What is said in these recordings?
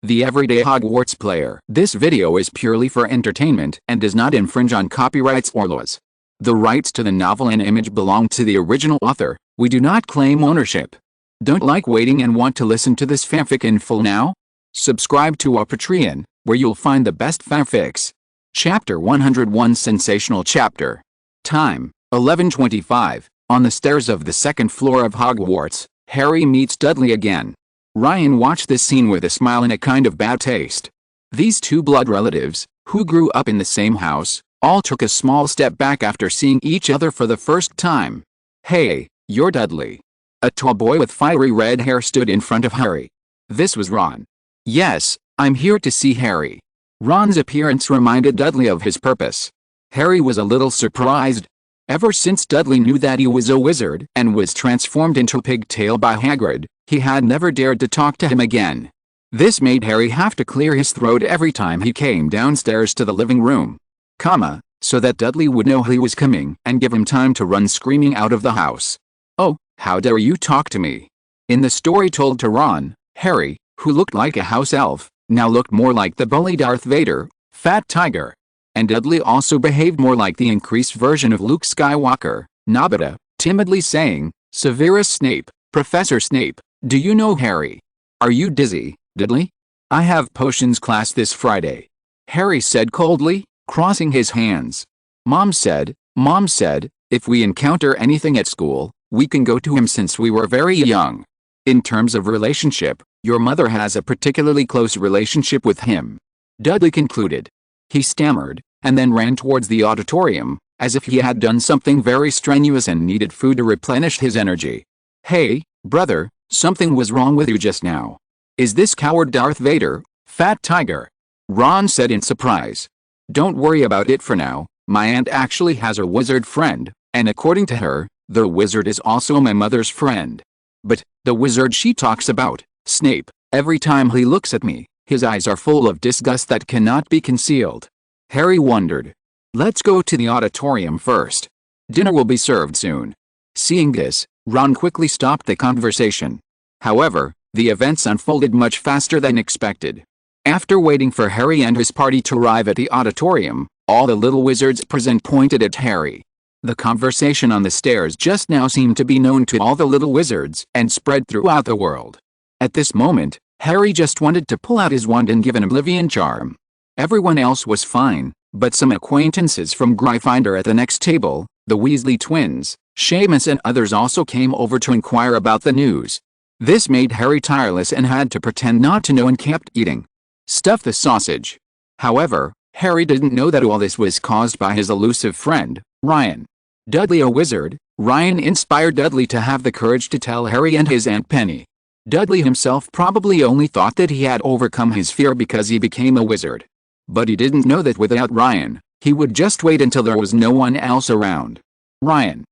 the everyday Hogwarts player. This video is purely for entertainment and does not infringe on copyrights or laws. The rights to the novel and image belong to the original author. We do not claim ownership. Don't like waiting and want to listen to this fanfic in full now? Subscribe to our Patreon, where you'll find the best fanfics. Chapter 101 Sensational Chapter. Time, 11:25. On the stairs of the second floor of Hogwarts, Harry meets Dudley again. Ryan watched this scene with a smile and a kind of bad taste. These two blood relatives, who grew up in the same house, all took a small step back after seeing each other for the first time. "Hey, you're Dudley." A tall boy with fiery red hair stood in front of Harry. This was Ron. "Yes, I'm here to see Harry." Ron's appearance reminded Dudley of his purpose. Harry was a little surprised. Ever since Dudley knew that he was a wizard and was transformed into a pigtail by Hagrid, he had never dared to talk to him again. This made Harry have to clear his throat every time he came downstairs to the living room, so that Dudley would know he was coming and give him time to run screaming out of the house. "Oh, how dare you talk to me?" In the story told to Ron, Harry, who looked like a house elf, now looked more like the bully Darth Vader, Fat Tiger. And Dudley also behaved more like the increased version of Luke Skywalker, Nobita, timidly saying, "Severus Snape, Professor Snape, do you know Harry? Are you dizzy, Dudley? I have potions class this Friday," Harry said coldly, crossing his hands. Mom said, if we encounter anything at school, we can go to him since we were very young. In terms of relationship, your mother has a particularly close relationship with him," Dudley concluded. He stammered, and then ran towards the auditorium, as if he had done something very strenuous and needed food to replenish his energy. "Hey, brother, something was wrong with you just now. Is this coward Darth Vader, Fat Tiger?" Ron said in surprise. "Don't worry about it for now. My aunt actually has a wizard friend, and according to her, the wizard is also my mother's friend. But, the wizard she talks about, Snape, every time he looks at me, his eyes are full of disgust that cannot be concealed." Harry wondered. "Let's go to the auditorium first. Dinner will be served soon." Seeing this, Ron quickly stopped the conversation. However, the events unfolded much faster than expected. After waiting for Harry and his party to arrive at the auditorium, all the little wizards present pointed at Harry. The conversation on the stairs just now seemed to be known to all the little wizards and spread throughout the world. At this moment, Harry just wanted to pull out his wand and give an oblivion charm. Everyone else was fine, but some acquaintances from Gryffindor at the next table, the Weasley twins, Seamus and others also came over to inquire about the news. This made Harry tireless and had to pretend not to know and kept eating. Stuff the sausage. However, Harry didn't know that all this was caused by his elusive friend, Ryan. Dudley a wizard, Ryan inspired Dudley to have the courage to tell Harry and his Aunt Penny. Dudley himself probably only thought that he had overcome his fear because he became a wizard. But he didn't know that without Ryan, he would just wait until there was no one else around. Ryan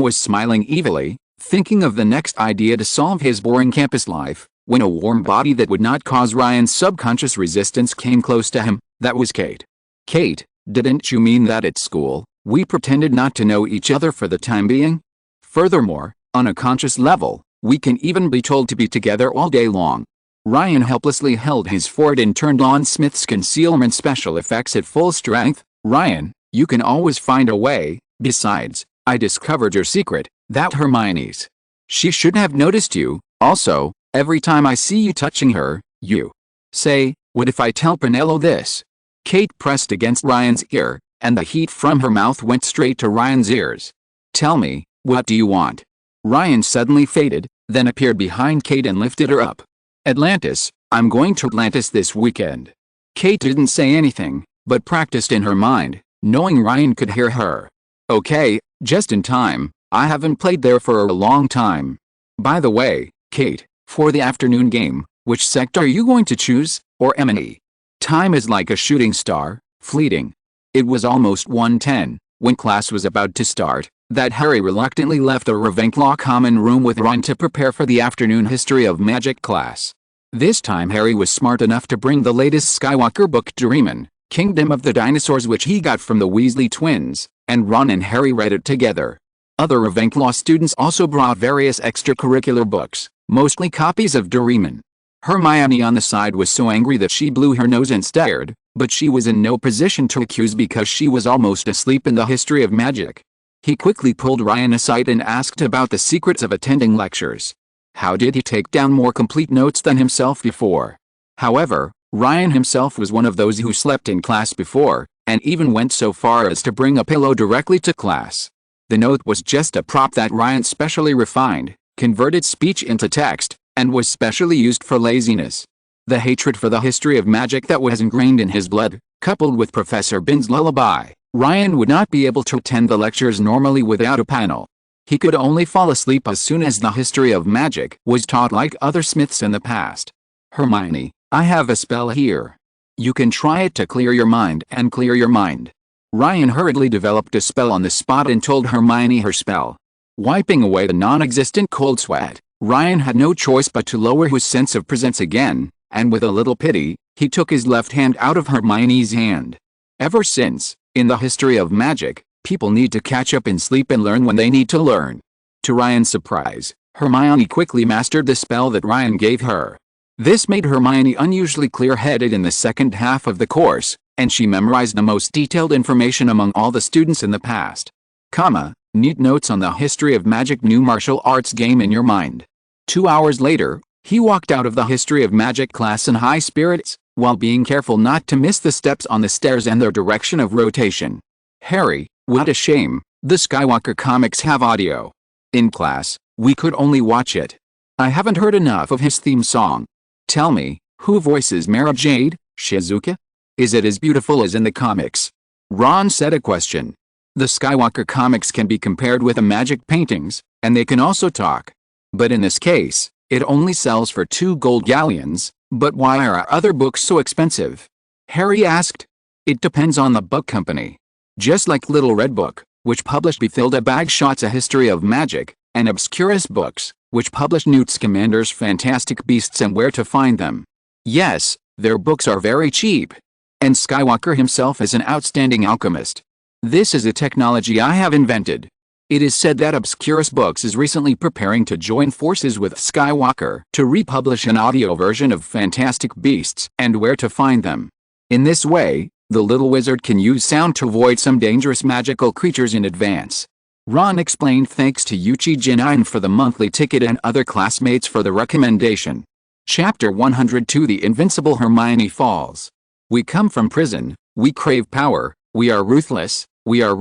was smiling evilly, thinking of the next idea to solve his boring campus life, when a warm body that would not cause Ryan's subconscious resistance came close to him. That was Kate. "Kate, didn't you mean that at school, we pretended not to know each other for the time being? Furthermore, on a conscious level, we can even be told to be together all day long." Ryan helplessly held his forehead and turned on Smith's concealment special effects at full strength. "Ryan, you can always find a way. Besides, I discovered your secret, that Hermione's. She should have noticed you. Also, every time I see you touching her, you say, 'What if I tell Penelope this?'" Kate pressed against Ryan's ear, and the heat from her mouth went straight to Ryan's ears. "Tell me, what do you want?" Ryan suddenly faded, then appeared behind Kate and lifted her up. "Atlantis, I'm going to Atlantis this weekend." Kate didn't say anything, but practiced in her mind, knowing Ryan could hear her. "Okay, just in time. I haven't played there for a long time. By the way, Kate, for the afternoon game, which sect are you going to choose, or M&E? Time is like a shooting star, fleeting." It was almost 1:10, when class was about to start, that Harry reluctantly left the Ravenclaw common room with Ron to prepare for the afternoon history of magic class. This time Harry was smart enough to bring the latest Skywalker book Dreamin', Kingdom of the Dinosaurs, which he got from the Weasley twins, and Ron and Harry read it together. Other Ravenclaw students also brought various extracurricular books, mostly copies of Dreamin'. Hermione on the side was so angry that she blew her nose and stared, but she was in no position to accuse because she was almost asleep in the history of magic. He quickly pulled Ryan aside and asked about the secrets of attending lectures. How did he take down more complete notes than himself before? However, Ryan himself was one of those who slept in class before, and even went so far as to bring a pillow directly to class. The note was just a prop that Ryan specially refined, converted speech into text, and was specially used for laziness. The hatred for the history of magic that was ingrained in his blood, coupled with Professor Bin's lullaby, Ryan would not be able to attend the lectures normally without a panel. He could only fall asleep as soon as the history of magic was taught like other Smiths in the past. Hermione, I have a spell here. You can try it to clear your mind and clear your mind. Ryan hurriedly developed a spell on the spot and told Hermione her spell. Wiping away the non-existent cold sweat, Ryan had no choice but to lower his sense of presence again, and with a little pity, he took his left hand out of Hermione's hand. Ever since, in the history of magic, people need to catch up in sleep and learn when they need to learn. To Ryan's surprise, Hermione quickly mastered the spell that Ryan gave her. This made Hermione unusually clear-headed in the second half of the course, and she memorized the most detailed information among all the students in the past. Neat notes on the history of magic new martial arts game in your mind. 2 hours later, he walked out of the history of magic class in high spirits, while being careful not to miss the steps on the stairs and their direction of rotation. Harry, what a shame, the Skywalker comics have audio. In class, we could only watch it. I haven't heard enough of his theme song. Tell me, who voices Mara Jade, Shizuka? Is it as beautiful as in the comics? Ron said a question. The Skywalker comics can be compared with the magic paintings, and they can also talk. But in this case, it only sells for 2 gold galleons. But why are other books so expensive? Harry asked. It depends on the book company. Just like Little Red Book, which published Bathilda Bagshot's A History of Magic, and Obscurus Books, which published Newt Scamander's Fantastic Beasts and Where to Find Them. Yes, their books are very cheap. And Skywalker himself is an outstanding alchemist. This is a technology I have invented. It is said that Obscurus Books is recently preparing to join forces with Skywalker to republish an audio version of Fantastic Beasts and Where to Find Them. In this way, the little wizard can use sound to avoid some dangerous magical creatures in advance. Ron explained thanks to Yuchi Jinin for the monthly ticket and other classmates for the recommendation. Chapter 102 The Invincible Hermione Falls. We come from prison, we crave power, we are ruthless, we are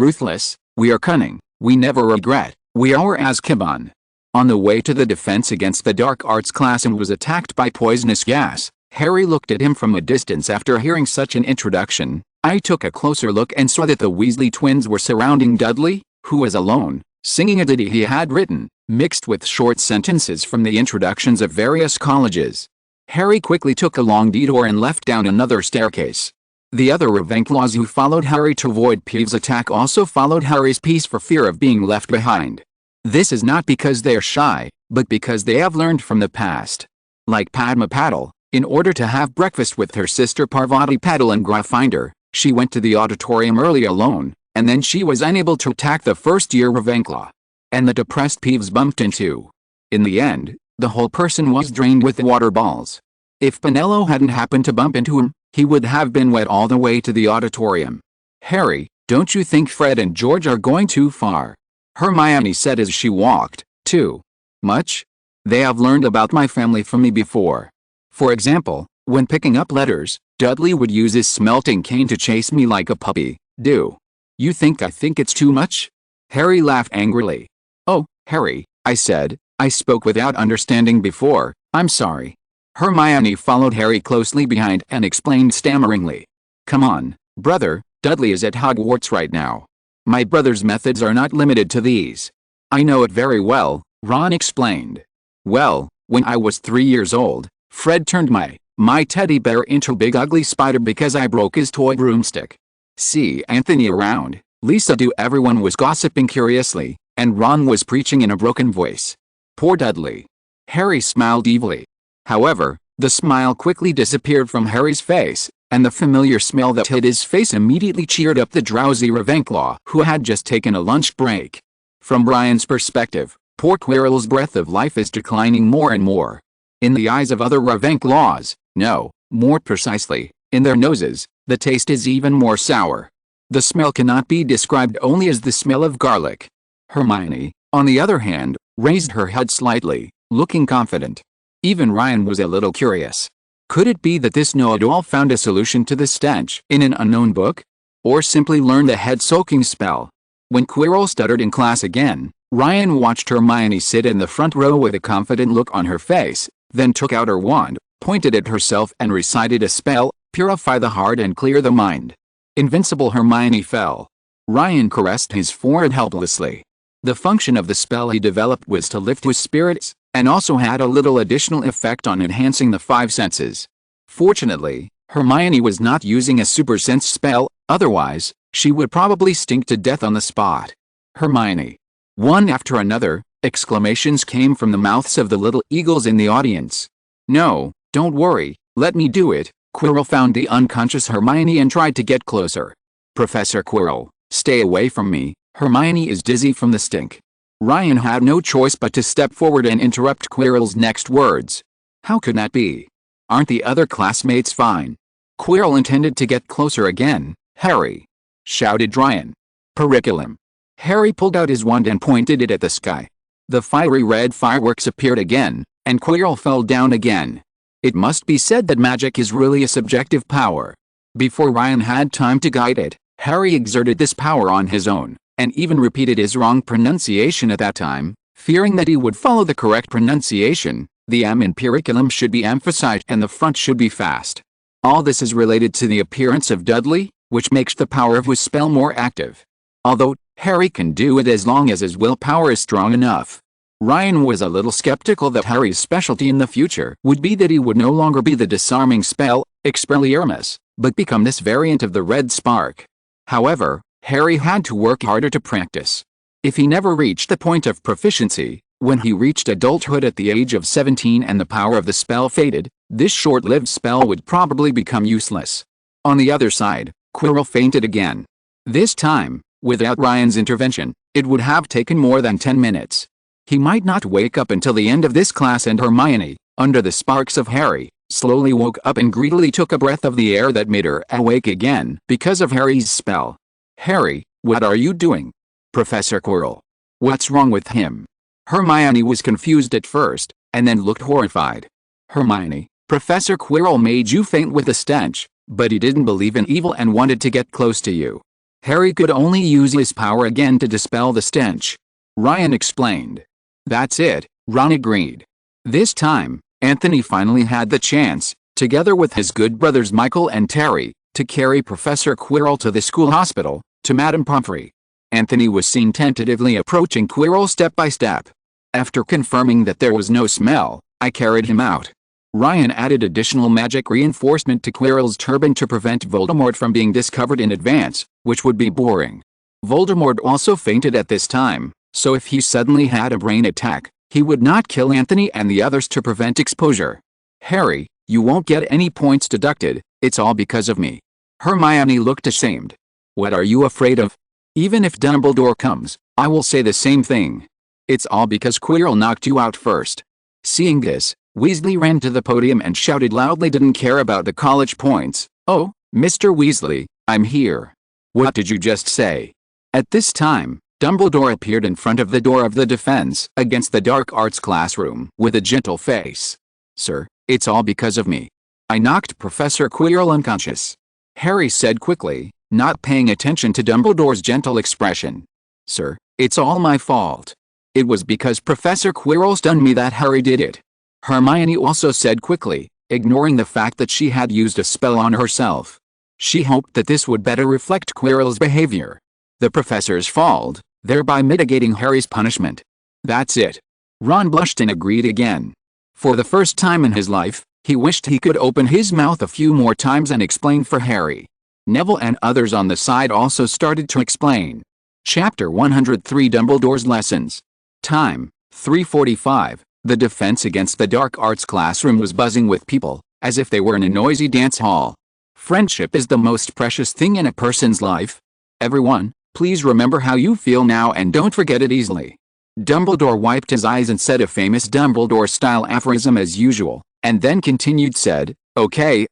cunning, we never regret, we are Azkaban. On the way to the defense against the dark arts class and was attacked by poisonous gas, Harry looked at him from a distance after hearing such an introduction. I took a closer look and saw that the Weasley twins were surrounding Dudley, who was alone, singing a ditty he had written, mixed with short sentences from the introductions of various colleges. Harry quickly took a long detour and left down another staircase. The other Ravenclaws who followed Harry to avoid Peeves' attack also followed Harry's pace for fear of being left behind. This is not because they are shy, but because they have learned from the past. Like Padma Patil, in order to have breakfast with her sister Parvati Patil and Gryffindor, she went to the auditorium early alone, and then she was unable to attack the first-year Ravenclaw. And the depressed Peeves bumped into. In the end, the whole person was drained with the water balls. If Pinello hadn't happened to bump into him, he would have been wet all the way to the auditorium. Harry, don't you think Fred and George are going too far? Hermione said as she walked. Too much? They have learned about my family from me before. For example, when picking up letters, Dudley would use his smelting cane to chase me like a puppy. Do you think I think it's too much? Harry laughed angrily. Oh, Harry, I said, I spoke without understanding before, I'm sorry. Hermione followed Harry closely behind and explained stammeringly. Come on, brother, Dudley is at Hogwarts right now. My brother's methods are not limited to these. I know it very well, Ron explained. Well, when I was 3 years old, Fred turned my teddy bear into a big ugly spider because I broke his toy broomstick. See Anthony around, Lisa do everyone was gossiping curiously, and Ron was preaching in a broken voice. Poor Dudley. Harry smiled evilly. However, the smile quickly disappeared from Harry's face, and the familiar smell that hid his face immediately cheered up the drowsy Ravenclaw who had just taken a lunch break. From Brian's perspective, poor Quirrell's breath of life is declining more and more. In the eyes of other Ravenclaws, no, more precisely, in their noses, the taste is even more sour. The smell cannot be described only as the smell of garlic. Hermione, on the other hand, raised her head slightly, looking confident. Even Ryan was a little curious. Could it be that this know-it-all found a solution to the stench in an unknown book? Or simply learned the head-soaking spell? When Quirrell stuttered in class again, Ryan watched Hermione sit in the front row with a confident look on her face, then took out her wand, pointed at herself and recited a spell, "Purify the heart and clear the mind." Invincible Hermione fell. Ryan caressed his forehead helplessly. The function of the spell he developed was to lift his spirits, and also had a little additional effect on enhancing the five senses. Fortunately, Hermione was not using a super sense spell, otherwise, she would probably stink to death on the spot. Hermione. One after another, exclamations came from the mouths of the little eagles in the audience. "No, don't worry, let me do it." Quirrell found the unconscious Hermione and tried to get closer. "Professor Quirrell, stay away from me, Hermione is dizzy from the stink." Ryan had no choice but to step forward and interrupt Quirrell's next words. "How could that be? Aren't the other classmates fine?" Quirrell intended to get closer again. "Harry!" shouted Ryan. "Periculum!" Harry pulled out his wand and pointed it at the sky. The fiery red fireworks appeared again, and Quirrell fell down again. It must be said that magic is really a subjective power. Before Ryan had time to guide it, Harry exerted this power on his own, and even repeated his wrong pronunciation at that time, fearing that he would follow the correct pronunciation. The M in periculum should be emphasized and the front should be fast. All this is related to the appearance of Dudley, which makes the power of his spell more active. Although, Harry can do it as long as his willpower is strong enough. Ryan was a little skeptical that Harry's specialty in the future would be that he would no longer be the disarming spell, Expelliarmus, but become this variant of the red spark. However, Harry had to work harder to practice. If he never reached the point of proficiency, when he reached adulthood at the age of 17 and the power of the spell faded, this short-lived spell would probably become useless. On the other side, Quirrell fainted again. This time, without Ryan's intervention, it would have taken more than 10 minutes. He might not wake up until the end of this class, and Hermione, under the sparks of Harry, slowly woke up and greedily took a breath of the air that made her awake again because of Harry's spell. "Harry, what are you doing?" "Professor Quirrell. What's wrong with him?" Hermione was confused at first, and then looked horrified. "Hermione, Professor Quirrell made you faint with the stench, but he didn't believe in evil and wanted to get close to you. Harry could only use his power again to dispel the stench," Ryan explained. "That's it," Ron agreed. This time, Anthony finally had the chance, together with his good brothers Michael and Terry, to carry Professor Quirrell to the school hospital, to Madame Pomfrey. Anthony was seen tentatively approaching Quirrell step by step. "After confirming that there was no smell, I carried him out." Ryan added additional magic reinforcement to Quirrell's turban to prevent Voldemort from being discovered in advance, which would be boring. Voldemort also fainted at this time, so if he suddenly had a brain attack, he would not kill Anthony and the others to prevent exposure. "Harry, you won't get any points deducted, it's all because of me." Hermione looked ashamed. "What are you afraid of? Even if Dumbledore comes, I will say the same thing. It's all because Quirrell knocked you out first." Seeing this, Weasley ran to the podium and shouted loudly, didn't care about the college points. "Oh, Mr. Weasley, I'm here." "What did you just say?" At this time, Dumbledore appeared in front of the door of the Defense Against the Dark Arts classroom with a gentle face. "Sir, it's all because of me. I knocked Professor Quirrell unconscious," Harry said quickly, not paying attention to Dumbledore's gentle expression. "Sir, it's all my fault. It was because Professor Quirrell stunned me that Harry did it," Hermione also said quickly, ignoring the fact that she had used a spell on herself. She hoped that this would better reflect Quirrell's behavior. The professor's fault, thereby mitigating Harry's punishment. "That's it." Ron blushed and agreed again. For the first time in his life, he wished he could open his mouth a few more times and explain for Harry. Neville and others on the side also started to explain. Chapter 103 Dumbledore's Lessons. Time, 3:45. The Defense Against the Dark Arts classroom was buzzing with people, as if they were in a noisy dance hall. Friendship is the most precious thing in a person's life. Everyone, please remember how you feel now and don't forget it easily. Dumbledore wiped his eyes and said a famous Dumbledore-style aphorism as usual, and then continued said, okay,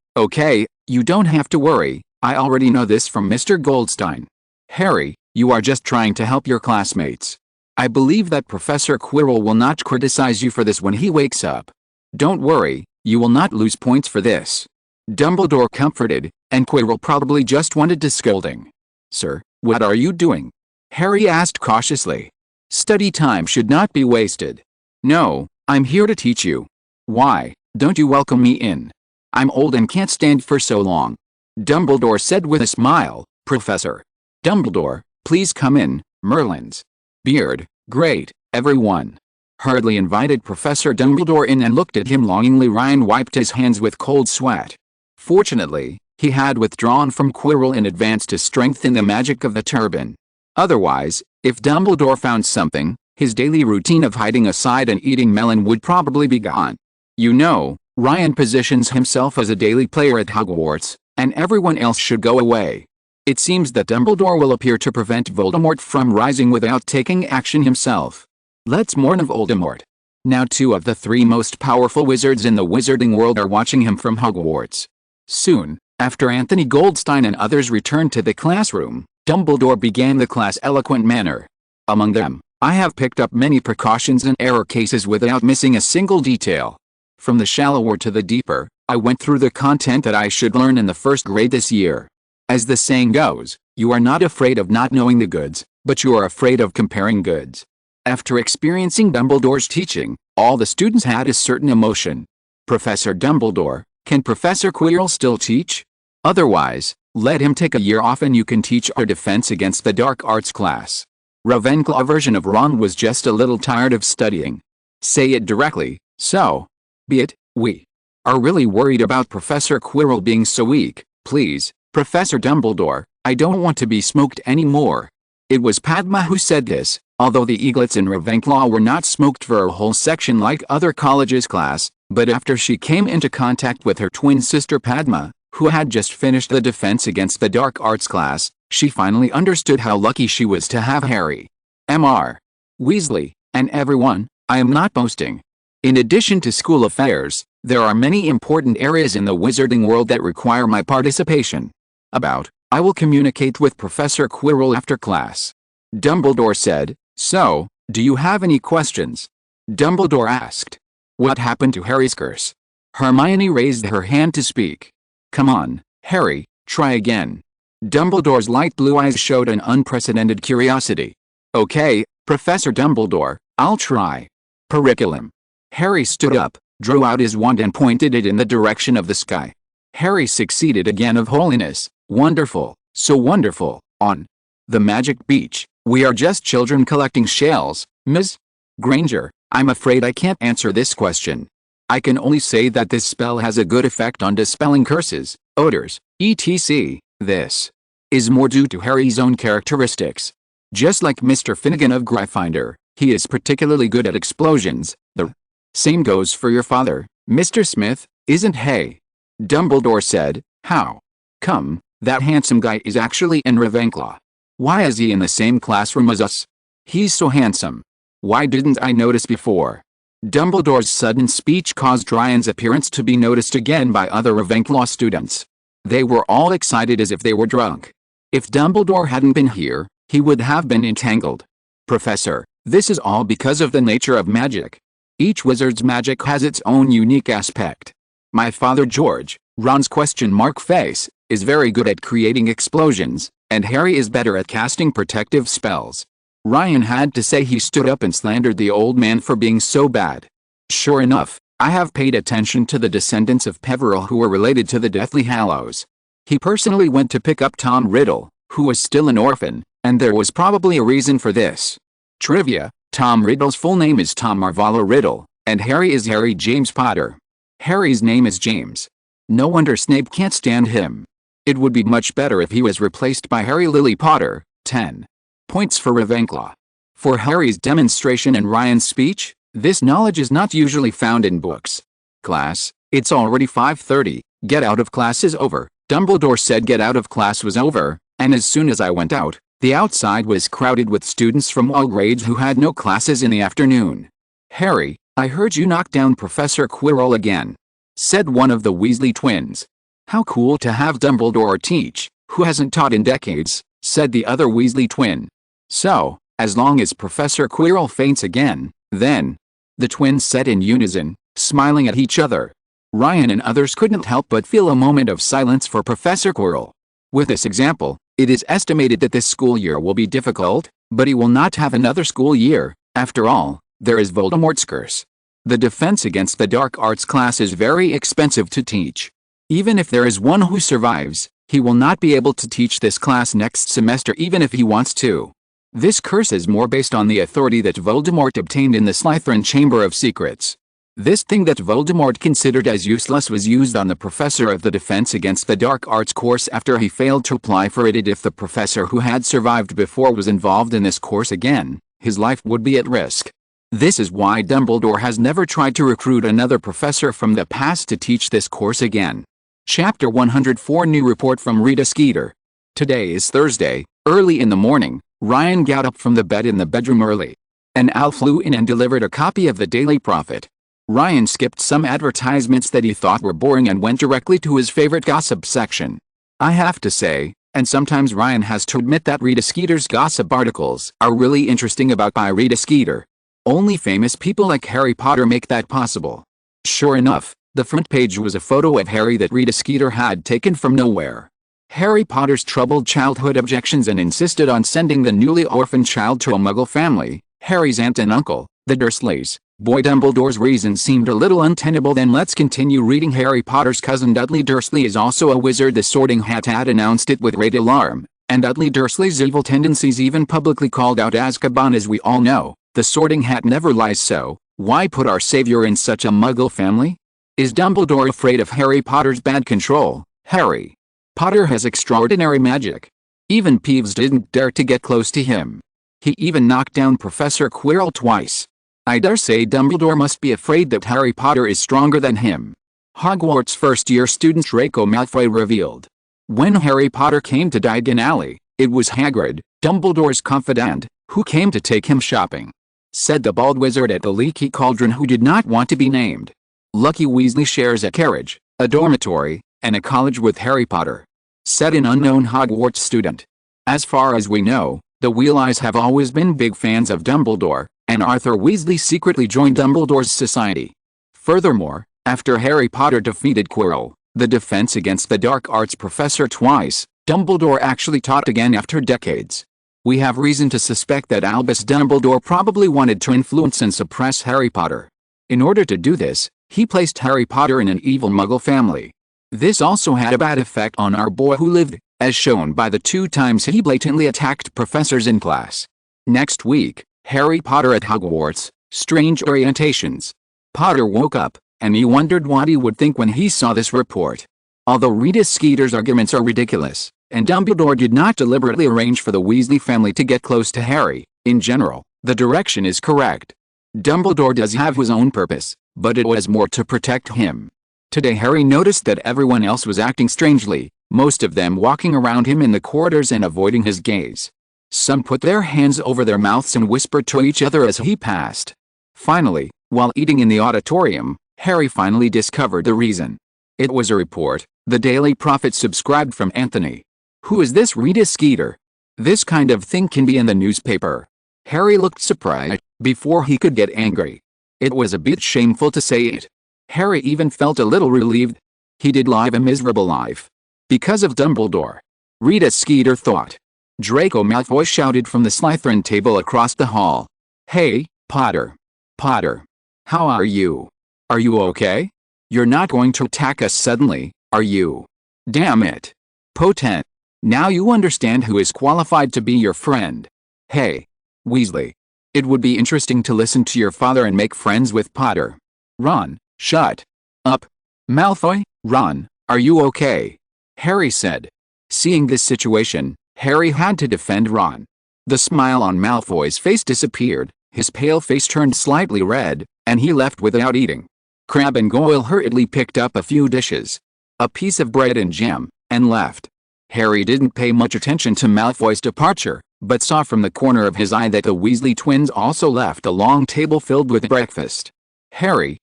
you don't have to worry, I already know this from Mr. Goldstein. Harry, you are just trying to help your classmates. I believe that Professor Quirrell will not criticize you for this when he wakes up. Don't worry, you will not lose points for this. Dumbledore comforted, and Quirrell probably just wanted to scolding. Sir, what are you doing? Harry asked cautiously. Study time should not be wasted. No, I'm here to teach you. Why, don't you welcome me in? I'm old and can't stand for so long. Dumbledore said with a smile, Professor Dumbledore, please come in, Merlin's beard, great, everyone. Hurriedly invited Professor Dumbledore in and looked at him longingly. Ryan wiped his hands with cold sweat. Fortunately, he had withdrawn from Quirrell in advance to strengthen the magic of the turban. Otherwise, if Dumbledore found something, his daily routine of hiding aside and eating melon would probably be gone. You know, Ryan positions himself as a daily player at Hogwarts, and everyone else should go away. It seems that Dumbledore will appear to prevent Voldemort from rising without taking action himself. Let's mourn Voldemort. Now 2 of the 3 most powerful wizards in the wizarding world are watching him from Hogwarts. Soon, after Anthony Goldstein and others returned to the classroom, Dumbledore began the class eloquent manner. Among them, I have picked up many precautions and error cases without missing a single detail. From the shallower to the deeper, I went through the content that I should learn in the 1st grade this year. As the saying goes, you are not afraid of not knowing the goods, but you are afraid of comparing goods. After experiencing Dumbledore's teaching, all the students had a certain emotion. Professor Dumbledore, can Professor Quirrell still teach? Otherwise, let him take a year off and you can teach our defense against the dark arts class. Ravenclaw version of Ron was just a little tired of studying. Say it directly, so be it. We are really worried about Professor Quirrell being so weak. Please, Professor Dumbledore, I don't want to be smoked anymore. It was Padma who said this, although the eaglets in Ravenclaw were not smoked for a whole section like other colleges' class, but after she came into contact with her twin sister Padma, who had just finished the defense against the dark arts class, she finally understood how lucky she was to have Harry, Mr. Weasley, and everyone. I am not boasting. In addition to school affairs, there are many important areas in the wizarding world that require my participation. I will communicate with Professor Quirrell after class. Dumbledore said. So, do you have any questions? Dumbledore asked. What happened to Harry's curse? Hermione raised her hand to speak. Come on, Harry, try again. Dumbledore's light blue eyes showed an unprecedented curiosity. Okay, Professor Dumbledore, I'll try. Curriculum. Harry stood up, drew out his wand and pointed it in the direction of the sky. Harry succeeded again. Of holiness, wonderful, so wonderful. On the magic beach, we are just children collecting shells, Ms. Granger. I'm afraid I can't answer this question. I can only say that this spell has a good effect on dispelling curses, odors, etc. This is more due to Harry's own characteristics. Just like Mr. Finnegan of Gryffindor, he is particularly good at explosions. The same goes for your father, Mr. Smith, isn't he? Dumbledore said. How come that handsome guy is actually in Ravenclaw? Why is he in the same classroom as us? He's so handsome. Why didn't I notice before? Dumbledore's sudden speech caused Ryan's appearance to be noticed again by other Ravenclaw students. They were all excited as if they were drunk. If Dumbledore hadn't been here, he would have been entangled. Professor, this is all because of the nature of magic. Each wizard's magic has its own unique aspect. My father George, Ron's question mark face, is very good at creating explosions, and Harry is better at casting protective spells. Ryan had to say. He stood up and slandered the old man for being so bad. Sure enough, I have paid attention to the descendants of Peveril who were related to the Deathly Hallows. He personally went to pick up Tom Riddle, who was still an orphan, and there was probably a reason for this. Trivia: Tom Riddle's full name is Tom Marvolo Riddle, and Harry is Harry James Potter. Harry's name is James. No wonder Snape can't stand him. It would be much better if he was replaced by Harry Lily Potter. 10 points for Ravenclaw. For Harry's demonstration and Ryan's speech, this knowledge is not usually found in books. Class, it's already 5:30, get out of class is over. Dumbledore said get out of class was over, and as soon as I went out, The outside was crowded with students from all grades who had no classes in the afternoon. "Harry, I heard you knock down Professor Quirrell again," said one of the Weasley twins. "How cool to have Dumbledore teach, who hasn't taught in decades," said the other Weasley twin. "So, as long as Professor Quirrell faints again, then," the twins said in unison, smiling at each other. Ryan and others couldn't help but feel a moment of silence for Professor Quirrell. With this example, it is estimated that this school year will be difficult, but he will not have another school year. After all, there is Voldemort's curse. The defense against the dark arts class is very expensive to teach. Even if there is one who survives, he will not be able to teach this class next semester even if he wants to. This curse is more based on the authority that Voldemort obtained in the Slytherin Chamber of Secrets. This thing that Voldemort considered as useless was used on the professor of the Defense Against the Dark Arts course after he failed to apply for it. If the professor who had survived before was involved in this course again, his life would be at risk. This is why Dumbledore has never tried to recruit another professor from the past to teach this course again. Chapter 104 New report from Rita Skeeter. Today is Thursday. Early in the morning, Ryan got up from the bed in the bedroom early. An owl flew in and delivered a copy of the Daily Prophet. Ryan skipped some advertisements that he thought were boring and went directly to his favorite gossip section. I have to say, and sometimes Ryan has to admit that Rita Skeeter's gossip articles are really interesting about by Rita Skeeter. Only famous people like Harry Potter make that possible. Sure enough, the front page was a photo of Harry that Rita Skeeter had taken from nowhere. Harry Potter's troubled childhood objections and insisted on sending the newly orphaned child to a Muggle family, Harry's aunt and uncle, the Dursleys. Boy, Dumbledore's reason seemed a little untenable. Then let's continue reading. Harry Potter's cousin Dudley Dursley is also a wizard. The Sorting Hat ad announced it with great alarm, and Dudley Dursley's evil tendencies even publicly called out Azkaban. As we all know, the Sorting Hat never lies, so why put our savior in such a Muggle family? Is Dumbledore afraid of Harry Potter's bad control? Harry Potter has extraordinary magic. Even Peeves didn't dare to get close to him. He even knocked down Professor Quirrell twice. I dare say Dumbledore must be afraid that Harry Potter is stronger than him. Hogwarts first-year student Draco Malfoy revealed. When Harry Potter came to Diagon Alley, it was Hagrid, Dumbledore's confidant, who came to take him shopping, said the bald wizard at the Leaky Cauldron who did not want to be named. Lucky Weasley shares a carriage, a dormitory, and a college with Harry Potter, said an unknown Hogwarts student. As far as we know, the Weasleys have always been big fans of Dumbledore, and Arthur Weasley secretly joined Dumbledore's society. Furthermore, after Harry Potter defeated Quirrell, the Defense Against the Dark Arts professor twice, Dumbledore actually taught again after decades. We have reason to suspect that Albus Dumbledore probably wanted to influence and suppress Harry Potter. In order to do this, he placed Harry Potter in an evil Muggle family. This also had a bad effect on our boy who lived, as shown by the 2 times he blatantly attacked professors in class. Next week, Harry Potter at Hogwarts, strange orientations. Potter woke up, and he wondered what he would think when he saw this report. Although Rita Skeeter's arguments are ridiculous, and Dumbledore did not deliberately arrange for the Weasley family to get close to Harry, in general, the direction is correct. Dumbledore does have his own purpose, but it was more to protect him. Today Harry noticed that everyone else was acting strangely, most of them walking around him in the corridors and avoiding his gaze. Some put their hands over their mouths and whispered to each other as he passed. Finally, while eating in the auditorium, Harry finally discovered the reason. It was a report, the Daily Prophet subscribed from Anthony. Who is this Rita Skeeter? This kind of thing can be in the newspaper. Harry looked surprised, before he could get angry. It was a bit shameful to say it. Harry even felt a little relieved. He did live a miserable life. Because of Dumbledore. Rita Skeeter thought. Draco Malfoy shouted from the Slytherin table across the hall. Hey, Potter. Potter. How are you? Are you okay? You're not going to attack us suddenly, are you? Damn it. Potent. Now you understand who is qualified to be your friend. Hey, Weasley. It would be interesting to listen to your father and make friends with Potter. Ron, shut up. Malfoy, Ron, are you okay? Harry said. Seeing this situation, Harry had to defend Ron. The smile on Malfoy's face disappeared, his pale face turned slightly red, and he left without eating. Crabbe and Goyle hurriedly picked up a few dishes, a piece of bread and jam, and left. Harry didn't pay much attention to Malfoy's departure, but saw from the corner of his eye that the Weasley twins also left a long table filled with breakfast. Harry,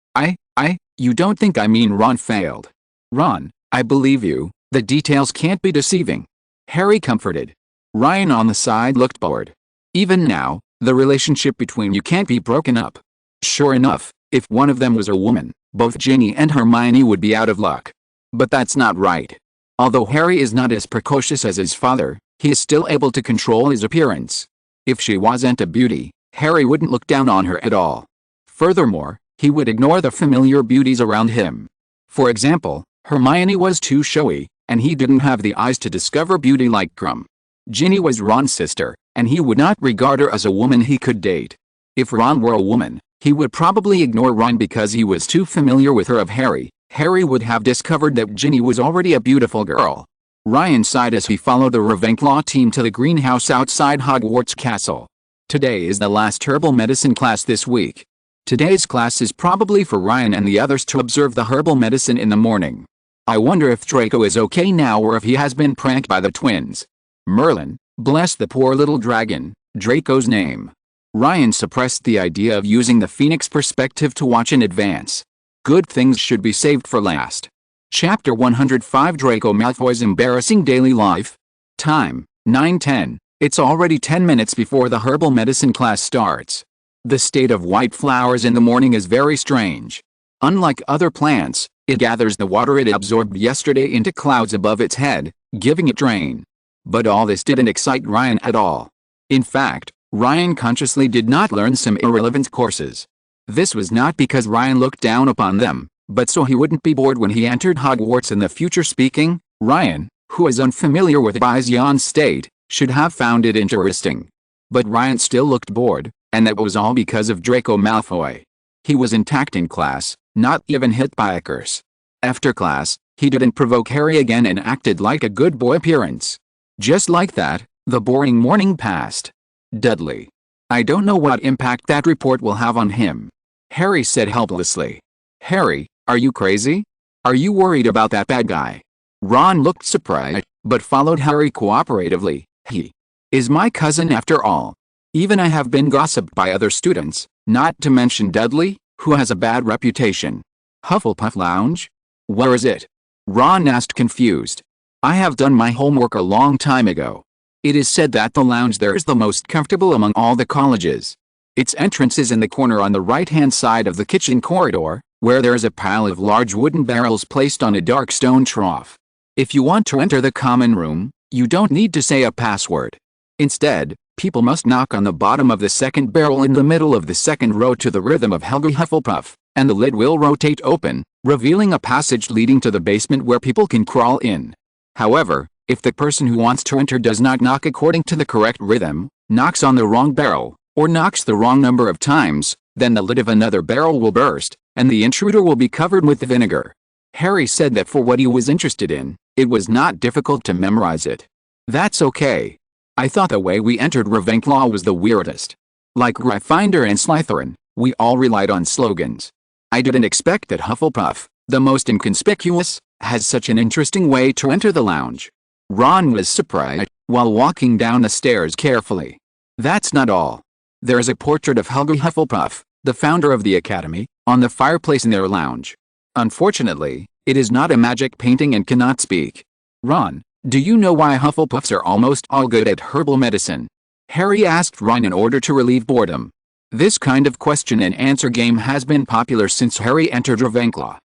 you don't think I mean Ron failed. Ron, I believe you, the details can't be deceiving. Harry comforted. Ryan on the side looked bored. Even now, the relationship between you can't be broken up. Sure enough, if one of them was a woman, both Ginny and Hermione would be out of luck. But that's not right. Although Harry is not as precocious as his father, he is still able to control his appearance. If she wasn't a beauty, Harry wouldn't look down on her at all. Furthermore, he would ignore the familiar beauties around him. For example, Hermione was too showy, and he didn't have the eyes to discover beauty like Crumb. Ginny was Ron's sister, and he would not regard her as a woman he could date. If Ron were a woman, he would probably ignore Ron because he was too familiar with her. Of Harry would have discovered that Ginny was already a beautiful girl. Ryan sighed as he followed the Ravenclaw team to the greenhouse outside Hogwarts Castle. Today is the last herbal medicine class this week. Today's class is probably for Ryan and the others to observe the herbal medicine in the morning. I wonder if Draco is okay now or if he has been pranked by the twins. Merlin, bless the poor little dragon, Draco's name. Ryan suppressed the idea of using the Phoenix perspective to watch in advance. Good things should be saved for last. Chapter 105 Draco Malfoy's Embarrassing Daily Life. Time, 9:10. It's already 10 minutes before the herbal medicine class starts. The state of white flowers in the morning is very strange. Unlike other plants, it gathers the water it absorbed yesterday into clouds above its head, giving it rain. But all this didn't excite Ryan at all. In fact, Ryan consciously did not learn some irrelevant courses. This was not because Ryan looked down upon them, but so he wouldn't be bored when he entered Hogwarts in the future. Speaking, Ryan, who is unfamiliar with Baision's state, should have found it interesting. But Ryan still looked bored, and that was all because of Draco Malfoy. He was intact in class, not even hit by a curse. After class, he didn't provoke Harry again and acted like a good boy appearance. Just like that, the boring morning passed. Dudley. I don't know what impact that report will have on him. Harry said helplessly. Harry, are you crazy? Are you worried about that bad guy? Ron looked surprised, but followed Harry cooperatively. He is my cousin after all. Even I have been gossiped by other students, not to mention Dudley, who has a bad reputation. Hufflepuff Lounge? Where is it? Ron asked confused. I have done my homework a long time ago. It is said that the lounge there is the most comfortable among all the colleges. Its entrance is in the corner on the right-hand side of the kitchen corridor, where there is a pile of large wooden barrels placed on a dark stone trough. If you want to enter the common room, you don't need to say a password. Instead, people must knock on the bottom of the second barrel in the middle of the second row to the rhythm of Helga Hufflepuff, and the lid will rotate open, revealing a passage leading to the basement where people can crawl in. However, if the person who wants to enter does not knock according to the correct rhythm, knocks on the wrong barrel, or knocks the wrong number of times, then the lid of another barrel will burst, and the intruder will be covered with vinegar. Harry said that for what he was interested in, it was not difficult to memorize it. That's okay. I thought the way we entered Ravenclaw was the weirdest. Like Gryffindor and Slytherin, we all relied on slogans. I didn't expect that Hufflepuff, the most inconspicuous, has such an interesting way to enter the lounge. Ron was surprised, while walking down the stairs carefully. That's not all. There is a portrait of Helga Hufflepuff, the founder of the Academy, on the fireplace in their lounge. Unfortunately, it is not a magic painting and cannot speak. Ron, do you know why Hufflepuffs are almost all good at herbal medicine? Harry asked Ron in order to relieve boredom. This kind of question and answer game has been popular since Harry entered Ravenclaw.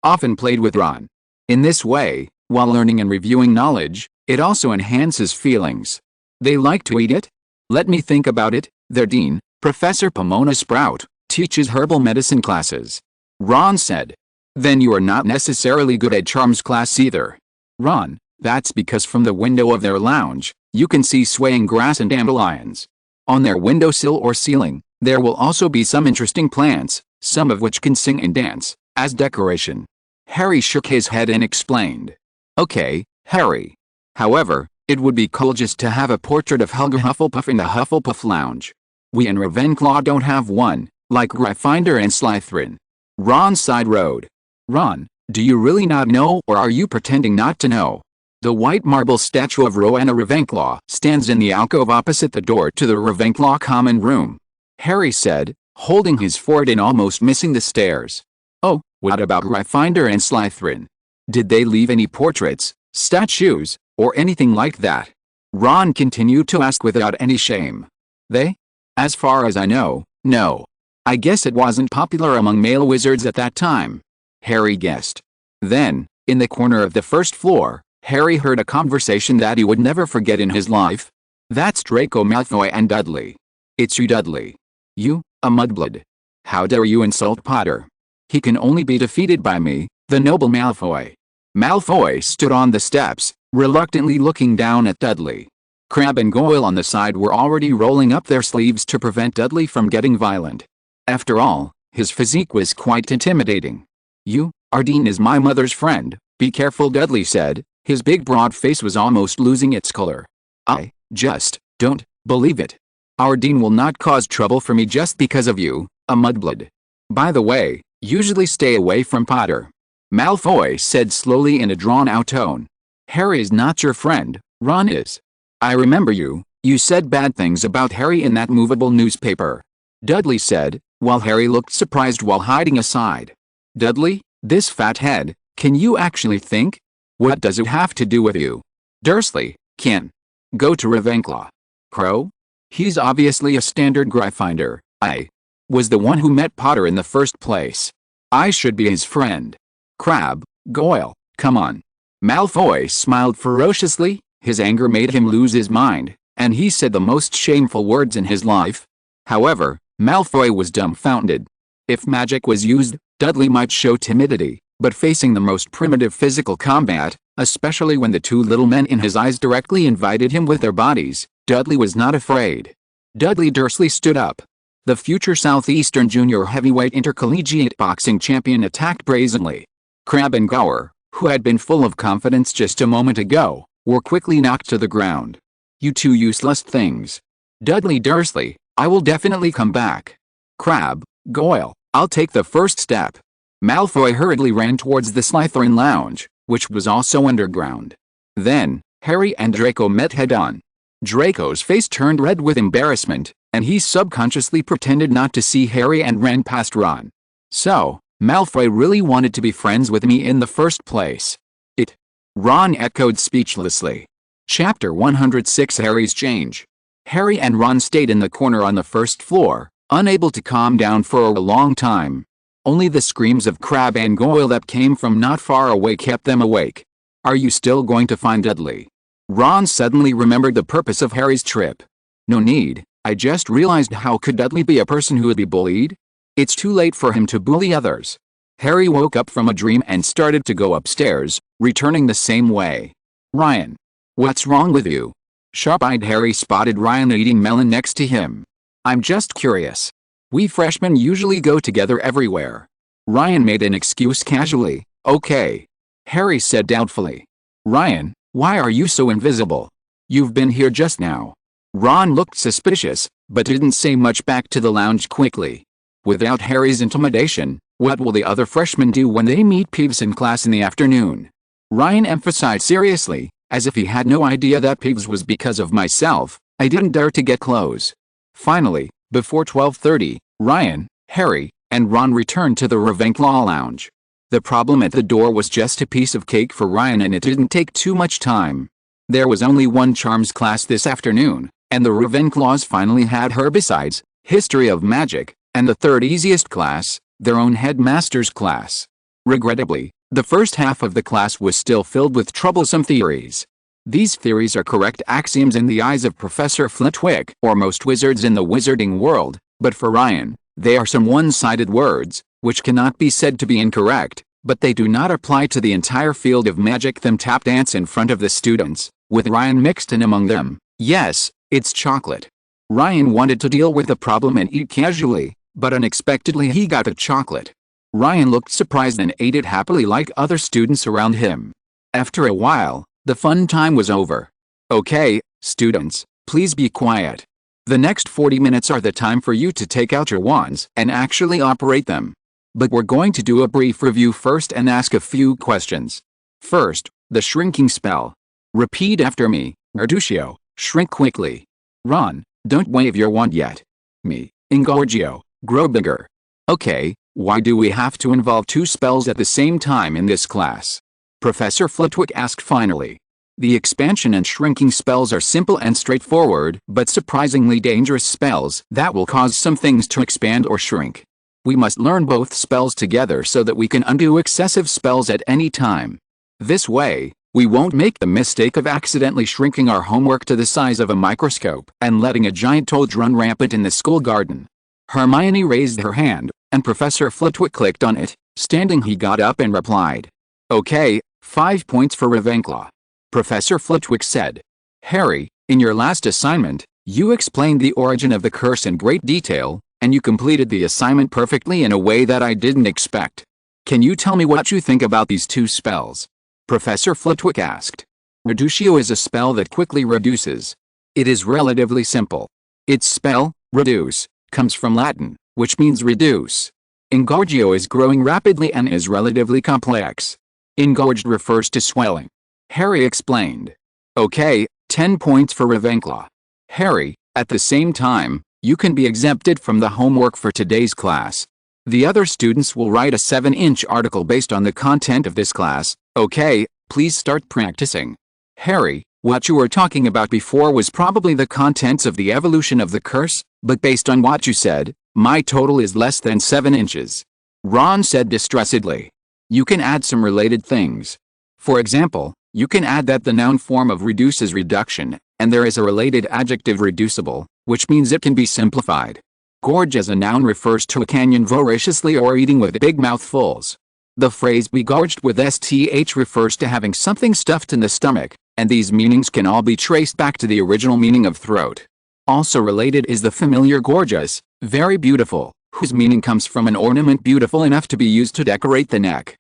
Often played with Ron. In this way, while learning and reviewing knowledge, it also enhances feelings. They like to eat it? Let me think about it. Their dean, Professor Pomona Sprout, teaches herbal medicine classes. Ron said. Then you are not necessarily good at charms class either. Ron, that's because from the window of their lounge, you can see swaying grass and dandelions. On their windowsill or ceiling, there will also be some interesting plants, some of which can sing and dance, as decoration. Harry shook his head and explained. Okay, Harry. However, it would be cool just to have a portrait of Helga Hufflepuff in the Hufflepuff Lounge. We in Ravenclaw don't have one, like Gryffindor and Slytherin. Ron side road. Ron, do you really not know or are you pretending not to know? The white marble statue of Rowena Ravenclaw stands in the alcove opposite the door to the Ravenclaw common room, Harry said, holding his forehead and almost missing the stairs. Oh, what about Gryffindor and Slytherin? Did they leave any portraits, statues, or anything like that? Ron continued to ask without any shame. They? As far as I know, no. I guess it wasn't popular among male wizards at that time, Harry guessed. Then, in the corner of the first floor, Harry heard a conversation that he would never forget in his life. That's Draco Malfoy and Dudley. It's you, Dudley. You, a mudblood. How dare you insult Potter? He can only be defeated by me, the noble Malfoy. Malfoy stood on the steps, reluctantly looking down at Dudley. Crabbe and Goyle on the side were already rolling up their sleeves to prevent Dudley from getting violent. After all, his physique was quite intimidating. You, Ardeen is my mother's friend, be careful, Dudley said. His big broad face was almost losing its color. I just don't believe it. Ardeen will not cause trouble for me just because of you, a mudblood. By the way, usually stay away from Potter. Malfoy said slowly in a drawn-out tone. Harry is not your friend, Ron is. I remember you said bad things about Harry in that movable newspaper. Dudley said, while Harry looked surprised while hiding aside. Dudley, this fat head, can you actually think? What does it have to do with you? Dursley, can go to Ravenclaw. Crow? He's obviously a standard Gryffindor. I was the one who met Potter in the first place. I should be his friend. Crabbe, Goyle, come on. Malfoy smiled ferociously, his anger made him lose his mind, and he said the most shameful words in his life. However, Malfoy was dumbfounded. If magic was used, Dudley might show timidity, but facing the most primitive physical combat, especially when the two little men in his eyes directly invited him with their bodies, Dudley was not afraid. Dudley Dursley stood up. The future Southeastern Junior Heavyweight Intercollegiate Boxing Champion attacked brazenly. Crabbe and Gower, who had been full of confidence just a moment ago, were quickly knocked to the ground. You two useless things. Dudley Dursley, I will definitely come back. Crabbe, Goyle, I'll take the first step. Malfoy hurriedly ran towards the Slytherin lounge, which was also underground. Then, Harry and Draco met head-on. Draco's face turned red with embarrassment, and he subconsciously pretended not to see Harry and ran past Ron. So, Malfoy really wanted to be friends with me in the first place. Ron echoed speechlessly. Chapter 106 Harry's Change. Harry and Ron stayed in the corner on the first floor, unable to calm down for a long time. Only the screams of Crabbe and Goyle that came from not far away kept them awake. Are you still going to find Dudley? Ron suddenly remembered the purpose of Harry's trip. No need, I just realized how could Dudley be a person who would be bullied? It's too late for him to bully others. Harry woke up from a dream and started to go upstairs, returning the same way. Ryan. What's wrong with you? Sharp-eyed Harry spotted Ryan eating melon next to him. I'm just curious. We freshmen usually go together everywhere. Ryan made an excuse casually. Okay. Harry said doubtfully. Ryan, why are you so invisible? You've been here just now. Ron looked suspicious, but didn't say much back to the lounge quickly. Without Harry's intimidation, what will the other freshmen do when they meet Peeves in class in the afternoon? Ryan emphasized seriously, as if he had no idea that Peeves was because of myself. I didn't dare to get close. Finally, before 12:30, Ryan, Harry, and Ron returned to the Ravenclaw lounge. The problem at the door was just a piece of cake for Ryan, and it didn't take too much time. There was only one charms class this afternoon, and the Ravenclaws finally had herbicides, history of magic, and the third easiest class, their own headmaster's class. Regrettably, the first half of the class was still filled with troublesome theories. These theories are correct axioms in the eyes of Professor Flitwick or most wizards in the wizarding world, but for Ryan, they are some one-sided words, which cannot be said to be incorrect, but they do not apply to the entire field of magic. Them tap dance in front of the students, with Ryan mixed in among them. Yes, it's chocolate. Ryan wanted to deal with the problem and eat casually, but unexpectedly he got the chocolate. Ryan looked surprised and ate it happily like other students around him. After a while, the fun time was over. Okay, students, please be quiet. The next 40 minutes are the time for you to take out your wands and actually operate them. But we're going to do a brief review first and ask a few questions. First, the shrinking spell. Repeat after me, Mercutio, shrink quickly. Ron, don't wave your wand yet. Me, Ingorgio, grow bigger. Okay, why do we have to involve two spells at the same time in this class? Professor Flitwick asked finally. The expansion and shrinking spells are simple and straightforward, but surprisingly dangerous spells that will cause some things to expand or shrink. We must learn both spells together so that we can undo excessive spells at any time. This way, we won't make the mistake of accidentally shrinking our homework to the size of a microscope and letting a giant toad run rampant in the school garden. Hermione raised her hand, and Professor Flitwick clicked on it. Standing, he got up and replied. Okay, 5 points for Ravenclaw. Professor Flitwick said. Harry, in your last assignment, you explained the origin of the curse in great detail, and you completed the assignment perfectly in a way that I didn't expect. Can you tell me what you think about these two spells? Professor Flitwick asked. Reducio is a spell that quickly reduces. It is relatively simple. Its spell, reduce, comes from Latin, which means reduce. Engorgio is growing rapidly and is relatively complex. Engorged refers to swelling. Harry explained. Okay, 10 points for Ravenclaw. Harry, at the same time, you can be exempted from the homework for today's class. The other students will write a 7-inch article based on the content of this class. Okay, please start practicing. Harry, what you were talking about before was probably the contents of the evolution of the curse, but based on what you said, my total is less than 7 inches. Ron said distressedly. You can add some related things. For example, you can add that the noun form of reduce is reduction, and there is a related adjective reducible, which means it can be simplified. Gorge as a noun refers to a canyon voraciously or eating with big mouthfuls. The phrase be gorged with STH refers to having something stuffed in the stomach, and these meanings can all be traced back to the original meaning of throat. Also related is the familiar gorgeous, very beautiful, whose meaning comes from an ornament beautiful enough to be used to decorate the neck.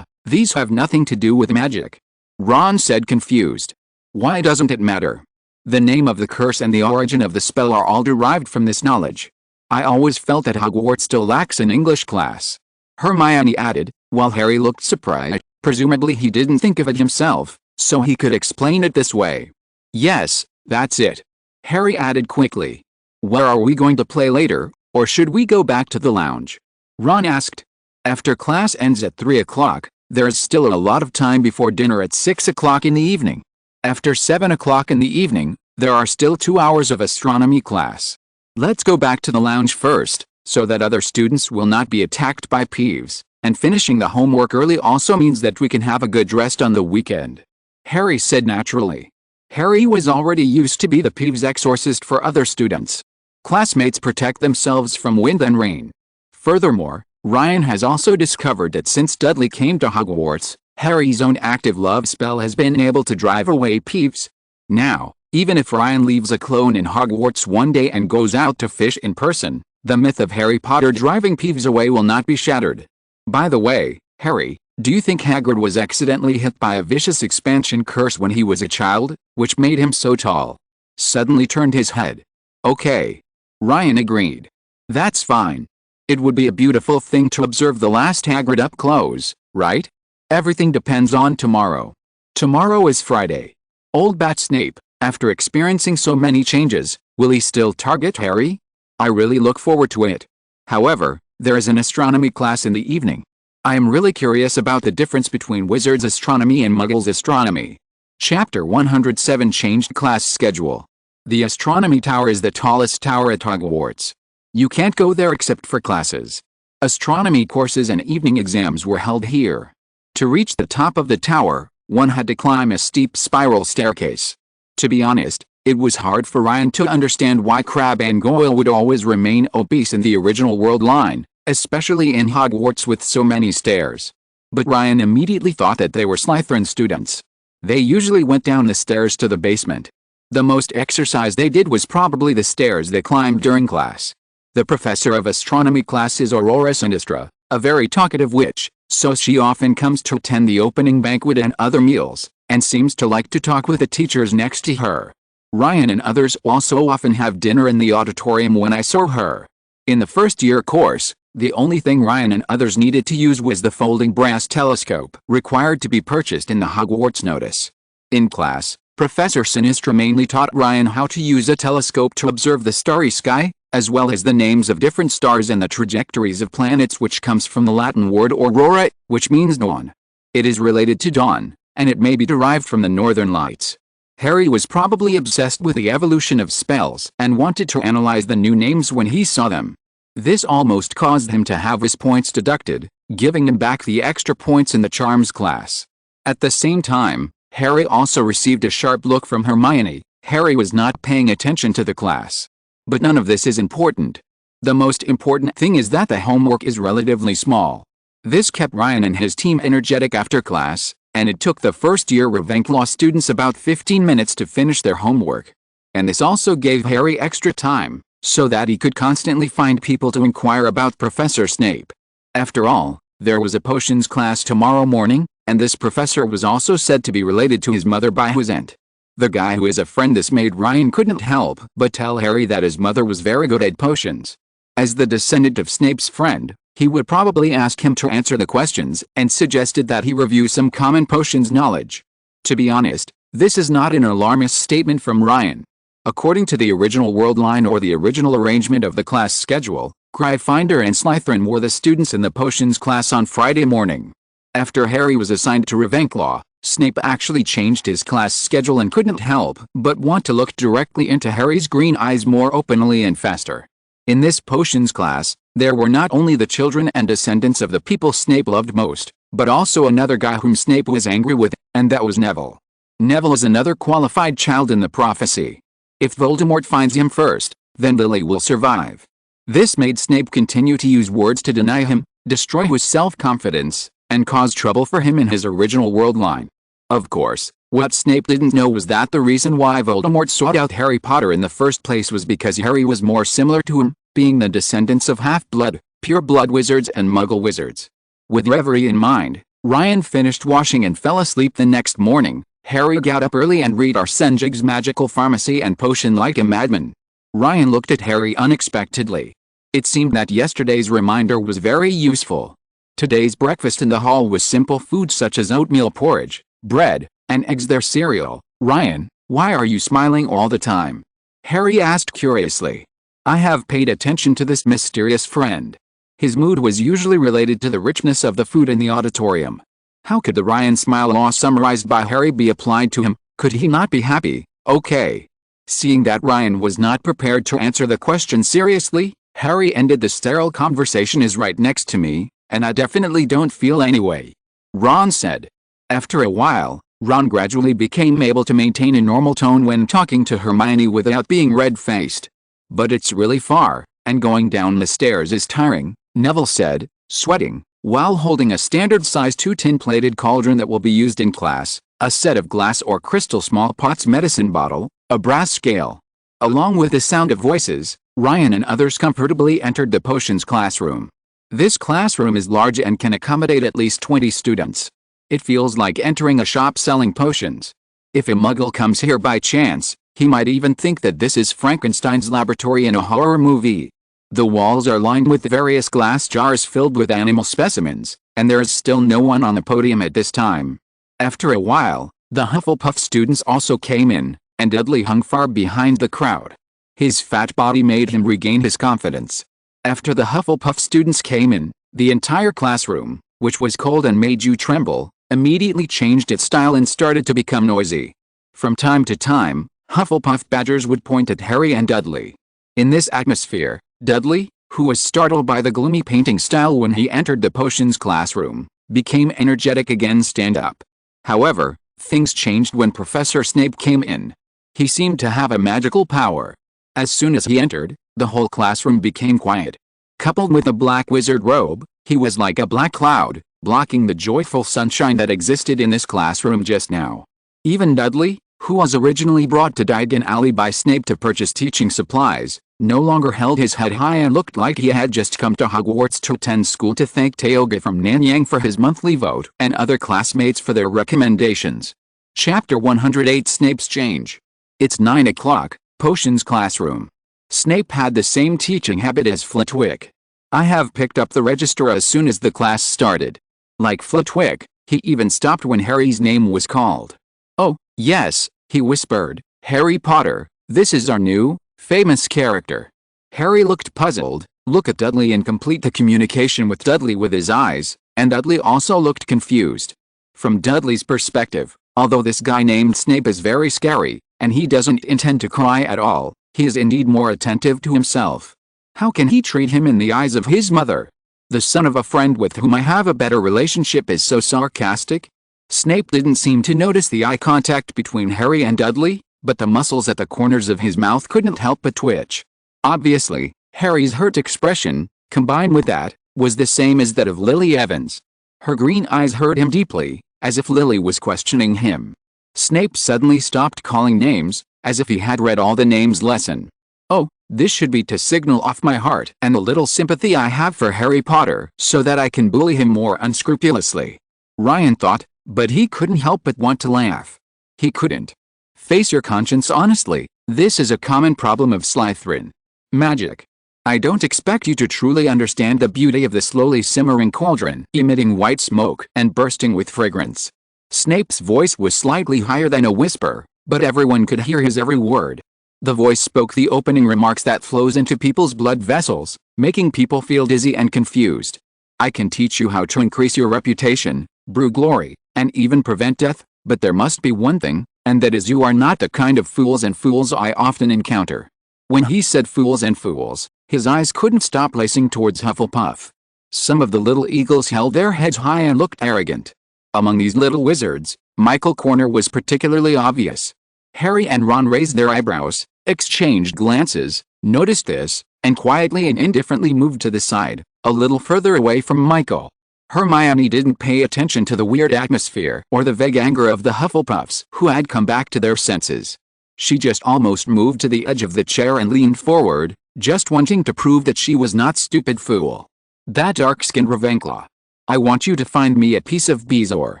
These have nothing to do with magic. Ron said confused. Why doesn't it matter? The name of the curse and the origin of the spell are all derived from this knowledge. I always felt that Hogwarts still lacks an English class. Hermione added, while Harry looked surprised. Presumably he didn't think of it himself, so he could explain it this way. Yes, that's it. Harry added quickly. Where are we going to play later, or should we go back to the lounge? Ron asked. After class ends at 3 o'clock, there is still a lot of time before dinner at 6 o'clock in the evening. After 7 o'clock in the evening, there are still 2 hours of astronomy class. Let's go back to the lounge first, so that other students will not be attacked by peeves, and finishing the homework early also means that we can have a good rest on the weekend. Harry said naturally. Harry was already used to be the peeves exorcist for other students. Classmates protect themselves from wind and rain. Furthermore, Ryan has also discovered that since Dudley came to Hogwarts, Harry's own active love spell has been able to drive away peeves. Now, even if Ryan leaves a clone in Hogwarts one day and goes out to fish in person, the myth of Harry Potter driving peeves away will not be shattered. By the way, Harry, do you think Hagrid was accidentally hit by a vicious expansion curse when he was a child, which made him so tall? Suddenly turned his head. Okay. Ryan agreed. That's fine. It would be a beautiful thing to observe the last Hagrid up close, right? Everything depends on tomorrow. Tomorrow is Friday. Old Bat Snape, after experiencing so many changes, will he still target Harry? I really look forward to it. However, there is an astronomy class in the evening. I am really curious about the difference between Wizards' astronomy and Muggles' astronomy. Chapter 107 Changed Class Schedule. The astronomy tower is the tallest tower at Hogwarts. You can't go there except for classes. Astronomy courses and evening exams were held here. To reach the top of the tower, one had to climb a steep spiral staircase. To be honest, it was hard for Ryan to understand why Crabbe and Goyle would always remain obese in the original world line, especially in Hogwarts with so many stairs. But Ryan immediately thought that they were Slytherin students. They usually went down the stairs to the basement. The most exercise they did was probably the stairs they climbed during class. The professor of astronomy class is Aurora Sinistra, a very talkative witch, so she often comes to attend the opening banquet and other meals, and seems to like to talk with the teachers next to her. Ryan and others also often have dinner in the auditorium when I saw her. In the first-year course, the only thing Ryan and others needed to use was the folding brass telescope required to be purchased in the Hogwarts notice. In class, Professor Sinistra mainly taught Ryan how to use a telescope to observe the starry sky, as well as the names of different stars and the trajectories of planets, which comes from the Latin word aurora, which means dawn. It is related to dawn, and it may be derived from the northern lights. Harry was probably obsessed with the evolution of spells and wanted to analyze the new names when he saw them. This almost caused him to have his points deducted, giving him back the extra points in the charms class. At the same time, Harry also received a sharp look from Hermione. Harry was not paying attention to the class. But none of this is important. The most important thing is that the homework is relatively small. This kept Ryan and his team energetic after class, and it took the first-year Ravenclaw students about 15 minutes to finish their homework. And this also gave Harry extra time, so that he could constantly find people to inquire about Professor Snape. After all, there was a potions class tomorrow morning, and this professor was also said to be related to his mother by his aunt. The guy who is a friend. This made Ryan couldn't help but tell Harry that his mother was very good at potions. As the descendant of Snape's friend, he would probably ask him to answer the questions and suggested that he review some common potions knowledge. To be honest, this is not an alarmist statement from Ryan. According to the original world line or the original arrangement of the class schedule, Gryffindor and Slytherin were the students in the potions class on Friday morning. After Harry was assigned to Ravenclaw, Snape actually changed his class schedule and couldn't help but want to look directly into Harry's green eyes more openly and faster. In this potions class, there were not only the children and descendants of the people Snape loved most, but also another guy whom Snape was angry with, and that was Neville. Neville is another qualified child in the prophecy. If Voldemort finds him first, then Lily will survive. This made Snape continue to use words to deny him, destroy his self-confidence, and cause trouble for him in his original world line. Of course, what Snape didn't know was that the reason why Voldemort sought out Harry Potter in the first place was because Harry was more similar to him, being the descendants of half-blood, pure-blood wizards and muggle wizards. With reverie in mind, Ryan finished washing and fell asleep the next morning. Harry got up early and read Arsenic Magical Pharmacy and Potion like a madman. Ryan looked at Harry unexpectedly. It seemed that yesterday's reminder was very useful. Today's breakfast in the hall was simple food such as oatmeal porridge, bread, and eggs. Their cereal. Ryan, why are you smiling all the time? Harry asked curiously. I have paid attention to this mysterious friend. His mood was usually related to the richness of the food in the auditorium. How could the Ryan smile law summarized by Harry be applied to him? Could he not be happy? Okay. Seeing that Ryan was not prepared to answer the question seriously, Harry ended the sterile conversation. Is right next to me, and I definitely don't feel anyway. Ron said. After a while, Ron gradually became able to maintain a normal tone when talking to Hermione without being red-faced. But it's really far, and going down the stairs is tiring, Neville said, sweating, while holding a standard-sized 2 tin-plated cauldron that will be used in class, a set of glass or crystal smallpox medicine bottle, a brass scale. Along with the sound of voices, Ryan and others comfortably entered the potions classroom. This classroom is large and can accommodate at least 20 students. It feels like entering a shop selling potions. If a muggle comes here by chance, he might even think that this is Frankenstein's laboratory in a horror movie. The walls are lined with various glass jars filled with animal specimens, and there is still no one on the podium at this time. After a while, the Hufflepuff students also came in, and Dudley hung far behind the crowd. His fat body made him regain his confidence. After the Hufflepuff students came in, the entire classroom, which was cold and made you tremble, immediately changed its style and started to become noisy. From time to time, Hufflepuff badgers would point at Harry and Dudley. In this atmosphere, Dudley, who was startled by the gloomy painting style when he entered the potions classroom, became energetic again. Stand up. However, things changed when Professor Snape came in. He seemed to have a magical power. As soon as he entered, the whole classroom became quiet. Coupled with a black wizard robe, he was like a black cloud, blocking the joyful sunshine that existed in this classroom just now. Even Dudley, who was originally brought to Diagon Alley by Snape to purchase teaching supplies, no longer held his head high and looked like he had just come to Hogwarts to attend school to thank Teoga from Nanyang for his monthly vote and other classmates for their recommendations. Chapter 108 Snape's Change. It's 9 o'clock, Potions Classroom. Snape had the same teaching habit as Flitwick. I have picked up the register as soon as the class started. Like Flitwick, he even stopped when Harry's name was called. Oh, Yes, he whispered. Harry Potter, this is our new, famous character. Harry looked puzzled, looked at Dudley and complete the communication with Dudley with his eyes, and Dudley also looked confused. From Dudley's perspective, although this guy named Snape is very scary, and he doesn't intend to cry at all, he is indeed more attentive to himself. How can he treat him in the eyes of his mother? The son of a friend with whom I have a better relationship is so sarcastic? Snape didn't seem to notice the eye contact between Harry and Dudley, but the muscles at the corners of his mouth couldn't help but twitch. Obviously, Harry's hurt expression, combined with that, was the same as that of Lily Evans. Her green eyes hurt him deeply, as if Lily was questioning him. Snape suddenly stopped calling names, as if he had read all the names lesson. Oh, this should be to signal off my heart and the little sympathy I have for Harry Potter so that I can bully him more unscrupulously. Ryan thought, but he couldn't help but want to laugh. He couldn't. Face your conscience honestly, this is a common problem of Slytherin. Magic. I don't expect you to truly understand the beauty of the slowly simmering cauldron, emitting white smoke and bursting with fragrance. Snape's voice was slightly higher than a whisper, but everyone could hear his every word. The voice spoke the opening remarks that flows into people's blood vessels, making people feel dizzy and confused. I can teach you how to increase your reputation, brew glory, and even prevent death, but there must be one thing, and that is you are not the kind of fools I often encounter. When he said fools, his eyes couldn't stop racing towards Hufflepuff. Some of the little eagles held their heads high and looked arrogant. Among these little wizards, Michael Corner was particularly obvious. Harry and Ron raised their eyebrows, exchanged glances, noticed this, and quietly and indifferently moved to the side, a little further away from Michael. Hermione didn't pay attention to the weird atmosphere or the vague anger of the Hufflepuffs who had come back to their senses. She just almost moved to the edge of the chair and leaned forward, just wanting to prove that she was not stupid fool. That dark-skinned Ravenclaw. I want you to find me a piece of Bezoar.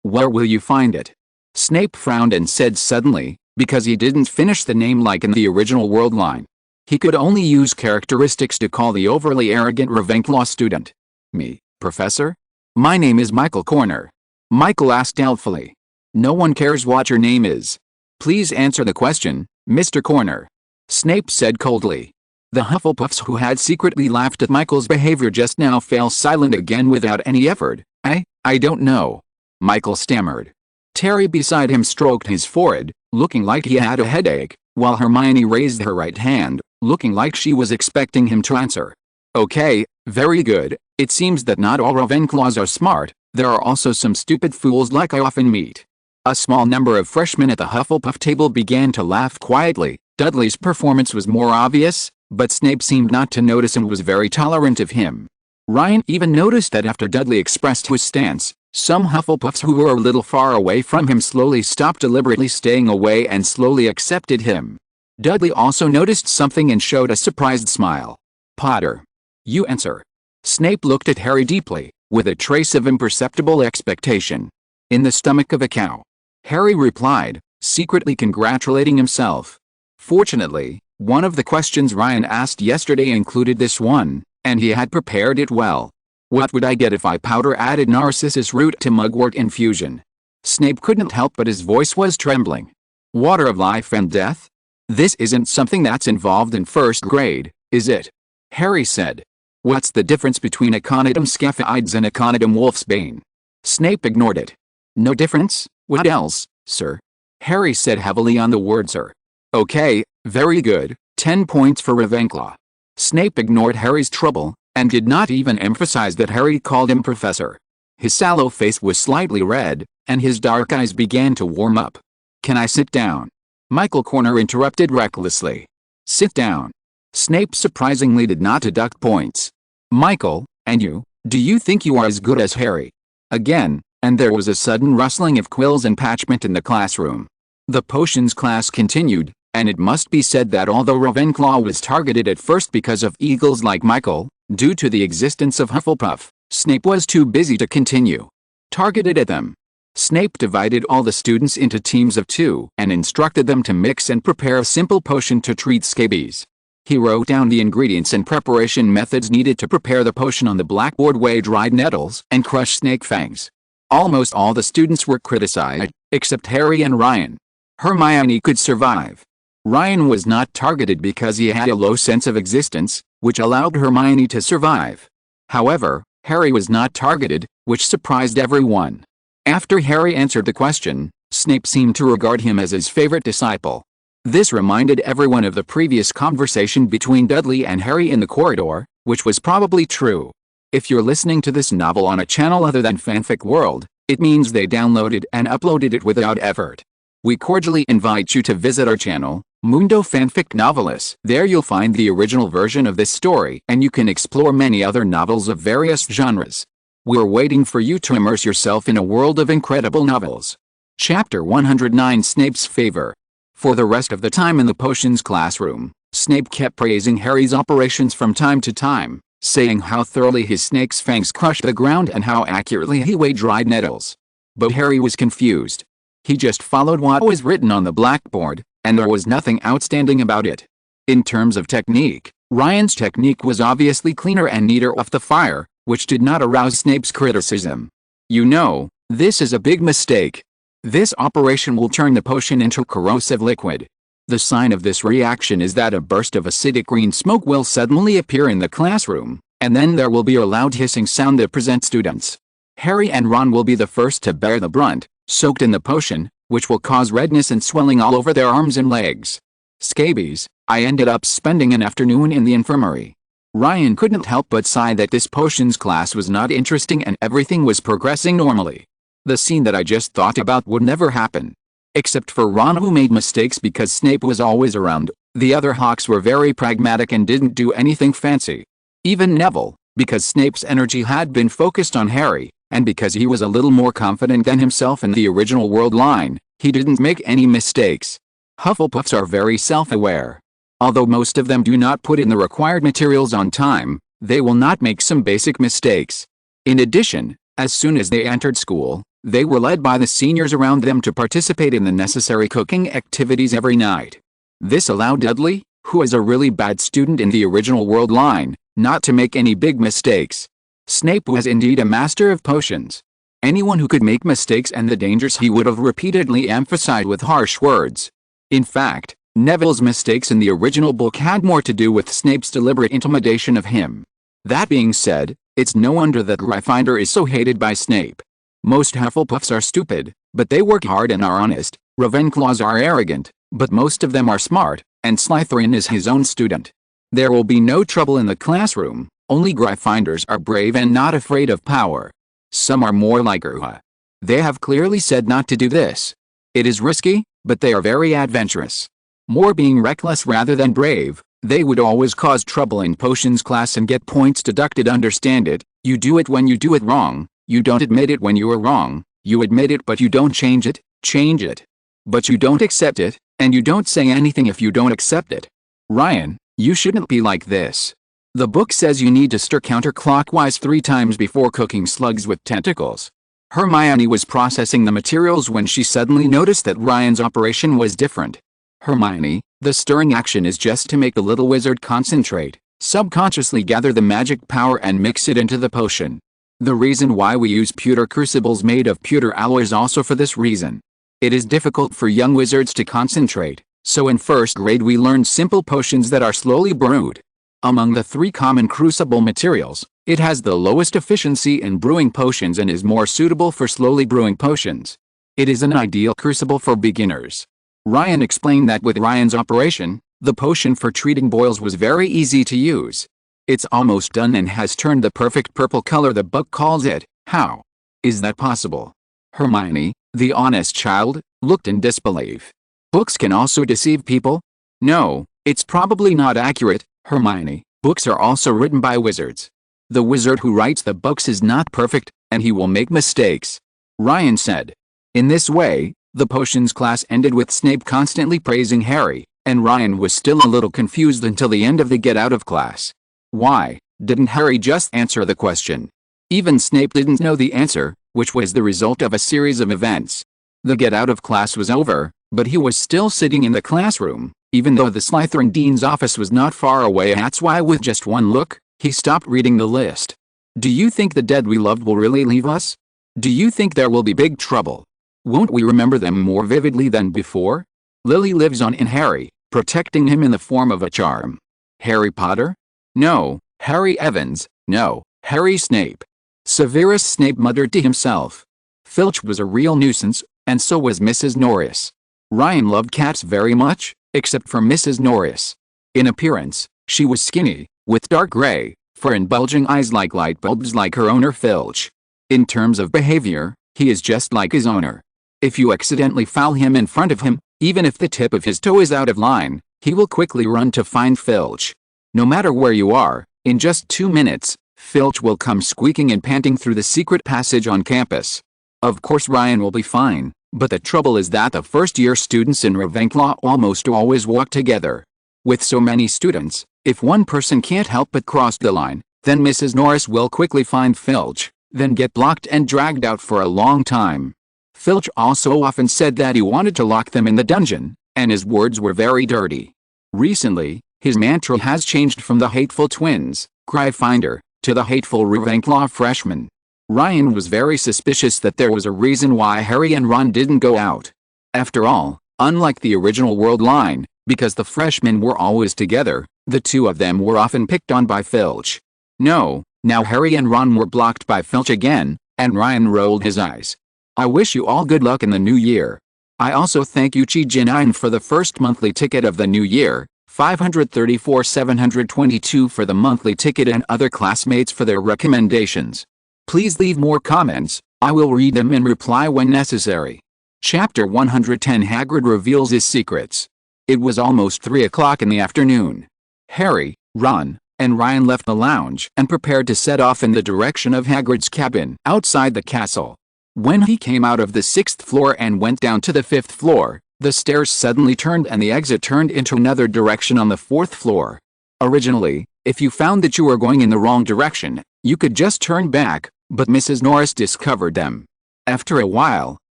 Where will you find it? Snape frowned and said suddenly, because he didn't finish the name like in the original world line. He could only use characteristics to call the overly arrogant Ravenclaw student. Me, Professor? My name is Michael Corner. Michael asked doubtfully. No one cares what your name is. Please answer the question, Mr. Corner. Snape said coldly. The Hufflepuffs who had secretly laughed at Michael's behavior just now fell silent again without any effort. I don't know. Michael stammered. Terry beside him stroked his forehead, looking like he had a headache, while Hermione raised her right hand, looking like she was expecting him to answer. Okay, very good. It seems that not all Ravenclaws are smart, there are also some stupid fools like I often meet. A small number of freshmen at the Hufflepuff table began to laugh quietly. Dudley's performance was more obvious, but Snape seemed not to notice and was very tolerant of him. Ryan even noticed that after Dudley expressed his stance, some Hufflepuffs who were a little far away from him slowly stopped deliberately staying away and slowly accepted him. Dudley also noticed something and showed a surprised smile. Potter. You answer. Snape looked at Harry deeply, with a trace of imperceptible expectation. In the stomach of a cow. Harry replied, secretly congratulating himself. Fortunately, one of the questions Ryan asked yesterday included this one, and he had prepared it well. What would I get if I powder added narcissus root to mugwort infusion? Snape couldn't help but his voice was trembling. Water of life and death? This isn't something that's involved in first grade, is it? Harry said. What's the difference between Aconitum scaphoides and Aconitum wolfsbane? Snape ignored it. No difference? What else, sir? Harry said heavily on the word sir. Okay, very good, 10 points for Ravenclaw. Snape ignored Harry's trouble, and did not even emphasize that Harry called him Professor. His sallow face was slightly red, and his dark eyes began to warm up. Can I sit down? Michael Corner interrupted recklessly. Sit down. Snape surprisingly did not deduct points. Michael, and you, do you think you are as good as Harry? Again, and there was a sudden rustling of quills and parchment in the classroom. The potions class continued, and it must be said that although Ravenclaw was targeted at first because of eagles like Michael, due to the existence of Hufflepuff, Snape was too busy to continue. Targeted at them. Snape divided all the students into teams of 2 and instructed them to mix and prepare a simple potion to treat scabies. He wrote down the ingredients and preparation methods needed to prepare the potion on the blackboard, weigh dried nettles and crush snake fangs. Almost all the students were criticized, except Harry and Ryan. Hermione could survive. Ryan was not targeted because he had a low sense of existence, which allowed Hermione to survive. However, Harry was not targeted, which surprised everyone. After Harry answered the question, Snape seemed to regard him as his favorite disciple. This reminded everyone of the previous conversation between Dudley and Harry in the corridor, which was probably true. If you're listening to this novel on a channel other than Fanfic World, it means they downloaded and uploaded it without effort. We cordially invite you to visit our channel, Mundo Fanfic Novelis. There you'll find the original version of this story and you can explore many other novels of various genres. We're waiting for you to immerse yourself in a world of incredible novels. Chapter 109 Snape's Favor. For the rest of the time in the potions classroom, Snape kept praising Harry's operations from time to time, saying how thoroughly his snake's fangs crushed the ground and how accurately he weighed dried nettles. But Harry was confused. He just followed what was written on the blackboard, and there was nothing outstanding about it. In terms of technique, Ryan's technique was obviously cleaner and neater off the fire, which did not arouse Snape's criticism. You know, this is a big mistake. This operation will turn the potion into corrosive liquid. The sign of this reaction is that a burst of acidic green smoke will suddenly appear in the classroom, and then there will be a loud hissing sound that presents students. Harry and Ron will be the first to bear the brunt, soaked in the potion, which will cause redness and swelling all over their arms and legs. Scabies, I ended up spending an afternoon in the infirmary. Ryan couldn't help but sigh that this potions class was not interesting and everything was progressing normally. The scene that I just thought about would never happen. Except for Ron, who made mistakes because Snape was always around. The other Hawks were very pragmatic and didn't do anything fancy. Even Neville, because Snape's energy had been focused on Harry, and because he was a little more confident than himself in the original world line, he didn't make any mistakes. Hufflepuffs are very self-aware. Although most of them do not put in the required materials on time, they will not make some basic mistakes. In addition, as soon as they entered school, they were led by the seniors around them to participate in the necessary cooking activities every night. This allowed Dudley, who was a really bad student in the original world line, not to make any big mistakes. Snape was indeed a master of potions. Anyone who could make mistakes and the dangers he would have repeatedly emphasized with harsh words. In fact, Neville's mistakes in the original book had more to do with Snape's deliberate intimidation of him. That being said, it's no wonder that Gryffindor is so hated by Snape. Most Hufflepuffs are stupid, but they work hard and are honest. Ravenclaws are arrogant, but most of them are smart, and Slytherin is his own student. There will be no trouble in the classroom, only Gryffindors are brave and not afraid of power. Some are more like Urha. They have clearly said not to do this. It is risky, but they are very adventurous. More being reckless rather than brave, they would always cause trouble in potions class and get points deducted. Understand it, you do it when you do it wrong. You don't admit it when you are wrong, you admit it but you don't change it. But you don't accept it, and you don't say anything if you don't accept it. Ryan, you shouldn't be like this. The book says you need to stir counterclockwise 3 times before cooking slugs with tentacles. Hermione was processing the materials when she suddenly noticed that Ryan's operation was different. Hermione, the stirring action is just to make the little wizard concentrate, subconsciously gather the magic power and mix it into the potion. The reason why we use pewter crucibles made of pewter alloy is also for this reason. It is difficult for young wizards to concentrate, so in first grade we learned simple potions that are slowly brewed. Among the 3 common crucible materials, it has the lowest efficiency in brewing potions and is more suitable for slowly brewing potions. It is an ideal crucible for beginners. Ryan explained that with Ryan's operation, the potion for treating boils was very easy to use. It's almost done and has turned the perfect purple color the book calls it. How is that possible? Hermione, the honest child, looked in disbelief. Books can also deceive people? No, it's probably not accurate, Hermione. Books are also written by wizards. The wizard who writes the books is not perfect, and he will make mistakes. Ryan said. In this way, the potions class ended with Snape constantly praising Harry, and Ryan was still a little confused until the end of the get out of class. Why didn't Harry just answer the question? Even Snape didn't know the answer, which was the result of a series of events. The get out of class was over, but he was still sitting in the classroom, even though the Slytherin dean's office was not far away. That's why with just one look, he stopped reading the list. Do you think the dead we loved will really leave us? Do you think there will be big trouble? Won't we remember them more vividly than before? Lily lives on in Harry, protecting him in the form of a charm. Harry Potter? No. Harry Evans? No. Harry Snape. Severus Snape muttered to himself. Filch was a real nuisance, and so was Mrs. Norris. Ryan loved cats very much, except for Mrs. Norris. In appearance, she was skinny, with dark gray fur and bulging eyes like light bulbs like her owner Filch. In terms of behavior, he is just like his owner. If you accidentally foul him in front of him, even if the tip of his toe is out of line, he will quickly run to find Filch. No matter where you are, in just 2 minutes, Filch will come squeaking and panting through the secret passage on campus. Of course Ryan will be fine, but the trouble is that the first-year students in Ravenclaw almost always walk together. With so many students, if one person can't help but cross the line, then Mrs. Norris will quickly find Filch, then get blocked and dragged out for a long time. Filch also often said that he wanted to lock them in the dungeon, and his words were very dirty. Recently, his mantra has changed from the hateful twins, Cryfinder, to the hateful Ravenclaw freshmen. Ryan was very suspicious that there was a reason why Harry and Ron didn't go out. After all, unlike the original world line, because the freshmen were always together, the two of them were often picked on by Filch. No, now Harry and Ron were blocked by Filch again, and Ryan rolled his eyes. I wish you all good luck in the new year. I also thank you Chi-Jin for the first monthly ticket of the new year, 534,722 for the monthly ticket, and other classmates for their recommendations. Please leave more comments, I will read them and reply when necessary. Chapter 110 Hagrid reveals his secrets. It was almost 3 o'clock in the afternoon. Harry, Ron, and Ryan left the lounge and prepared to set off in the direction of Hagrid's cabin outside the castle. When he came out of the 6th floor and went down to the 5th floor, the stairs suddenly turned and the exit turned into another direction on the 4th floor. Originally, if you found that you were going in the wrong direction, you could just turn back, but Mrs. Norris discovered them. After a while,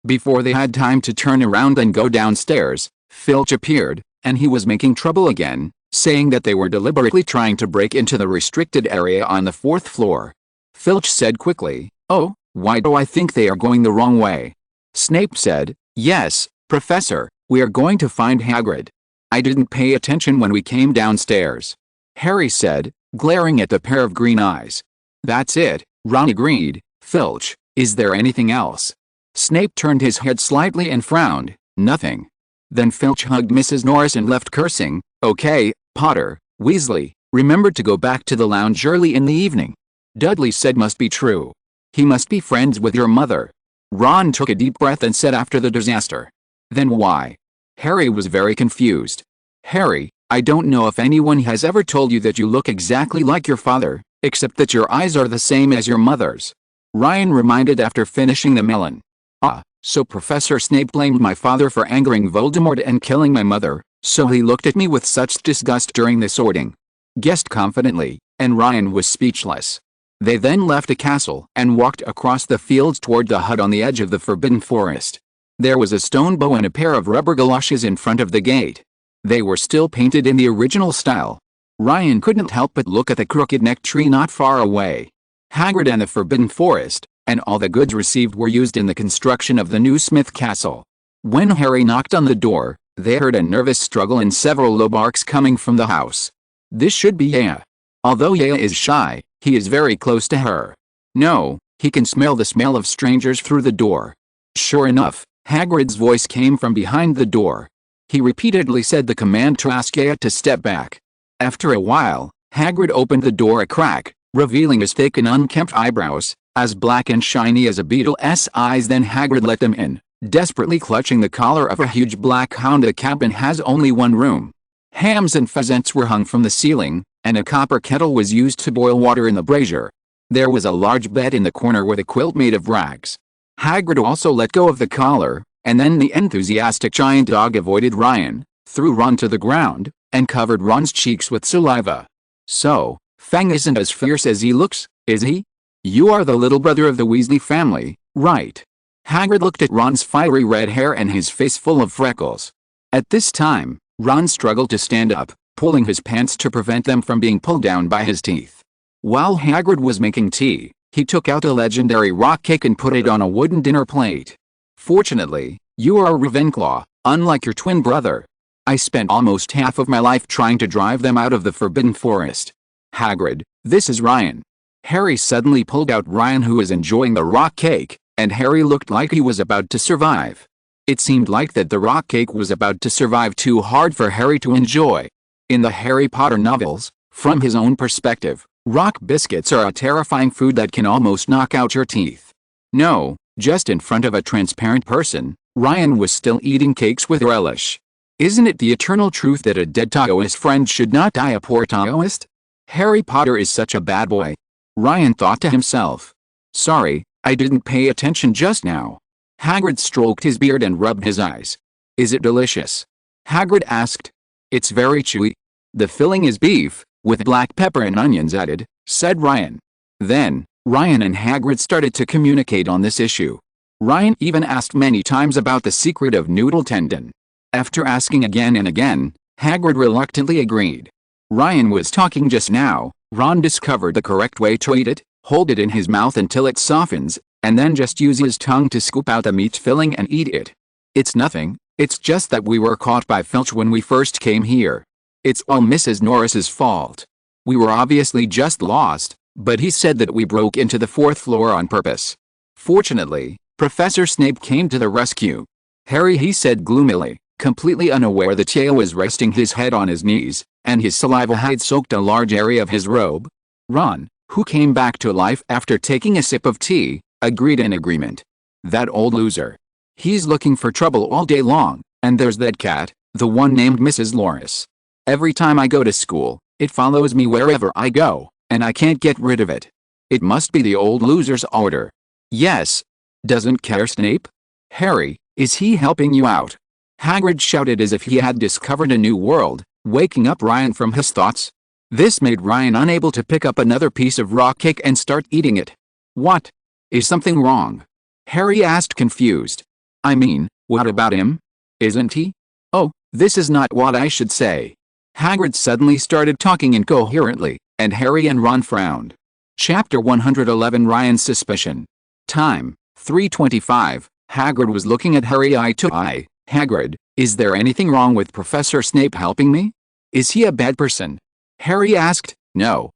before they had time to turn around and go downstairs, Filch appeared, and he was making trouble again, saying that they were deliberately trying to break into the restricted area on the 4th floor. Filch said quickly, "Oh, why do I think they are going the wrong way?" Snape said, "Yes, Professor, we are going to find Hagrid. I didn't pay attention when we came downstairs." Harry said, glaring at the pair of green eyes. "That's it," Ron agreed. "Filch, is there anything else?" Snape turned his head slightly and frowned. "Nothing." Then Filch hugged Mrs. Norris and left cursing. "Okay, Potter, Weasley, remember to go back to the lounge early in the evening." Dudley said must be true. "He must be friends with your mother." Ron took a deep breath and said after the disaster. "Then why?" Harry was very confused. "Harry, I don't know if anyone has ever told you that you look exactly like your father, except that your eyes are the same as your mother's." Ryan reminded after finishing the melon. "Ah, so Professor Snape blamed my father for angering Voldemort and killing my mother, so he looked at me with such disgust during the sorting," guessed confidently, and Ryan was speechless. They then left the castle and walked across the fields toward the hut on the edge of the Forbidden Forest. There was a stone bow and a pair of rubber galoshes in front of the gate. They were still painted in the original style. Ryan couldn't help but look at the crooked-necked tree not far away. Hagrid and the Forbidden Forest, and all the goods received were used in the construction of the new Smith Castle. When Harry knocked on the door, they heard a nervous struggle and several low barks coming from the house. This should be Yaya. Although Yaya is shy, he is very close to her. No, he can smell the smell of strangers through the door. Sure enough, Hagrid's voice came from behind the door. He repeatedly said the command to ask Yaya to step back. After a while, Hagrid opened the door a crack, revealing his thick and unkempt eyebrows, as black and shiny as a beetle's eyes. Then Hagrid let them in, desperately clutching the collar of a huge black hound. The cabin has only one room. Hams and pheasants were hung from the ceiling, and a copper kettle was used to boil water in the brazier. There was a large bed in the corner with a quilt made of rags. Hagrid also let go of the collar, and then the enthusiastic giant dog avoided Ryan, threw Ron to the ground, and covered Ron's cheeks with saliva. "So, Fang isn't as fierce as he looks, is he? You are the little brother of the Weasley family, right?" Hagrid looked at Ron's fiery red hair and his face full of freckles. At this time, Ron struggled to stand up, pulling his pants to prevent them from being pulled down by his teeth. While Hagrid was making tea, he took out a legendary rock cake and put it on a wooden dinner plate. "Fortunately, you are a Ravenclaw," Unlike your twin brother, I spent almost half of my life trying to drive them out of the Forbidden Forest. Hagrid, this is Ryan. Harry suddenly pulled out Ryan, who was enjoying the rock cake, and Harry looked like he was about to survive. It seemed like that the rock cake was about to survive too hard for Harry to enjoy. In the Harry Potter novels, from his own perspective, rock biscuits are a terrifying food that can almost knock out your teeth. No, just in front of a transparent person, Ryan was still eating cakes with relish. Isn't it the eternal truth that a dead Taoist friend should not die a poor Taoist? Harry Potter is such a bad boy. Ryan thought to himself. Sorry, I didn't pay attention just now. Hagrid stroked his beard and rubbed his eyes. Is it delicious? Hagrid asked. It's very chewy. The filling is beef, with black pepper and onions added, said Ryan. Then, Ryan and Hagrid started to communicate on this issue. Ryan even asked many times about the secret of noodle tendon. After asking again and again, Hagrid reluctantly agreed. Ryan was talking just now. Ron discovered the correct way to eat it: hold it in his mouth until it softens, and then just use his tongue to scoop out the meat filling and eat it. It's nothing, it's just that we were caught by Filch when we first came here. It's all Mrs. Norris's fault. We were obviously just lost, but he said that we broke into the 4th floor on purpose. Fortunately, Professor Snape came to the rescue. Harry, he said gloomily, completely unaware that Theo was resting his head on his knees, and his saliva had soaked a large area of his robe. Ron, who came back to life after taking a sip of tea, agreed in agreement. That old loser. He's looking for trouble all day long, and there's that cat, the one named Mrs. Norris. Every time I go to school, it follows me wherever I go, and I can't get rid of it. It must be the old loser's order. Yes. Doesn't care Snape? Harry, is he helping you out? Hagrid shouted as if he had discovered a new world, waking up Ryan from his thoughts. This made Ryan unable to pick up another piece of rock cake and start eating it. What? Is something wrong? Harry asked, confused. I mean, what about him? Isn't he? Oh, this is not what I should say. Hagrid suddenly started talking incoherently, and Harry and Ron frowned. Chapter 111, Ryan's Suspicion. Time, 3:25. Hagrid was looking at Harry eye to eye. Hagrid, is there anything wrong with Professor Snape helping me? Is he a bad person? Harry asked. No,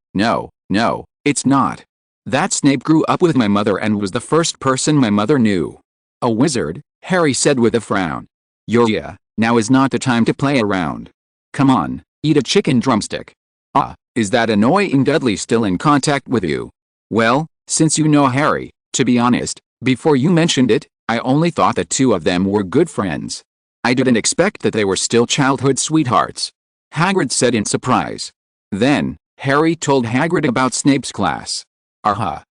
it's not. That Snape grew up with my mother and was the first person my mother knew. A wizard, Harry said with a frown. Yeah, now is not the time to play around. Come on, eat a chicken drumstick. Is that annoying Dudley still in contact with you? Well, since you know Harry, to be honest, before you mentioned it, I only thought the two of them were good friends. I didn't expect that they were still childhood sweethearts. Hagrid said in surprise. Then, Harry told Hagrid about Snape's class.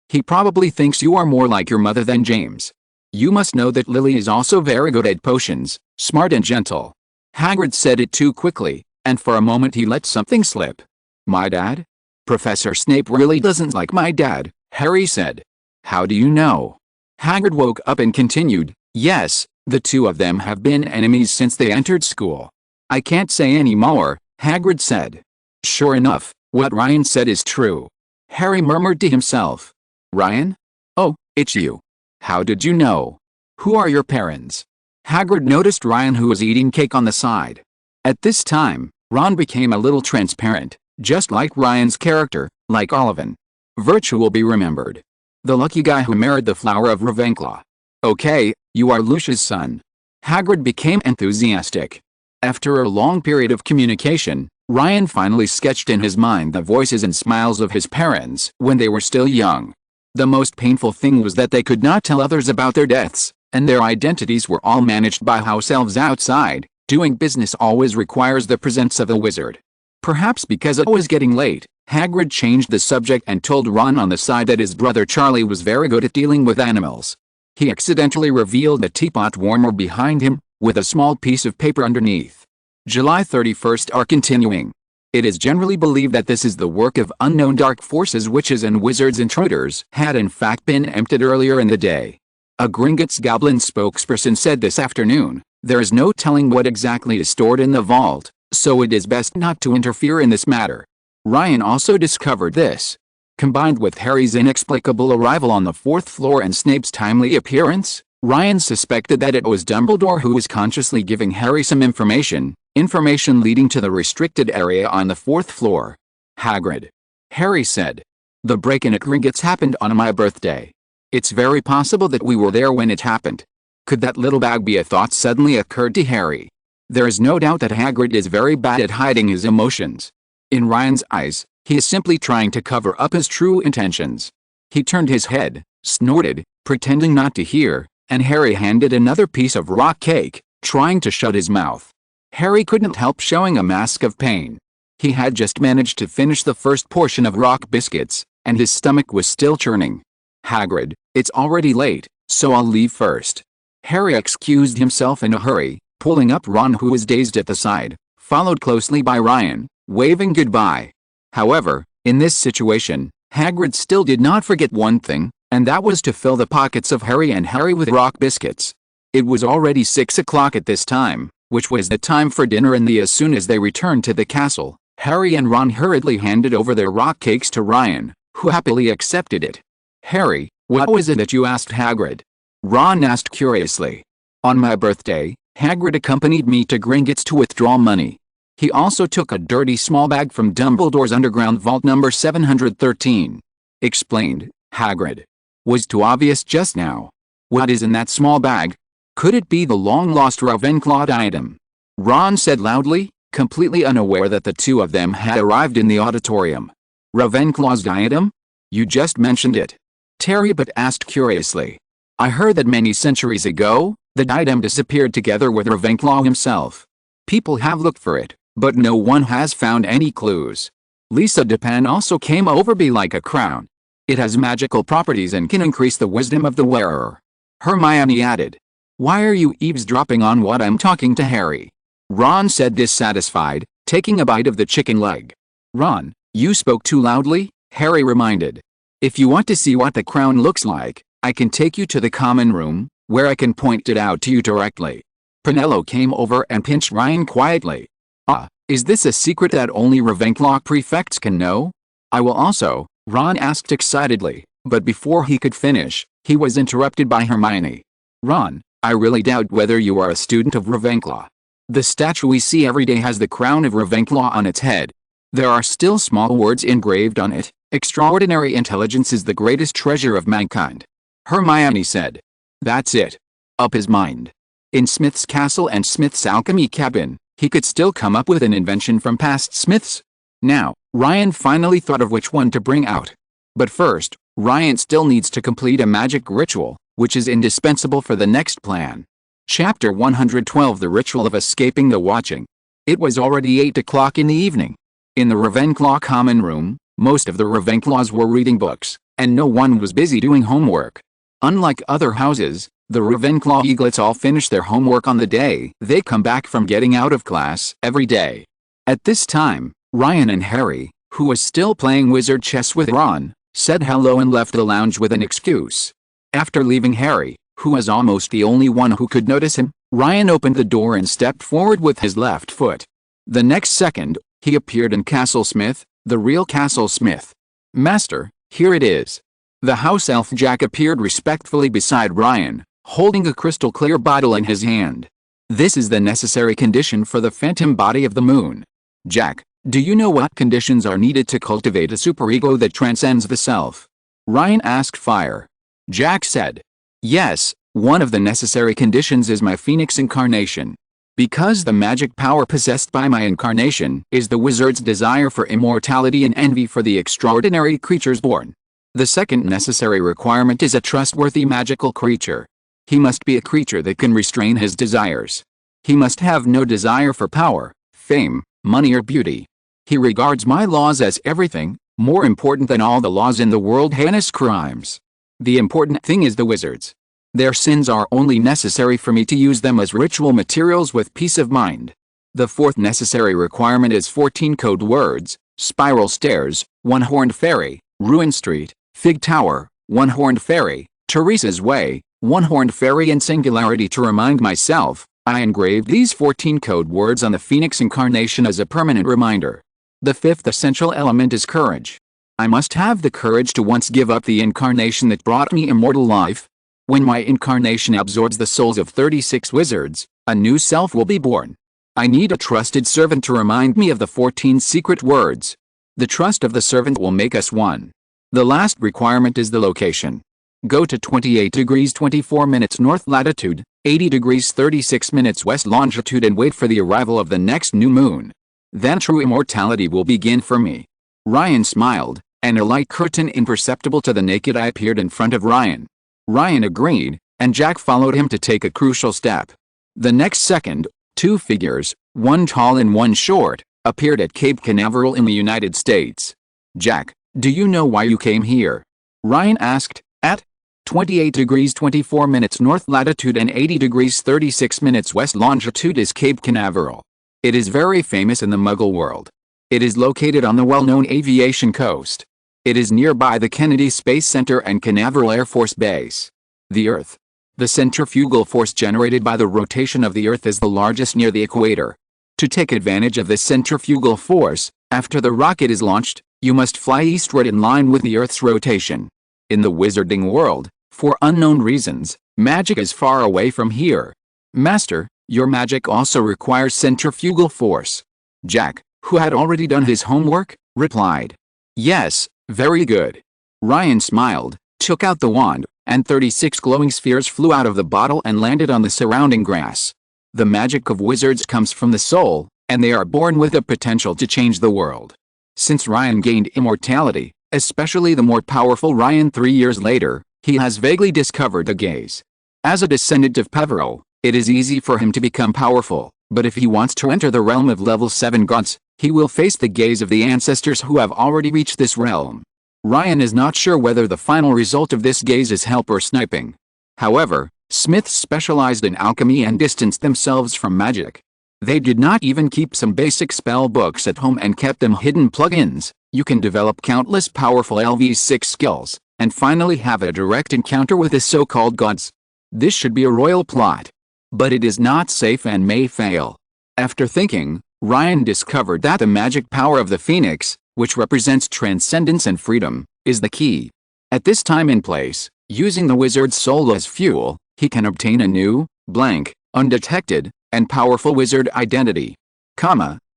He probably thinks you are more like your mother than James. You must know that Lily is also very good at potions, smart and gentle. Hagrid said it too quickly, and for a moment he let something slip. My dad? Professor Snape really doesn't like my dad, Harry said. How do you know? Hagrid woke up and continued, yes, the two of them have been enemies since they entered school. I can't say any more, Hagrid said. Sure enough, what Ryan said is true. Harry murmured to himself. Ryan? Oh, it's you. How did you know? Who are your parents? Hagrid noticed Ryan, who was eating cake on the side. At this time, Ron became a little transparent, just like Ryan's character, like Olivin. Virtue will be remembered. The lucky guy who married the flower of Ravenclaw. Okay, you are Lucia's son. Hagrid became enthusiastic. After a long period of communication, Ryan finally sketched in his mind the voices and smiles of his parents when they were still young. The most painful thing was that they could not tell others about their deaths, and their identities were all managed by house elves outside. Doing business always requires the presence of a wizard. Perhaps because it was getting late, Hagrid changed the subject and told Ron on the side that his brother Charlie was very good at dealing with animals. He accidentally revealed a teapot warmer behind him, with a small piece of paper underneath. July 31st are continuing. It is generally believed that this is the work of unknown dark forces. Witches and wizards intruders had in fact been emptied earlier in the day. A Gringotts Goblin spokesperson said this afternoon, there is no telling what exactly is stored in the vault, so it is best not to interfere in this matter. Ryan also discovered this. Combined with Harry's inexplicable arrival on the 4th floor and Snape's timely appearance, Ryan suspected that it was Dumbledore who was consciously giving Harry some information leading to the restricted area on the 4th floor. Hagrid. Harry said. The break-in at Gringotts happened on my birthday. It's very possible that we were there when it happened. Could that little bag be a thought suddenly occurred to Harry? There is no doubt that Hagrid is very bad at hiding his emotions. In Ryan's eyes, he is simply trying to cover up his true intentions. He turned his head, snorted, pretending not to hear, and Harry handed another piece of rock cake, trying to shut his mouth. Harry couldn't help showing a mask of pain. He had just managed to finish the first portion of rock biscuits, and his stomach was still churning. Hagrid, it's already late, so I'll leave first. Harry excused himself in a hurry, pulling up Ron, who was dazed at the side, followed closely by Ryan, waving goodbye. However, in this situation, Hagrid still did not forget one thing, and that was to fill the pockets of Harry with rock biscuits. It was already 6 o'clock at this time, which was the time for dinner, and as soon as they returned to the castle, Harry and Ron hurriedly handed over their rock cakes to Ryan, who happily accepted it. Harry, what was it that you asked Hagrid? Ron asked curiously. On my birthday, Hagrid accompanied me to Gringotts to withdraw money. He also took a dirty small bag from Dumbledore's underground vault number 713. Explained, Hagrid. Was too obvious just now. What is in that small bag? Could it be the long-lost Ravenclaw diadem? Ron said loudly, completely unaware that the two of them had arrived in the auditorium. Ravenclaw's diadem? You just mentioned it. Terry-but asked curiously. I heard that many centuries ago, the diadem disappeared together with Ravenclaw himself. People have looked for it, but no one has found any clues. Lisa Dupin also came over be like a crown. It has magical properties and can increase the wisdom of the wearer. Hermione added. Why are you eavesdropping on what I'm talking to Harry? Ron said, dissatisfied, taking a bite of the chicken leg. Ron, you spoke too loudly, Harry reminded. If you want to see what the crown looks like, I can take you to the common room, where I can point it out to you directly. Prunello came over and pinched Ryan quietly. Ah, is this a secret that only Ravenclaw prefects can know? I will also, Ron asked excitedly, but before he could finish, he was interrupted by Hermione. Ron, I really doubt whether you are a student of Ravenclaw. The statue we see every day has the crown of Ravenclaw on its head. There are still small words engraved on it. Extraordinary intelligence is the greatest treasure of mankind. Hermione said. That's it. Up his mind. In Smith's castle and Smith's alchemy cabin, he could still come up with an invention from past Smiths. Now, Ryan finally thought of which one to bring out. But first, Ryan still needs to complete a magic ritual, which is indispensable for the next plan. Chapter 112 The Ritual of Escaping the Watching. It was already 8 o'clock in the evening. In the Ravenclaw common room, most of the Ravenclaws were reading books, and no one was busy doing homework. Unlike other houses, the Ravenclaw eaglets all finish their homework on the day they come back from getting out of class every day. At this time, Ryan and Harry, who was still playing wizard chess with Ron, said hello and left the lounge with an excuse. After leaving Harry, who was almost the only one who could notice him, Ryan opened the door and stepped forward with his left foot. The next second, he appeared in Castle Smith, the real Castle Smith. Master, here it is. The house elf Jack appeared respectfully beside Ryan, holding a crystal-clear bottle in his hand. This is the necessary condition for the phantom body of the moon. Jack, do you know what conditions are needed to cultivate a superego that transcends the self? Ryan asked Fire. Jack said. Yes, one of the necessary conditions is my phoenix incarnation. Because the magic power possessed by my incarnation is the wizard's desire for immortality and envy for the extraordinary creatures born. The second necessary requirement is a trustworthy magical creature. He must be a creature that can restrain his desires. He must have no desire for power, fame, money or beauty. He regards my laws as everything, more important than all the laws in the world, heinous crimes. The important thing is the wizards. Their sins are only necessary for me to use them as ritual materials with peace of mind. The fourth necessary requirement is 14 code words: spiral stairs, one-horned fairy, ruin street, fig tower, one-horned fairy, Teresa's way, one-horned fairy and singularity. To remind myself, I engraved these 14 code words on the phoenix incarnation as a permanent reminder. The fifth essential element is courage. I must have the courage to once give up the incarnation that brought me immortal life. When my incarnation absorbs the souls of 36 wizards, a new self will be born. I need a trusted servant to remind me of the 14 secret words. The trust of the servant will make us one. The last requirement is the location. Go to 28 degrees 24 minutes north latitude, 80 degrees 36 minutes west longitude and wait for the arrival of the next new moon. Then true immortality will begin for me. Ryan smiled, and a light curtain imperceptible to the naked eye appeared in front of Ryan. Ryan agreed, and Jack followed him to take a crucial step. The next second, two figures, one tall and one short, appeared at Cape Canaveral in the United States. Jack, do you know why you came here? Ryan asked. At 28 degrees 24 minutes north latitude and 80 degrees 36 minutes west longitude is Cape Canaveral. It is very famous in the Muggle world. It is located on the well-known aviation coast. It is nearby the Kennedy Space Center and Canaveral Air Force Base. The Earth. The centrifugal force generated by the rotation of the Earth is the largest near the equator. To take advantage of this centrifugal force, after the rocket is launched, you must fly eastward in line with the Earth's rotation. In the wizarding world, for unknown reasons, magic is far away from here. Master, your magic also requires centrifugal force. Jack, who had already done his homework, replied. Yes, very good. Ryan smiled, took out the wand, and 36 glowing spheres flew out of the bottle and landed on the surrounding grass. The magic of wizards comes from the soul, and they are born with the potential to change the world. Since Ryan gained immortality, especially the more powerful Ryan 3 years later, he has vaguely discovered the gaze. As a descendant of Peveril, it is easy for him to become powerful, but if he wants to enter the realm of level 7 gods, he will face the gaze of the ancestors who have already reached this realm. Ryan is not sure whether the final result of this gaze is help or sniping. However, Smiths specialized in alchemy and distanced themselves from magic. They did not even keep some basic spell books at home and kept them hidden plugins. You can develop countless powerful LV6 skills, and finally have a direct encounter with the so-called gods. This should be a royal plot. But it is not safe and may fail. After thinking, Ryan discovered that the magic power of the Phoenix, which represents transcendence and freedom, is the key. At this time and place, using the wizard's soul as fuel, he can obtain a new, blank, undetected, and powerful wizard identity.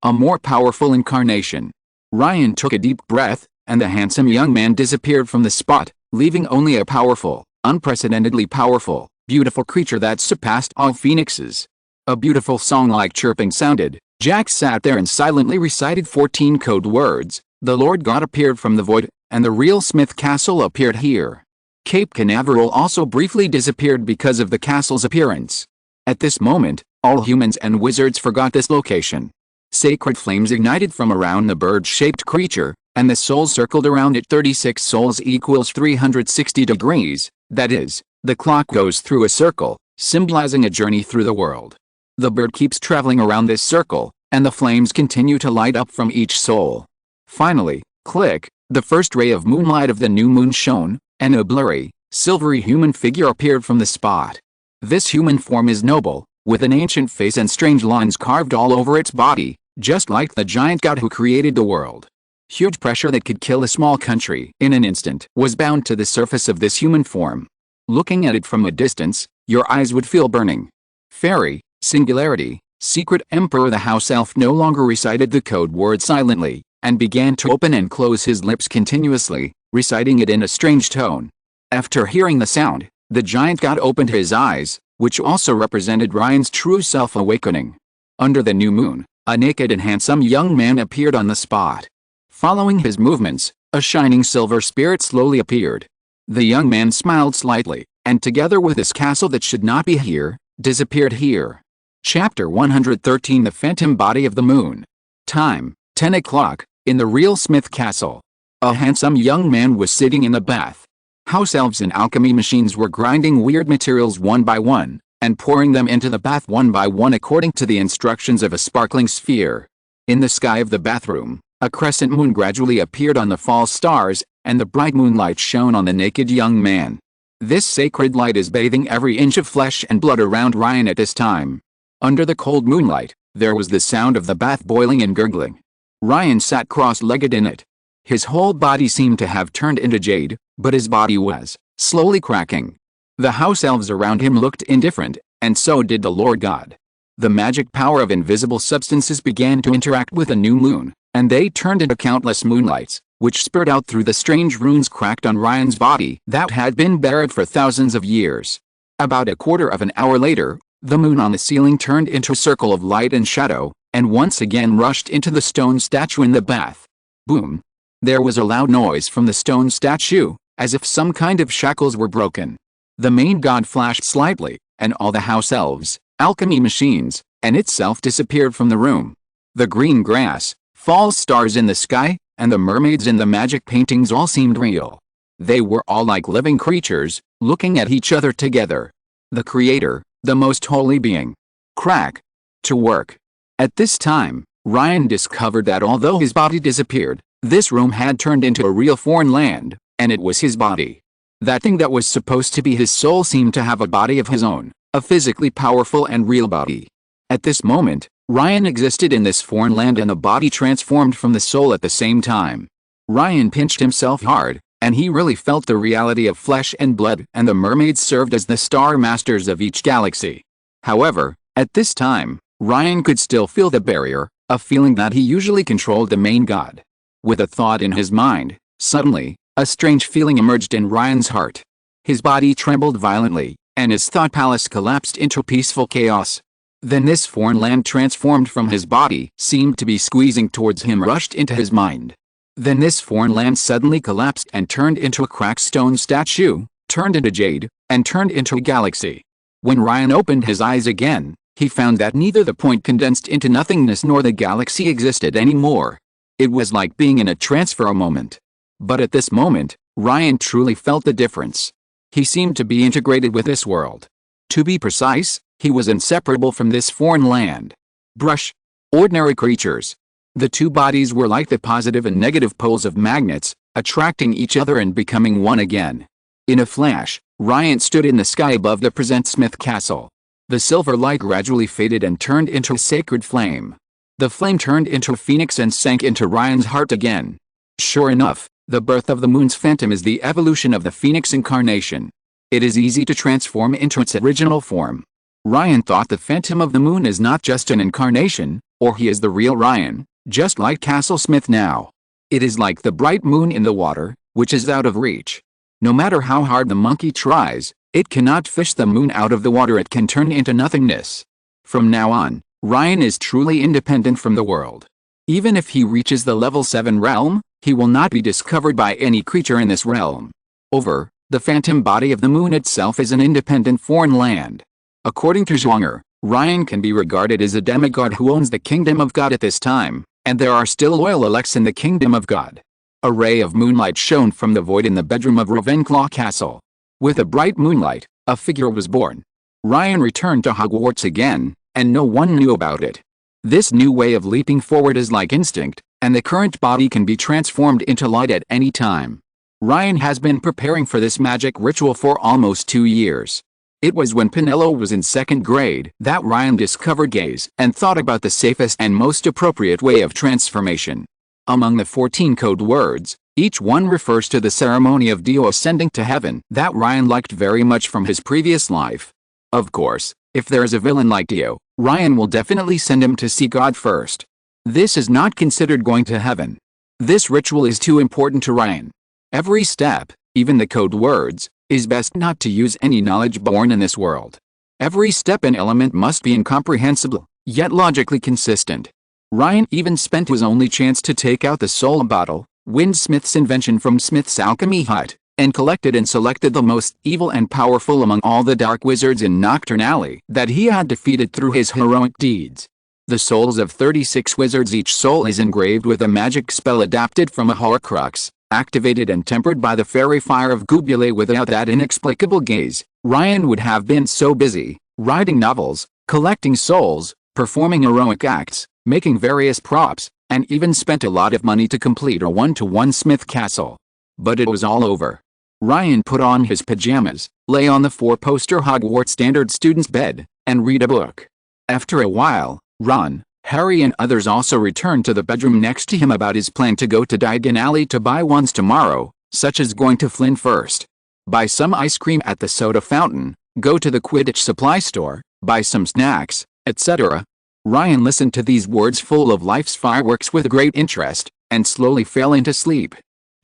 A more powerful incarnation. Ryan took a deep breath, and the handsome young man disappeared from the spot, leaving only a powerful, unprecedentedly powerful, beautiful creature that surpassed all phoenixes. A beautiful song-like chirping sounded. Jack sat there and silently recited 14 code words. The Lord God appeared from the void, and the real Smith Castle appeared here. Cape Canaveral also briefly disappeared because of the castle's appearance. At this moment, all humans and wizards forgot this location. Sacred flames ignited from around the bird-shaped creature, and the souls circled around it. 36 souls equals 360 degrees, that is, the clock goes through a circle, symbolizing a journey through the world. The bird keeps traveling around this circle, and the flames continue to light up from each soul. Finally, click, the first ray of moonlight of the new moon shone, and a blurry, silvery human figure appeared from the spot. This human form is noble, with an ancient face and strange lines carved all over its body, just like the giant god who created the world. Huge pressure that could kill a small country in an instant was bound to the surface of this human form. Looking at it from a distance, your eyes would feel burning. Fairy, singularity, secret emperor. The house elf no longer recited the code word silently, and began to open and close his lips continuously, reciting it in a strange tone. After hearing the sound, the giant god opened his eyes, which also represented Ryan's true self awakening. Under the new moon, a naked and handsome young man appeared on the spot. Following his movements, a shining silver spirit slowly appeared. The young man smiled slightly, and together with his castle that should not be here, disappeared here. Chapter 113 The Phantom Body of the Moon. Time, 10 o'clock, in the real Smith Castle. A handsome young man was sitting in the bath. House elves and alchemy machines were grinding weird materials one by one, and pouring them into the bath one by one according to the instructions of a sparkling sphere. In the sky of the bathroom, a crescent moon gradually appeared on the false stars, and the bright moonlight shone on the naked young man. This sacred light is bathing every inch of flesh and blood around Ryan at this time. Under the cold moonlight, there was the sound of the bath boiling and gurgling. Ryan sat cross-legged in it. His whole body seemed to have turned into jade, but his body was slowly cracking. The house elves around him looked indifferent, and so did the Lord God. The magic power of invisible substances began to interact with the new moon, and they turned into countless moonlights, which spurted out through the strange runes cracked on Ryan's body that had been buried for thousands of years. About a quarter of an hour later, the moon on the ceiling turned into a circle of light and shadow, and once again rushed into the stone statue in the bath. Boom! There was a loud noise from the stone statue, as if some kind of shackles were broken. The main god flashed slightly, and all the house elves, alchemy machines, and itself disappeared from the room. The green grass, false stars in the sky, and the mermaids in the magic paintings all seemed real. They were all like living creatures, looking at each other together. The Creator, the most holy being. Crack. To work. At this time, Ryan discovered that although his body disappeared, this room had turned into a real foreign land, and it was his body. That thing that was supposed to be his soul seemed to have a body of his own, a physically powerful and real body. At this moment, Ryan existed in this foreign land and the body transformed from the soul at the same time. Ryan pinched himself hard, and he really felt the reality of flesh and blood, and the mermaids served as the star masters of each galaxy. However, at this time, Ryan could still feel the barrier, a feeling that he usually controlled the main god. With a thought in his mind, suddenly, a strange feeling emerged in Ryan's heart. His body trembled violently, and his thought palace collapsed into peaceful chaos. Then this foreign land transformed from his body, seemed to be squeezing towards him, rushed into his mind. Then this foreign land suddenly collapsed and turned into a cracked stone statue, turned into jade, and turned into a galaxy. When Ryan opened his eyes again, he found that neither the point condensed into nothingness nor the galaxy existed anymore. It was like being in a trance for a moment. But at this moment, Ryan truly felt the difference. He seemed to be integrated with this world. To be precise, he was inseparable from this foreign land. Brush. Ordinary creatures. The two bodies were like the positive and negative poles of magnets, attracting each other and becoming one again. In a flash, Ryan stood in the sky above the Present Smith Castle. The silver light gradually faded and turned into a sacred flame. The flame turned into a phoenix and sank into Ryan's heart again. Sure enough, the birth of the moon's phantom is the evolution of the phoenix incarnation. It is easy to transform into its original form. Ryan thought the phantom of the moon is not just an incarnation, or he is the real Ryan, just like Castle Smith now. It is like the bright moon in the water, which is out of reach. No matter how hard the monkey tries, it cannot fish the moon out of the water. It can turn into nothingness. From now on, Ryan is truly independent from the world. Even if he reaches the level 7 realm, he will not be discovered by any creature in this realm. The phantom body of the moon itself is an independent foreign land. According to Zwanger, Ryan can be regarded as a demigod who owns the kingdom of God at this time, and there are still loyal elects in the kingdom of God. A ray of moonlight shone from the void in the bedroom of Ravenclaw Castle. With a bright moonlight, a figure was born. Ryan returned to Hogwarts again, and no one knew about it. This new way of leaping forward is like instinct, and the current body can be transformed into light at any time. Ryan has been preparing for this magic ritual for almost 2 years. It was when Penelo was in 2nd grade that Ryan discovered gaze and thought about the safest and most appropriate way of transformation. Among the 14 code words, each one refers to the ceremony of Dio ascending to heaven that Ryan liked very much from his previous life. Of course, if there is a villain like Dio, Ryan will definitely send him to see God first. This is not considered going to heaven. This ritual is too important to Ryan. Every step, even the code words, is best not to use any knowledge born in this world. Every step and element must be incomprehensible, yet logically consistent. Ryan even spent his only chance to take out the soul bottle, Smith's invention from Smith's alchemy hut, and collected and selected the most evil and powerful among all the dark wizards in Nocturne Alley that he had defeated through his heroic deeds. The souls of 36 wizards, each soul is engraved with a magic spell adapted from a Horcrux, activated and tempered by the fairy fire of Gubule. Without that inexplicable gaze, Ryan would have been so busy, writing novels, collecting souls, performing heroic acts, making various props, and even spent a lot of money to complete a one-to-one Smith Castle. But it was all over. Ryan put on his pajamas, lay on the 4-poster Hogwarts standard student's bed, and read a book. After a while, Ron, Harry and others also returned to the bedroom next to him about his plan to go to Diagon Alley to buy ones tomorrow, such as going to Flynn first. buy some ice cream at the soda fountain, go to the Quidditch supply store, buy some snacks, etc. Ryan listened to these words full of life's fireworks with great interest, and slowly fell into sleep.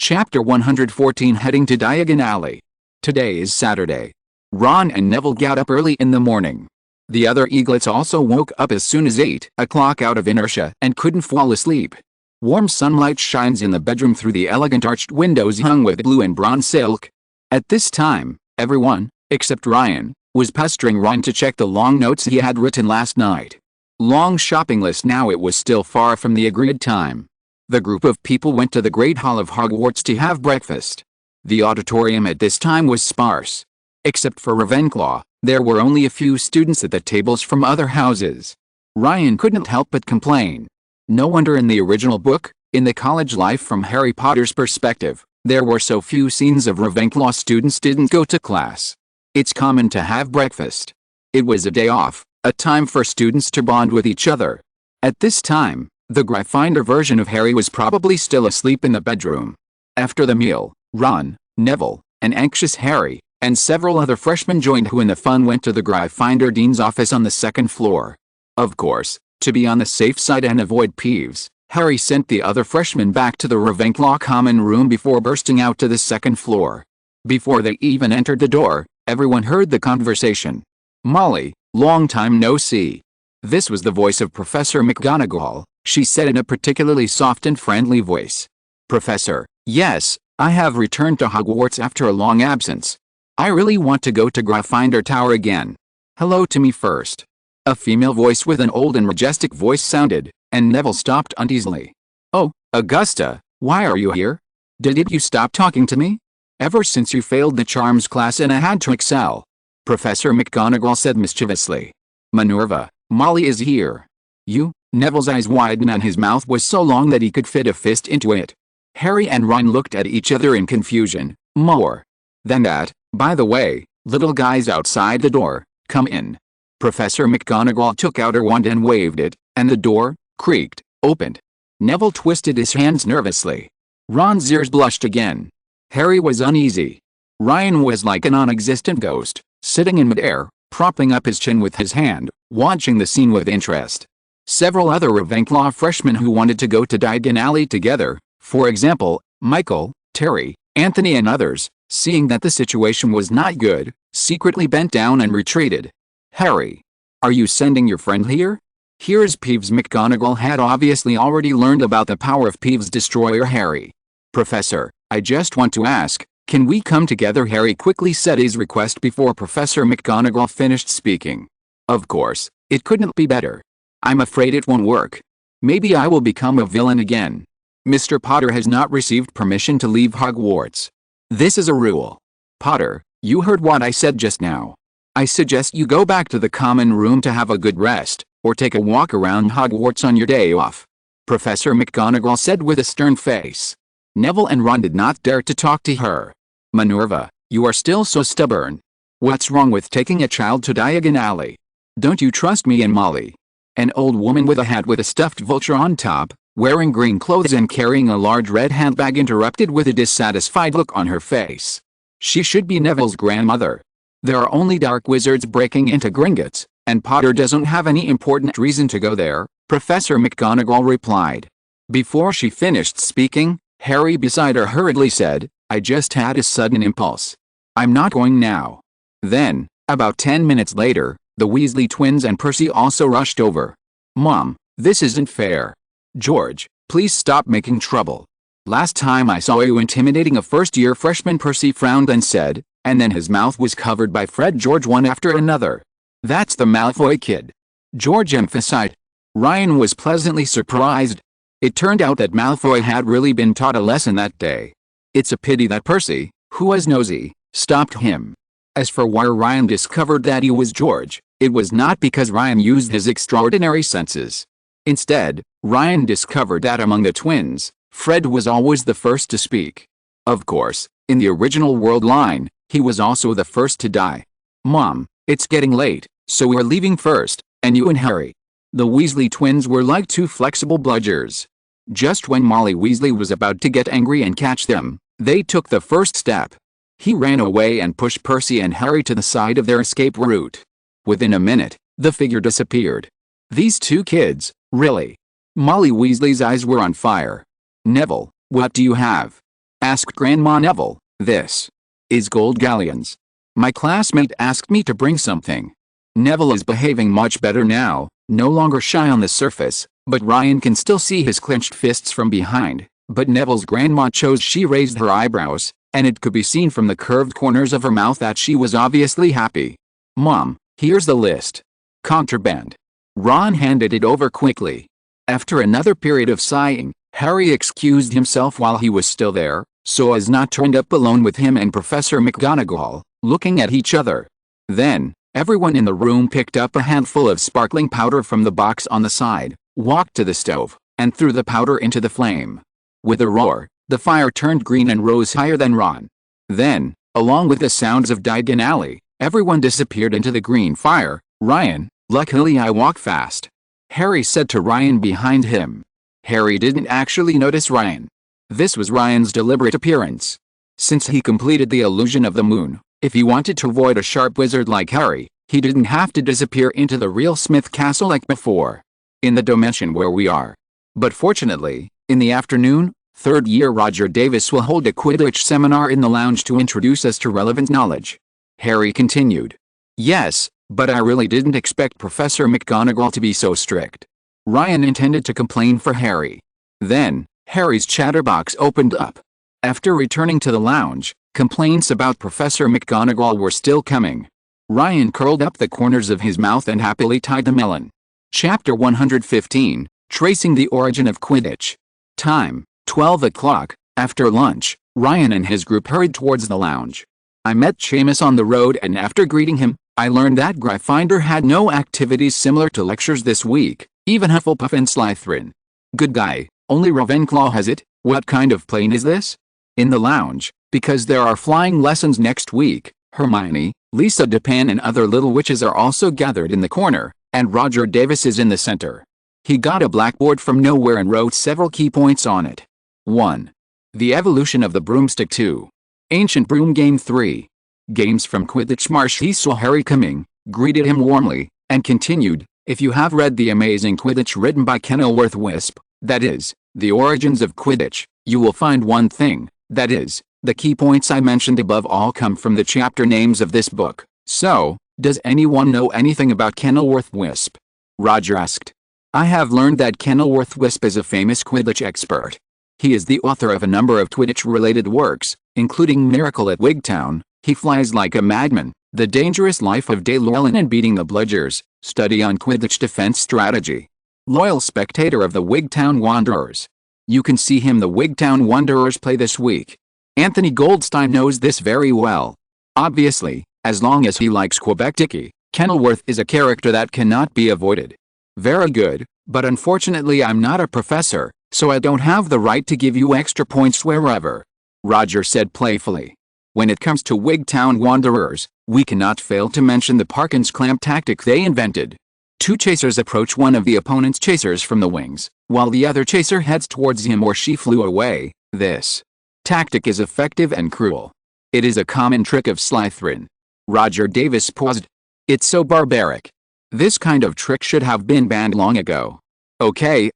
Chapter 114, Heading to Diagon Alley. Today is Saturday. Ron and Neville got up early in the morning. The other eaglets also woke up as soon as 8 o'clock out of inertia and couldn't fall asleep. Warm sunlight shines in the bedroom through the elegant arched windows hung with blue and bronze silk. At this time, everyone, except Ryan, was pestering Ron to check the long notes he had written last night. Long shopping list. Now it was still far from the agreed time. The group of people went to the Great Hall of Hogwarts to have breakfast. The auditorium at this time was sparse. Except for Ravenclaw, there were only a few students at the tables from other houses. Ryan couldn't help but complain. No wonder in the original book, in the college life from Harry Potter's perspective, there were so few scenes of Ravenclaw students didn't go to class. It's common to have breakfast. It was a day off, a time for students to bond with each other. At this time, the Gryffindor version of Harry was probably still asleep in the bedroom. After the meal, Ron, Neville, and anxious Harry, and several other freshmen joined who in the fun went to the Gryffindor Dean's office on the second floor. Of course, to be on the safe side and avoid Peeves, Harry sent the other freshmen back to the Ravenclaw common room before bursting out to the second floor. Before they even entered the door, everyone heard the conversation. "Molly, long time no see." This was the voice of Professor McGonagall. She said in a particularly soft and friendly voice. "Professor, yes, I have returned to Hogwarts after a long absence. I really want to go to Gryffindor Tower again. Hello to me first." A female voice with an old and majestic voice sounded, and Neville stopped uneasily. "Oh, Augusta, why are you here? Did you stop talking to me? Ever since you failed the charms class and I had to excel," Professor McGonagall said mischievously. "Minerva, Molly is here." "You?" Neville's eyes widened and his mouth was so long that he could fit a fist into it. Harry and Ron looked at each other in confusion. "More than that, by the way, little guys outside the door, come in." Professor McGonagall took out her wand and waved it, and the door, creaked, opened. Neville twisted his hands nervously. Ron's ears blushed again. Harry was uneasy. Ryan was like a non-existent ghost, sitting in midair, propping up his chin with his hand, watching the scene with interest. Several other Ravenclaw freshmen who wanted to go to Diagon Alley together, for example, Michael, Terry, Anthony and others, seeing that the situation was not good, secretly bent down and retreated. "Harry, are you sending your friend here? Here's Peeves." McGonagall had obviously already learned about the power of Peeves' destroyer Harry. "Professor, I just want to ask, can we come together?" Harry quickly said his request before Professor McGonagall finished speaking. "Of course, it couldn't be better. I'm afraid it won't work. Maybe I will become a villain again. Mr. Potter has not received permission to leave Hogwarts. This is a rule. Potter, you heard what I said just now. I suggest you go back to the common room to have a good rest, or take a walk around Hogwarts on your day off," Professor McGonagall said with a stern face. Neville and Ron did not dare to talk to her. "Minerva, you are still so stubborn. What's wrong with taking a child to Diagon Alley? Don't you trust me and Molly?" An old woman with a hat with a stuffed vulture on top, wearing green clothes and carrying a large red handbag interrupted with a dissatisfied look on her face. She should be Neville's grandmother. There are only dark wizards breaking into Gringotts, and Potter doesn't have any important reason to go there, Professor McGonagall replied. Before she finished speaking, Harry beside her hurriedly said, "I just had a sudden impulse. I'm not going now." Then, about 10 minutes later, the Weasley twins and Percy also rushed over. "Mom, this isn't fair. George, please stop making trouble. Last time I saw you intimidating a first-year freshman." Percy frowned and said, and then his mouth was covered by Fred George one after another. "That's the Malfoy kid," George emphasized. Ryan was pleasantly surprised. It turned out that Malfoy had really been taught a lesson that day. It's a pity that Percy, who was nosy, stopped him. As for why Ryan discovered that he was George, it was not because Ryan used his extraordinary senses. Instead, Ryan discovered that among the twins, Fred was always the first to speak. Of course, in the original world line, he was also the first to die. "Mom, it's getting late, so we're leaving first, and you and Harry." The Weasley twins were like two flexible bludgers. Just when Molly Weasley was about to get angry and catch them, they took the first step. He ran away and pushed Percy and Harry to the side of their escape route. Within a minute, the figure disappeared. These two kids, really? Molly Weasley's eyes were on fire. "Neville, what do you have?" asked Grandma Neville. "This is gold galleons. My classmate asked me to bring something." Neville is behaving much better now, no longer shy on the surface, but Ryan can still see his clenched fists from behind. But Neville's grandma chose. She raised her eyebrows, and it could be seen from the curved corners of her mouth that she was obviously happy. "Mom, here's the list." "Contraband." Ron handed it over quickly. After another period of sighing, Harry excused himself while he was still there, so as not to end up alone with him and Professor McGonagall, looking at each other. Then, everyone in the room picked up a handful of sparkling powder from the box on the side, walked to the stove, and threw the powder into the flame. With a roar, the fire turned green and rose higher than Ron. Then, along with the sounds of Diagon Alley, everyone disappeared into the green fire. "Ryan, luckily I walk fast," Harry said to Ryan behind him. Harry didn't actually notice Ryan. This was Ryan's deliberate appearance. Since he completed the illusion of the moon, if he wanted to avoid a sharp wizard like Harry, he didn't have to disappear into the real Smith Castle like before. In the dimension where we are. But fortunately, in the afternoon, third year Roger Davis will hold a Quidditch seminar in the lounge to introduce us to relevant knowledge. Harry continued. "Yes, but I really didn't expect Professor McGonagall to be so strict." Ryan intended to complain for Harry. Then, Harry's chatterbox opened up. After returning to the lounge, complaints about Professor McGonagall were still coming. Ryan curled up the corners of his mouth and happily tied the melon. Chapter 115, Tracing the Origin of Quidditch. Time, 12 o'clock. After lunch, Ryan and his group hurried towards the lounge. I met Seamus on the road, and after greeting him, I learned that Gryffindor had no activities similar to lectures this week, even Hufflepuff and Slytherin. Good guy, only Ravenclaw has it. What kind of plane is this? In the lounge, because there are flying lessons next week, Hermione, Lisa Dupin and other little witches are also gathered in the corner, and Roger Davis is in the center. He got a blackboard from nowhere and wrote several key points on it. 1. The evolution of the broomstick. 2. Ancient Broom Game. 3. Games from Quidditch Marsh. He saw Harry coming, greeted him warmly, and continued, "If you have read The Amazing Quidditch written by Kenilworth Wisp, that is, The Origins of Quidditch, you will find one thing, that is, the key points I mentioned above all come from the chapter names of this book. So, does anyone know anything about Kenilworth Wisp?" Roger asked. "I have learned that Kenilworth Wisp is a famous Quidditch expert. He is the author of a number of Quidditch-related works, including Miracle at Wigtown, He Flies Like a Madman, The Dangerous Life of Day Llewellyn and Beating the Bludgers, Study on Quidditch Defense Strategy. Loyal spectator of the Wigtown Wanderers. You can see him the Wigtown Wanderers play this week. Anthony Goldstein knows this very well. Obviously, as long as he likes Quebec Dicky, Kenilworth is a character that cannot be avoided." "Very good, but unfortunately I'm not a professor, so I don't have the right to give you extra points wherever," Roger said playfully. "When it comes to Wigtown Wanderers, we cannot fail to mention the Parkins clamp tactic they invented. Two chasers approach one of the opponent's chasers from the wings, while the other chaser heads towards him or she flew away. This tactic is effective and cruel. It is a common trick of Slytherin." Roger Davis paused. "It's so barbaric. This kind of trick should have been banned long ago." Okay,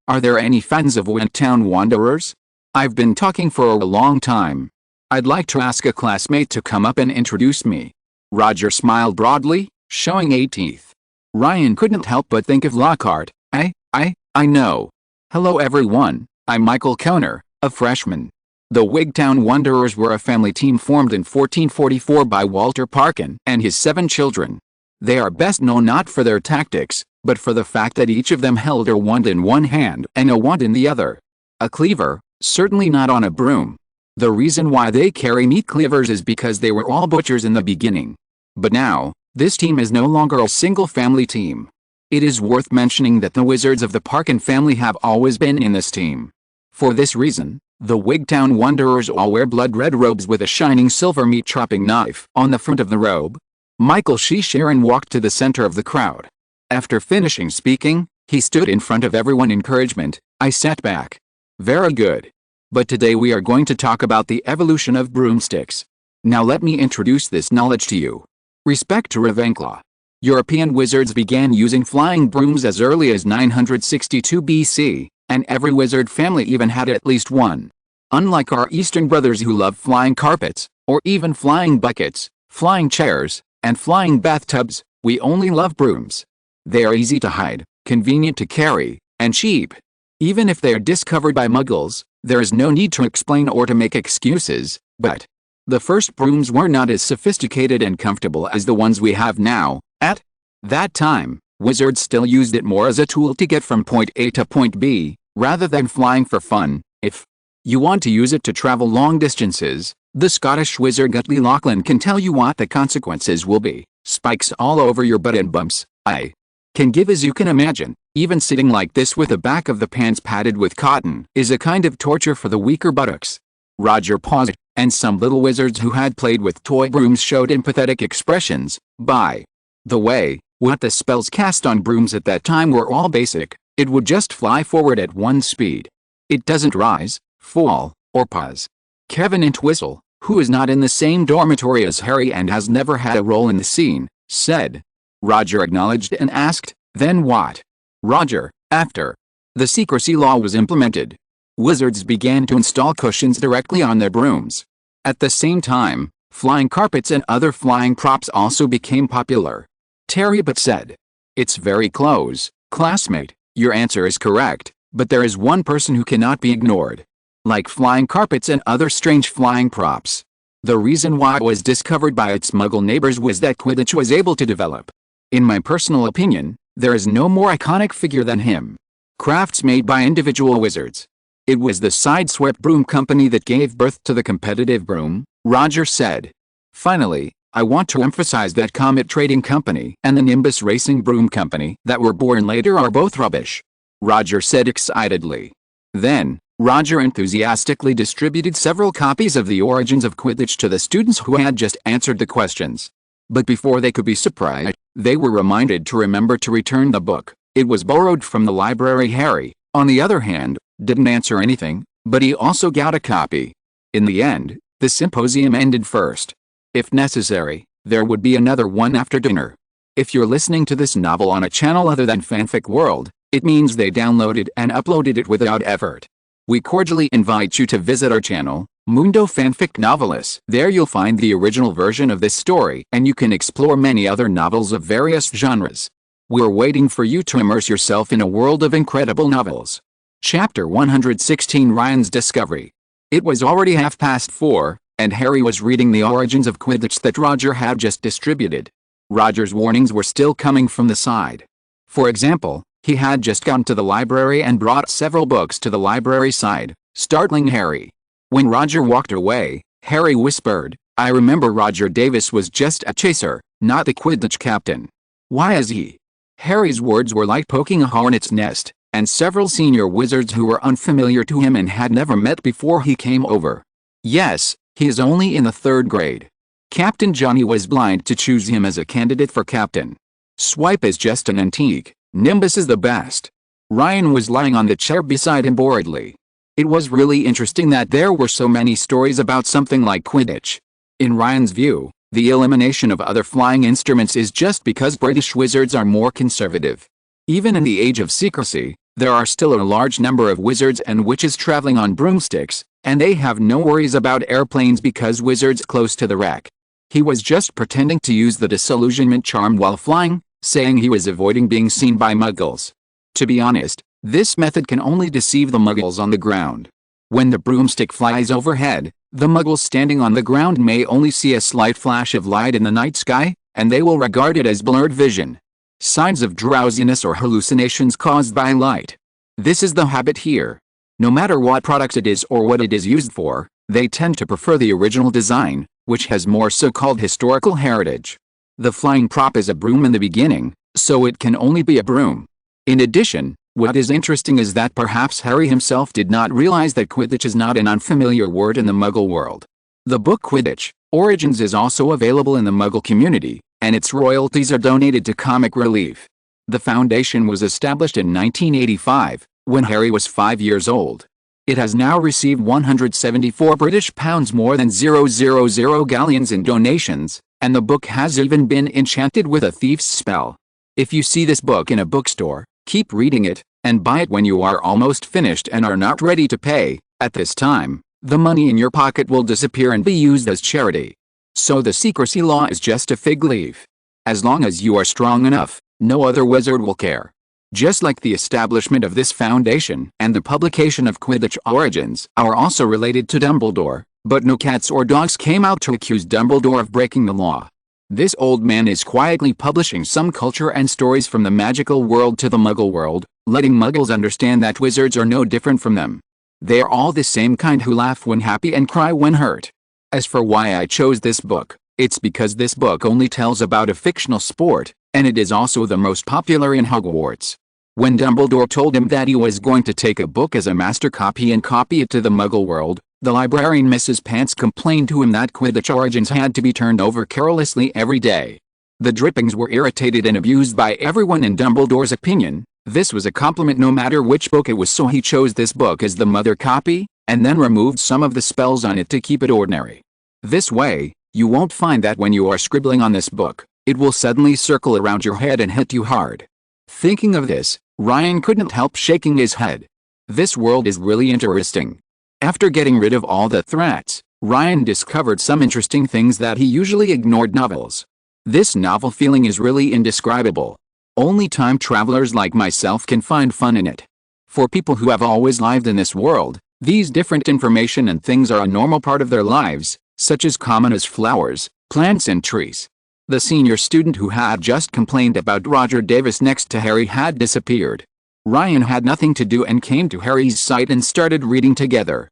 are there any fans of Wigtown Wanderers? I've been talking for a long time. I'd like to ask a classmate to come up and introduce me." Roger smiled broadly, showing 8 teeth. Ryan couldn't help but think of Lockhart. I know. "Hello everyone, I'm Michael Conner, a freshman." The Wigtown Wanderers were a family team formed in 1444 by Walter Parkin and his 7 children. They are best known not for their tactics, but for the fact that each of them held a wand in one hand and a wand in the other. A cleaver, certainly not on a broom. The reason why they carry meat cleavers is because they were all butchers in the beginning. But now, this team is no longer a single family team. It is worth mentioning that the wizards of the Parkin family have always been in this team. For this reason, the Wigtown Wanderers all wear blood-red robes with a shining silver meat-chopping knife on the front of the robe. Michael Sharon walked to the center of the crowd. After finishing speaking, he stood in front of everyone. Encouragement. I sat back. "Very good. But today we are going to talk about the evolution of broomsticks. Now let me introduce this knowledge to you. Respect to Ravenclaw. European wizards began using flying brooms as early as 962 BC, and every wizard family even had at least one. Unlike our Eastern brothers who love flying carpets, or even flying buckets, flying chairs, and flying bathtubs, we only love brooms. They are easy to hide, convenient to carry, and cheap. Even if they are discovered by muggles, there is no need to explain or to make excuses, but the first brooms were not as sophisticated and comfortable as the ones we have now. At that time, wizards still used it more as a tool to get from point A to point B, rather than flying for fun. If you want to use it to travel long distances, the Scottish wizard Gutley Lachlan can tell you what the consequences will be. Spikes all over your butt and bumps. I can give, as you can imagine. Even sitting like this with the back of the pants padded with cotton is a kind of torture for the weaker buttocks. Roger paused, and some little wizards who had played with toy brooms showed empathetic expressions. By the way, what the spells cast on brooms at that time were all basic. It would just fly forward at one speed. It doesn't rise, fall, or pause. Kevin Entwistle, who is not in the same dormitory as Harry and has never had a role in the scene, said. Roger acknowledged and asked, "Then what?" Roger, after the secrecy law was implemented, wizards began to install cushions directly on their brooms. At the same time, flying carpets and other flying props also became popular. Terry But said, "It's very close, classmate. Your answer is correct, but there is one person who cannot be ignored. Like flying carpets and other strange flying props, the reason why it was discovered by its muggle neighbors was that Quidditch was able to develop. In my personal opinion, there is no more iconic figure than him. Crafts made by individual wizards. It was the Sideswept Broom Company that gave birth to the competitive broom," Roger said. "Finally, I want to emphasize that Comet Trading Company and the Nimbus Racing Broom Company that were born later are both rubbish," Roger said excitedly. Then, Roger enthusiastically distributed several copies of The Origins of Quidditch to the students who had just answered the questions. But before they could be surprised, they were reminded to remember to return the book. It was borrowed from the library. Harry, on the other hand, didn't answer anything, but he also got a copy. In the end, the symposium ended first. If necessary, there would be another one after dinner. If you're listening to this novel on a channel other than Fanfic World, it means they downloaded and uploaded it without effort. We cordially invite you to visit our channel, Mundo Fanfic Novelis. There you'll find the original version of this story, and you can explore many other novels of various genres. We're waiting for you to immerse yourself in a world of incredible novels. Chapter 116, Ryan's Discovery. It was already 4:30, and Harry was reading The Origins of Quidditch that Roger had just distributed. Roger's warnings were still coming from the side. For example, he had just gone to the library and brought several books to the library side, startling Harry. When Roger walked away, Harry whispered, "I remember Roger Davis was just a chaser, not the Quidditch captain. Why is he?" Harry's words were like poking a hornet's nest, and several senior wizards who were unfamiliar to him and had never met before he came over. "Yes, he is only in the 3rd grade. Captain Johnny was blind to choose him as a candidate for captain. Swipe is just an antique. Nimbus is the best." Ryan was lying on the chair beside him boredly. It was really interesting that there were so many stories about something like Quidditch. In Ryan's view, the elimination of other flying instruments is just because British wizards are more conservative. Even in the age of secrecy, there are still a large number of wizards and witches traveling on broomsticks, and they have no worries about airplanes because wizards close to the wreck. He was just pretending to use the disillusionment charm while flying, saying he was avoiding being seen by muggles. To be honest, this method can only deceive the muggles on the ground. When the broomstick flies overhead, the muggles standing on the ground may only see a slight flash of light in the night sky, and they will regard it as blurred vision. Signs of drowsiness or hallucinations caused by light. This is the habit here. No matter what product it is or what it is used for, they tend to prefer the original design, which has more so-called historical heritage. The flying prop is a broom in the beginning, so it can only be a broom. In addition, what is interesting is that perhaps Harry himself did not realize that Quidditch is not an unfamiliar word in the Muggle world. The book Quidditch, Origins is also available in the Muggle community, and its royalties are donated to Comic Relief. The foundation was established in 1985, when Harry was 5 years old. It has now received £174 more than 000 galleons in donations, and the book has even been enchanted with a thief's spell. If you see this book in a bookstore, keep reading it, and buy it when you are almost finished and are not ready to pay. At this time, the money in your pocket will disappear and be used as charity. So the secrecy law is just a fig leaf. As long as you are strong enough, no other wizard will care. Just like the establishment of this foundation and the publication of Quidditch Origins are also related to Dumbledore, but no cats or dogs came out to accuse Dumbledore of breaking the law. This old man is quietly publishing some culture and stories from the magical world to the Muggle world, letting Muggles understand that wizards are no different from them. They are all the same kind who laugh when happy and cry when hurt. As for why I chose this book, it's because this book only tells about a fictional sport, and it is also the most popular in Hogwarts. When Dumbledore told him that he was going to take a book as a master copy and copy it to the Muggle world, the librarian Mrs. Pants complained to him that Quidditch Origins had to be turned over carelessly every day. The drippings were irritated and abused by everyone in Dumbledore's opinion. This was a compliment no matter which book it was, so he chose this book as the mother copy, and then removed some of the spells on it to keep it ordinary. This way, you won't find that when you are scribbling on this book, it will suddenly circle around your head and hit you hard. Thinking of this, Ryan couldn't help shaking his head. This world is really interesting. After getting rid of all the threats, Ryan discovered some interesting things that he usually ignored novels. This novel feeling is really indescribable. Only time travelers like myself can find fun in it. For people who have always lived in this world, these different information and things are a normal part of their lives, such as common as flowers, plants and trees. The senior student who had just complained about Roger Davis next to Harry had disappeared. Ryan had nothing to do and came to Harry's side and started reading together.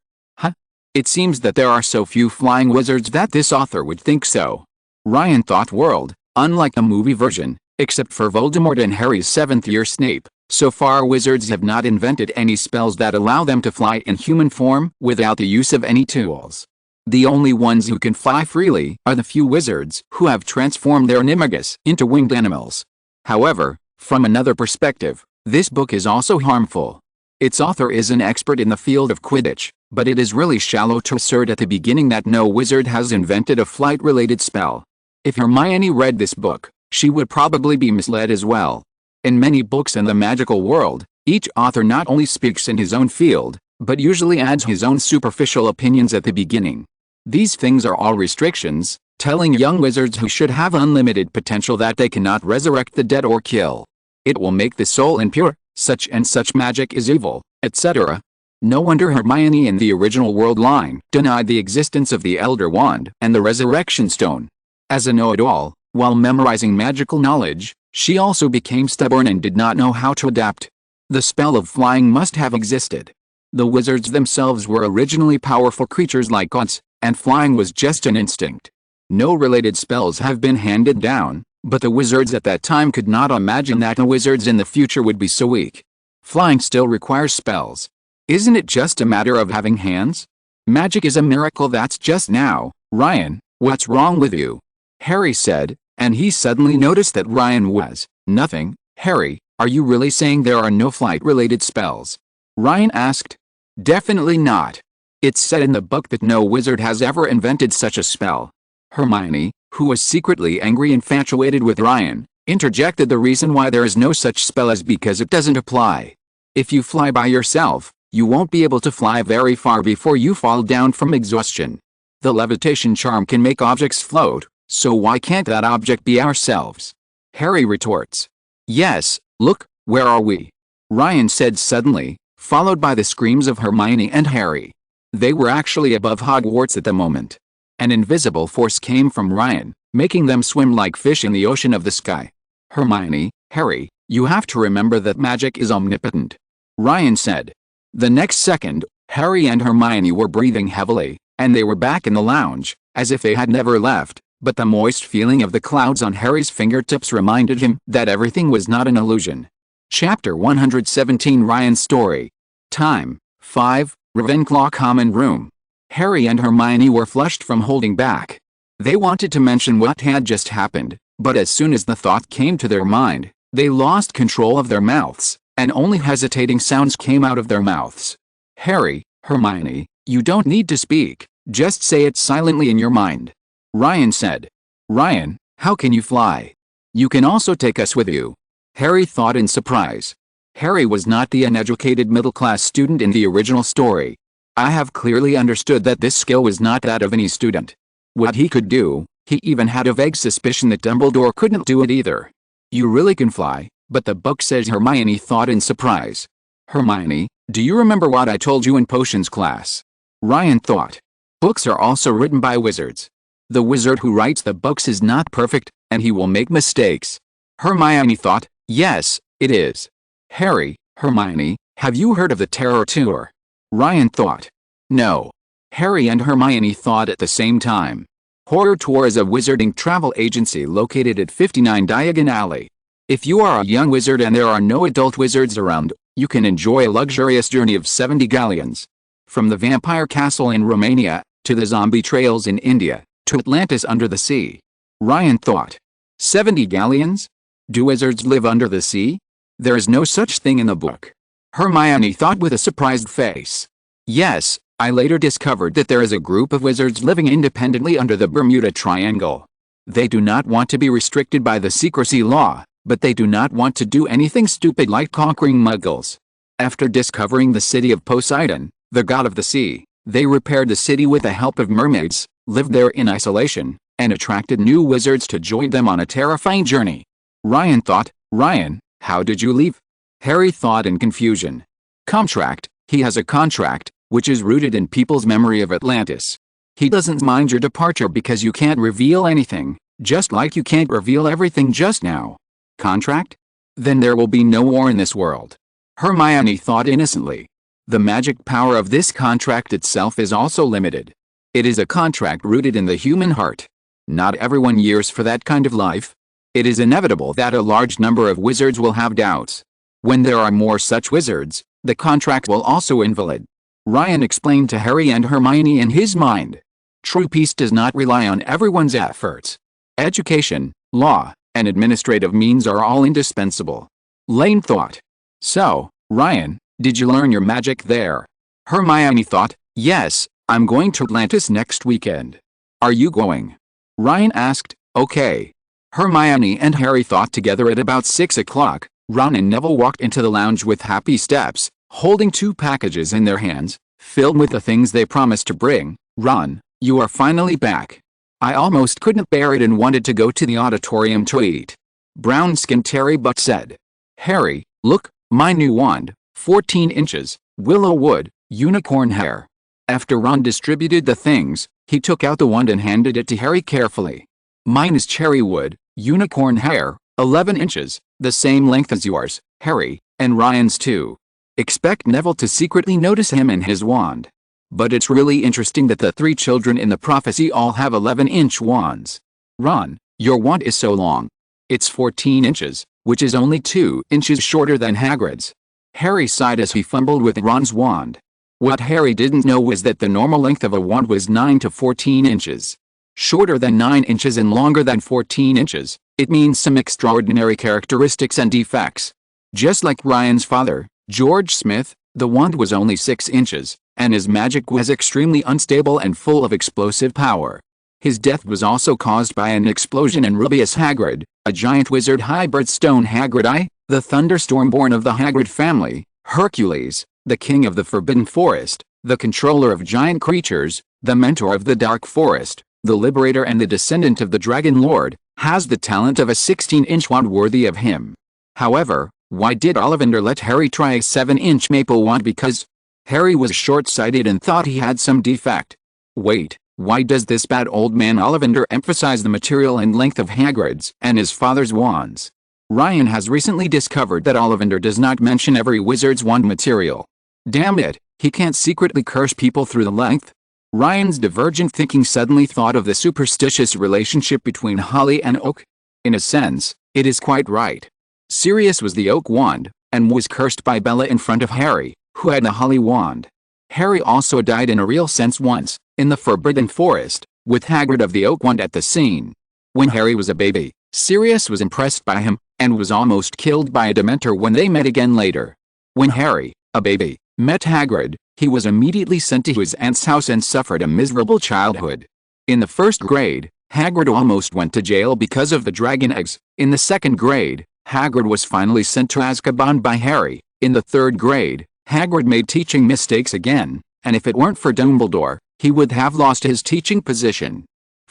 It seems that there are so few flying wizards that this author would think so. Ryan thought world, unlike the movie version, except for Voldemort and Harry's 7th year Snape, so far wizards have not invented any spells that allow them to fly in human form without the use of any tools. The only ones who can fly freely are the few wizards who have transformed their animagus into winged animals. However, from another perspective, this book is also harmful. Its author is an expert in the field of Quidditch, but it is really shallow to assert at the beginning that no wizard has invented a flight-related spell. If Hermione read this book, she would probably be misled as well. In many books in the magical world, each author not only speaks in his own field, but usually adds his own superficial opinions at the beginning. These things are all restrictions, telling young wizards who should have unlimited potential that they cannot resurrect the dead or kill. It will make the soul impure, such and such magic is evil, etc. No wonder Hermione in the original world line denied the existence of the Elder Wand and the Resurrection Stone. As a know-it-all, while memorizing magical knowledge, she also became stubborn and did not know how to adapt. The spell of flying must have existed. The wizards themselves were originally powerful creatures like gods, and flying was just an instinct. No related spells have been handed down, but the wizards at that time could not imagine that the wizards in the future would be so weak. Flying still requires spells. Isn't it just a matter of having hands? Magic is a miracle that's just now. Ryan, what's wrong with you? Harry said, and he suddenly noticed that Ryan was, nothing. Harry, are you really saying there are no flight-related spells? Ryan asked. Definitely not. It's said in the book that no wizard has ever invented such a spell. Hermione, who was secretly angry and infatuated with Ryan, interjected the reason why there is no such spell is because it doesn't apply. If you fly by yourself, you won't be able to fly very far before you fall down from exhaustion. The levitation charm can make objects float, so why can't that object be ourselves? Harry retorts. Yes, look, where are we? Ryan said suddenly, followed by the screams of Hermione and Harry. They were actually above Hogwarts at the moment. An invisible force came from Ryan, making them swim like fish in the ocean of the sky. Hermione, Harry, you have to remember that magic is omnipotent. Ryan said. The next second, Harry and Hermione were breathing heavily, and they were back in the lounge, as if they had never left, but the moist feeling of the clouds on Harry's fingertips reminded him that everything was not an illusion. Chapter 117 Ryan's Story. Time, 5, Ravenclaw Common Room. Harry and Hermione were flushed from holding back. They wanted to mention what had just happened, but as soon as the thought came to their mind, they lost control of their mouths, and only hesitating sounds came out of their mouths. Harry, Hermione, you don't need to speak, just say it silently in your mind. Ryan said. Ryan, how can you fly? You can also take us with you. Harry thought in surprise. Harry was not the uneducated middle-class student in the original story. I have clearly understood that this skill was not that of any student. What he could do, he even had a vague suspicion that Dumbledore couldn't do it either. You really can fly, but the book says, Hermione thought in surprise. Hermione, do you remember what I told you in potions class? Ryan thought. Books are also written by wizards. The wizard who writes the books is not perfect, and he will make mistakes. Hermione thought, yes, it is. Harry, Hermione, have you heard of the Terror Tour? Ryan thought. No. Harry and Hermione thought at the same time. Horror Tour is a wizarding travel agency located at 59 Diagon Alley. If you are a young wizard and there are no adult wizards around, you can enjoy a luxurious journey of 70 galleons. From the vampire castle in Romania, to the zombie trails in India, to Atlantis under the sea. Ryan thought. 70 galleons? Do wizards live under the sea? There is no such thing in the book. Hermione thought with a surprised face. Yes, I later discovered that there is a group of wizards living independently under the Bermuda Triangle. They do not want to be restricted by the secrecy law, but they do not want to do anything stupid like conquering muggles. After discovering the city of Poseidon, the god of the sea, they repaired the city with the help of mermaids, lived there in isolation, and attracted new wizards to join them on a terrifying journey. Ryan thought. Ryan, how did you leave? Harry thought in confusion. Contract, he has a contract, which is rooted in people's memory of Atlantis. He doesn't mind your departure because you can't reveal anything, just like you can't reveal everything just now. Contract? Then there will be no war in this world. Hermione thought innocently. The magic power of this contract itself is also limited. It is a contract rooted in the human heart. Not everyone yearns for that kind of life. It is inevitable that a large number of wizards will have doubts. When there are more such wizards, the contract will also invalid. Ryan explained to Harry and Hermione in his mind. True peace does not rely on everyone's efforts. Education, law, and administrative means are all indispensable. Lane thought. So, Ryan, did you learn your magic there? Hermione thought, yes, I'm going to Atlantis next weekend. Are you going? Ryan asked, okay. Hermione and Harry thought together. At about 6 o'clock, Ron and Neville walked into the lounge with happy steps, holding 2 packages in their hands, filled with the things they promised to bring. Ron, you are finally back. I almost couldn't bear it and wanted to go to the auditorium to eat. Brown-skinned Terry Butt said. Harry, look, my new wand, 14 inches, willow wood, unicorn hair. After Ron distributed the things, he took out the wand and handed it to Harry carefully. Mine is cherry wood, unicorn hair, 11 inches, the same length as yours, Harry, and Ryan's too. Expect Neville to secretly notice him and his wand. But it's really interesting that the 3 children in the prophecy all have 11-inch wands. Ron, your wand is so long. It's 14 inches, which is only 2 inches shorter than Hagrid's. Harry sighed as he fumbled with Ron's wand. What Harry didn't know was that the normal length of a wand was 9 to 14 inches. Shorter than 9 inches and longer than 14 inches, it means some extraordinary characteristics and defects. Just like Ryan's father, George Smith, the wand was only 6 inches, and his magic was extremely unstable and full of explosive power. His death was also caused by an explosion, and Rubeus Hagrid, a giant wizard hybrid stone Hagrid, the thunderstorm born of the Hagrid family, Hercules, the king of the Forbidden Forest, the controller of giant creatures, the mentor of the Dark Forest, the liberator and the descendant of the Dragon Lord, has the talent of a 16-inch wand worthy of him. However, why did Ollivander let Harry try a 7-inch maple wand? Because Harry was short-sighted and thought he had some defect. Wait, why does this bad old man Ollivander emphasize the material and length of Hagrid's and his father's wands? Ryan has recently discovered that Ollivander does not mention every wizard's wand material. Damn it, he can't secretly curse people through the length? Ryan's divergent thinking suddenly thought of the superstitious relationship between holly and oak. In a sense, it is quite right. Sirius was the oak wand, and was cursed by Bella in front of Harry, who had the holly wand. Harry also died in a real sense once, in the Forbidden Forest, with Hagrid of the oak wand at the scene. When Harry was a baby, Sirius was impressed by him, and was almost killed by a Dementor when they met again later. When Harry, a baby, Met Hagrid, he was immediately sent to his aunt's house and suffered a miserable childhood. In the first grade, Hagrid almost went to jail because of the dragon eggs. In the second grade, Hagrid was finally sent to Azkaban by Harry. In the third grade, Hagrid made teaching mistakes again, and if it weren't for Dumbledore, he would have lost his teaching position.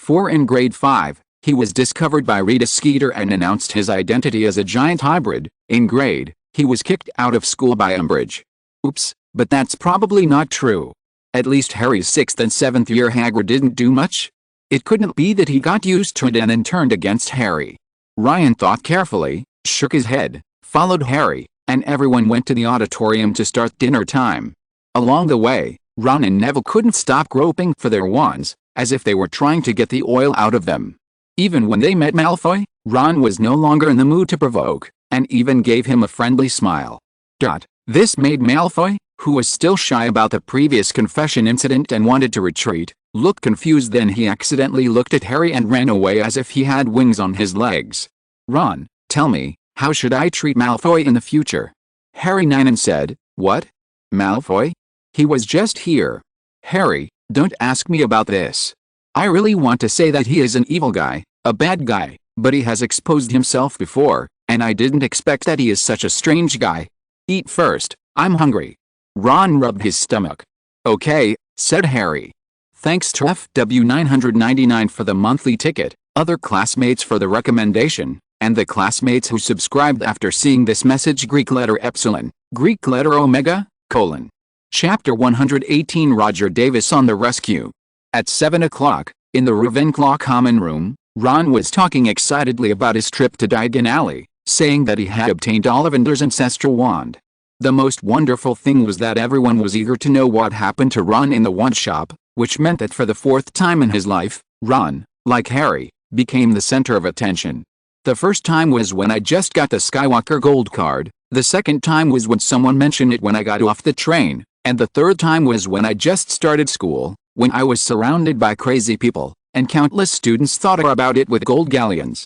In grade 5, he was discovered by Rita Skeeter and announced his identity as a giant hybrid. In grade, he was kicked out of school by Umbridge. Oops, but that's probably not true. At least Harry's 6th and 7th year Hagrid didn't do much. It couldn't be that he got used to it and then turned against Harry. Ryan thought carefully, shook his head, followed Harry, and everyone went to the auditorium to start dinner time. Along the way, Ron and Neville couldn't stop groping for their wands, as if they were trying to get the oil out of them. Even when they met Malfoy, Ron was no longer in the mood to provoke, and even gave him a friendly smile. This made Malfoy, who was still shy about the previous confession incident and wanted to retreat, look confused. Then he accidentally looked at Harry and ran away as if he had wings on his legs. Ron, tell me, how should I treat Malfoy in the future? Harry Ninan said. What? Malfoy? He was just here. Harry, don't ask me about this. I really want to say that he is an evil guy, a bad guy, but he has exposed himself before, and I didn't expect that he is such a strange guy. Eat first, I'm hungry. Ron rubbed his stomach. Okay, said Harry. Thanks to FW999 for the monthly ticket, other classmates for the recommendation, and the classmates who subscribed after seeing this message. Greek letter epsilon, Greek letter omega, colon. Chapter 118 Roger Davis on the rescue. At 7 o'clock, in the Ravenclaw common room, Ron was talking excitedly about his trip to Diagon Alley, saying that he had obtained Ollivander's ancestral wand. The most wonderful thing was that everyone was eager to know what happened to Ron in the wand shop, which meant that for the 4th time in his life, Ron, like Harry, became the center of attention. The first time was when I just got the Skywalker gold card, the second time was when someone mentioned it when I got off the train, and the third time was when I just started school, when I was surrounded by crazy people, and countless students thought about it with gold galleons.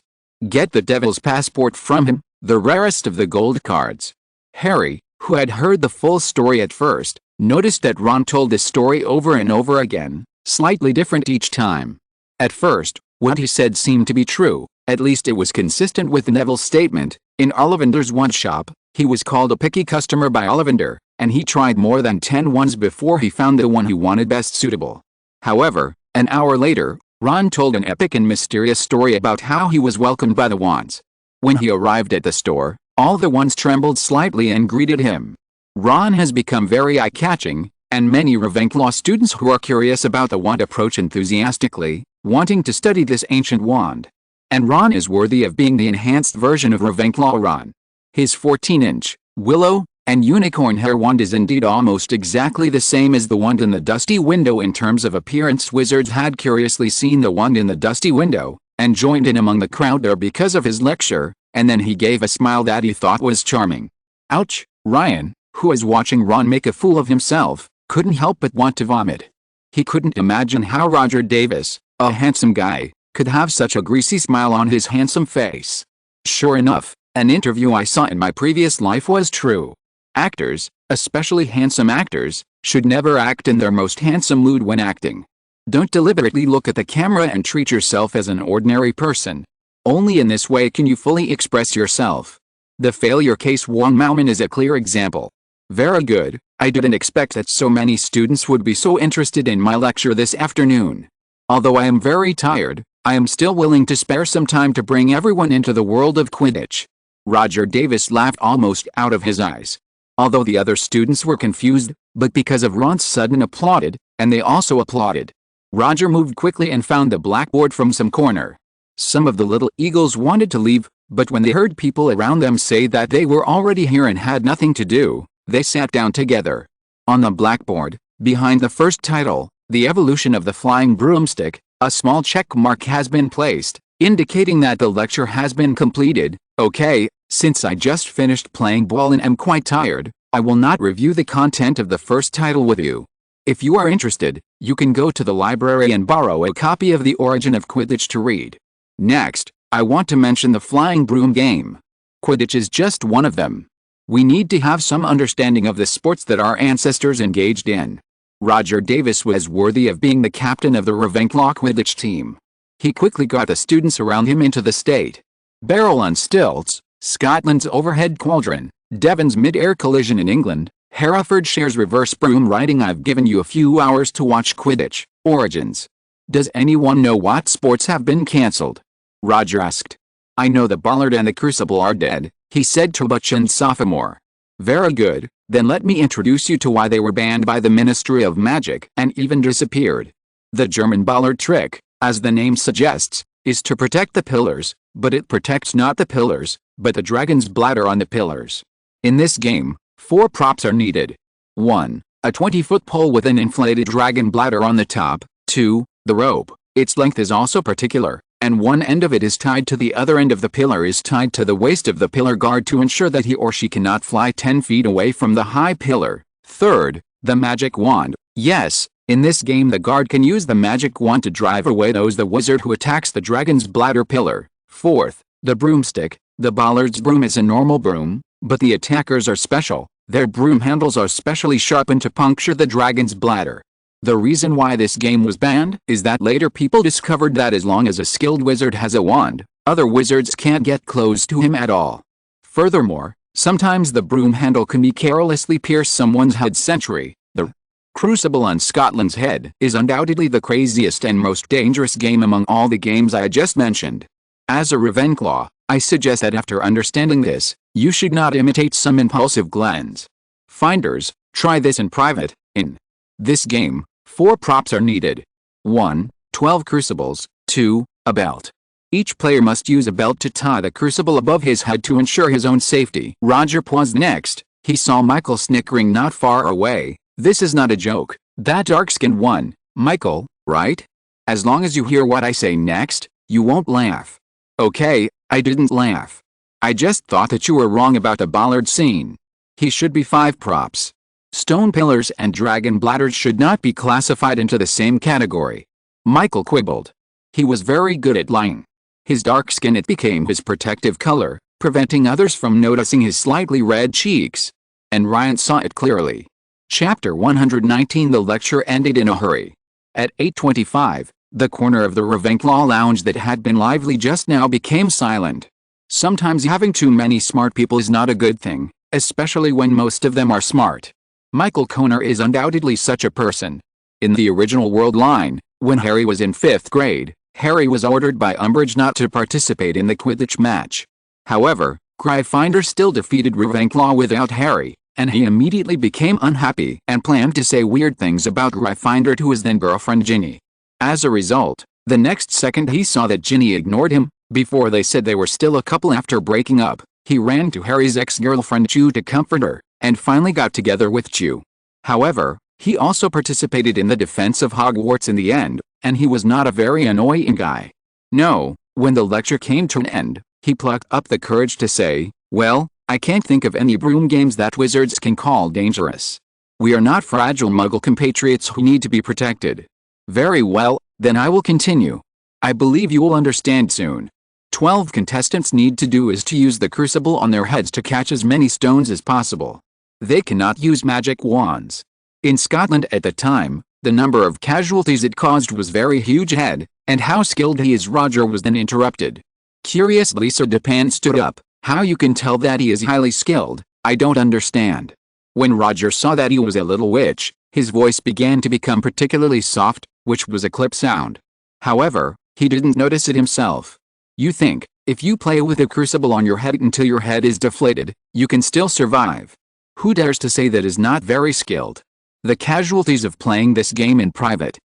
Get the devil's passport from him, the rarest of the gold cards. Harry, who had heard the full story at first, noticed that Ron told the story over and over again, slightly different each time. At first, what he said seemed to be true, at least it was consistent with Neville's statement. In Ollivander's wand shop, he was called a picky customer by Ollivander, and he tried more than 10 wands before he found the one he wanted best suitable. However, an hour later, Ron told an epic and mysterious story about how he was welcomed by the wands. When he arrived at the store, all the wands trembled slightly and greeted him. Ron has become very eye-catching, and many Ravenclaw students who are curious about the wand approach enthusiastically, wanting to study this ancient wand. And Ron is worthy of being the enhanced version of Ravenclaw Ron. His 14-inch, willow, and unicorn hair wand is indeed almost exactly the same as the wand in the Dusty Window in terms of appearance. Wizards had curiously seen the wand in the Dusty Window, and joined in among the crowd there because of his lecture, and then he gave a smile that he thought was charming. Ouch! Ryan, who was watching Ron make a fool of himself, couldn't help but want to vomit. He couldn't imagine how Roger Davis, a handsome guy, could have such a greasy smile on his handsome face. Sure enough, an interview I saw in my previous life was true. Actors, especially handsome actors, should never act in their most handsome mood when acting. Don't deliberately look at the camera and treat yourself as an ordinary person. Only in this way can you fully express yourself. The failure case Wong Mauman is a clear example. Very good. I didn't expect that so many students would be so interested in my lecture this afternoon. Although I am very tired, I am still willing to spare some time to bring everyone into the world of Quidditch. Roger Davis laughed almost out of his eyes. Although the other students were confused, but because of Ron's sudden applauded, and they also applauded. Roger moved quickly and found the blackboard from some corner. Some of the little eagles wanted to leave, but when they heard people around them say that they were already here and had nothing to do, they sat down together. On the blackboard, behind the first title, The Evolution of the Flying Broomstick, a small check mark has been placed, indicating that the lecture has been completed. Okay, since I just finished playing ball and am quite tired, I will not review the content of the first title with you. If you are interested, you can go to the library and borrow a copy of The Origin of Quidditch to read. Next, I want to mention the flying broom game. Quidditch is just one of them. We need to have some understanding of the sports that our ancestors engaged in. Roger Davis was worthy of being the captain of the Ravenclaw Quidditch team. He quickly got the students around him into the state barrel on stilts, Scotland's overhead cauldron, Devon's mid-air collision in England, Herefordshire's reverse broom riding. I've given you a few hours to watch Quidditch. Origins. Does anyone know what sports have been cancelled? Roger asked. I know the Bollard and the Crucible are dead, he said to Buchan's sophomore. Very good, then let me introduce you to why they were banned by the Ministry of Magic and even disappeared. The German Bollard trick, as the name suggests, is to protect the pillars, but it protects not the pillars, but the dragon's bladder on the pillars. In this game, 4 props are needed. 1. A 20-foot pole with an inflated dragon bladder on the top. 2. The rope. Its length is also particular, and one end of it is tied to the other end of the pillar is tied to the waist of the pillar guard to ensure that he or she cannot fly 10 feet away from the high pillar. 3rd, the magic wand. Yes, in this game the guard can use the magic wand to drive away the wizard who attacks the dragon's bladder pillar. 4th, the broomstick. The Bollard's broom is a normal broom, but the attackers are special. Their broom handles are specially sharpened to puncture the dragon's bladder. The reason why this game was banned is that later people discovered that as long as a skilled wizard has a wand, other wizards can't get close to him at all. Furthermore, sometimes the broom handle can be carelessly pierce someone's head. The Crucible on Scotland's head is undoubtedly the craziest and most dangerous game among all the games I just mentioned. As a Ravenclaw, I suggest that after understanding this, you should not imitate some impulsive glens. Finders, try this in private. In this game, 4 props are needed. 1. 12 crucibles. 2. A belt. Each player must use a belt to tie the crucible above his head to ensure his own safety. Roger paused next. He saw Michael snickering not far away. This is not a joke. That dark-skinned one, Michael, right? As long as you hear what I say next, you won't laugh. Okay, I didn't laugh. I just thought that you were wrong about the Bollard scene. He should be 5 props. Stone pillars and dragon bladders should not be classified into the same category. Michael quibbled. He was very good at lying. His dark skin it became his protective color, preventing others from noticing his slightly red cheeks. And Ryan saw it clearly. Chapter 119. The lecture ended in a hurry. At 8:25, the corner of the Ravenclaw lounge that had been lively just now became silent. Sometimes having too many smart people is not a good thing, especially when most of them are smart. Michael Conner is undoubtedly such a person. In the original world line, when Harry was in 5th grade, Harry was ordered by Umbridge not to participate in the Quidditch match. However, Gryffindor still defeated Ravenclaw without Harry, and he immediately became unhappy and planned to say weird things about Gryffindor to his then-girlfriend Ginny. As a result, the next second he saw that Ginny ignored him, before they said they were still a couple after breaking up, he ran to Harry's ex-girlfriend Cho to comfort her, and finally got together with Cho. However, he also participated in the defense of Hogwarts in the end, and he was not a very annoying guy. No, when the lecture came to an end, he plucked up the courage to say, well, I can't think of any broom games that wizards can call dangerous. We are not fragile Muggle compatriots who need to be protected. Very well, then I will continue. I believe you will understand soon. 12 contestants need to do is to use the crucible on their heads to catch as many stones as possible. They cannot use magic wands. In Scotland at the time, the number of casualties it caused was very huge. And how skilled he is. Roger was then interrupted. Curiously Sir Dupin stood up. How you can tell that he is highly skilled, I don't understand. When Roger saw that he was a little witch, his voice began to become particularly soft, which was a clip sound. However, he didn't notice it himself. You think, if you play with a crucible on your head until your head is deflated, you can still survive. Who dares to say that is not very skilled? The casualties of playing this game in private.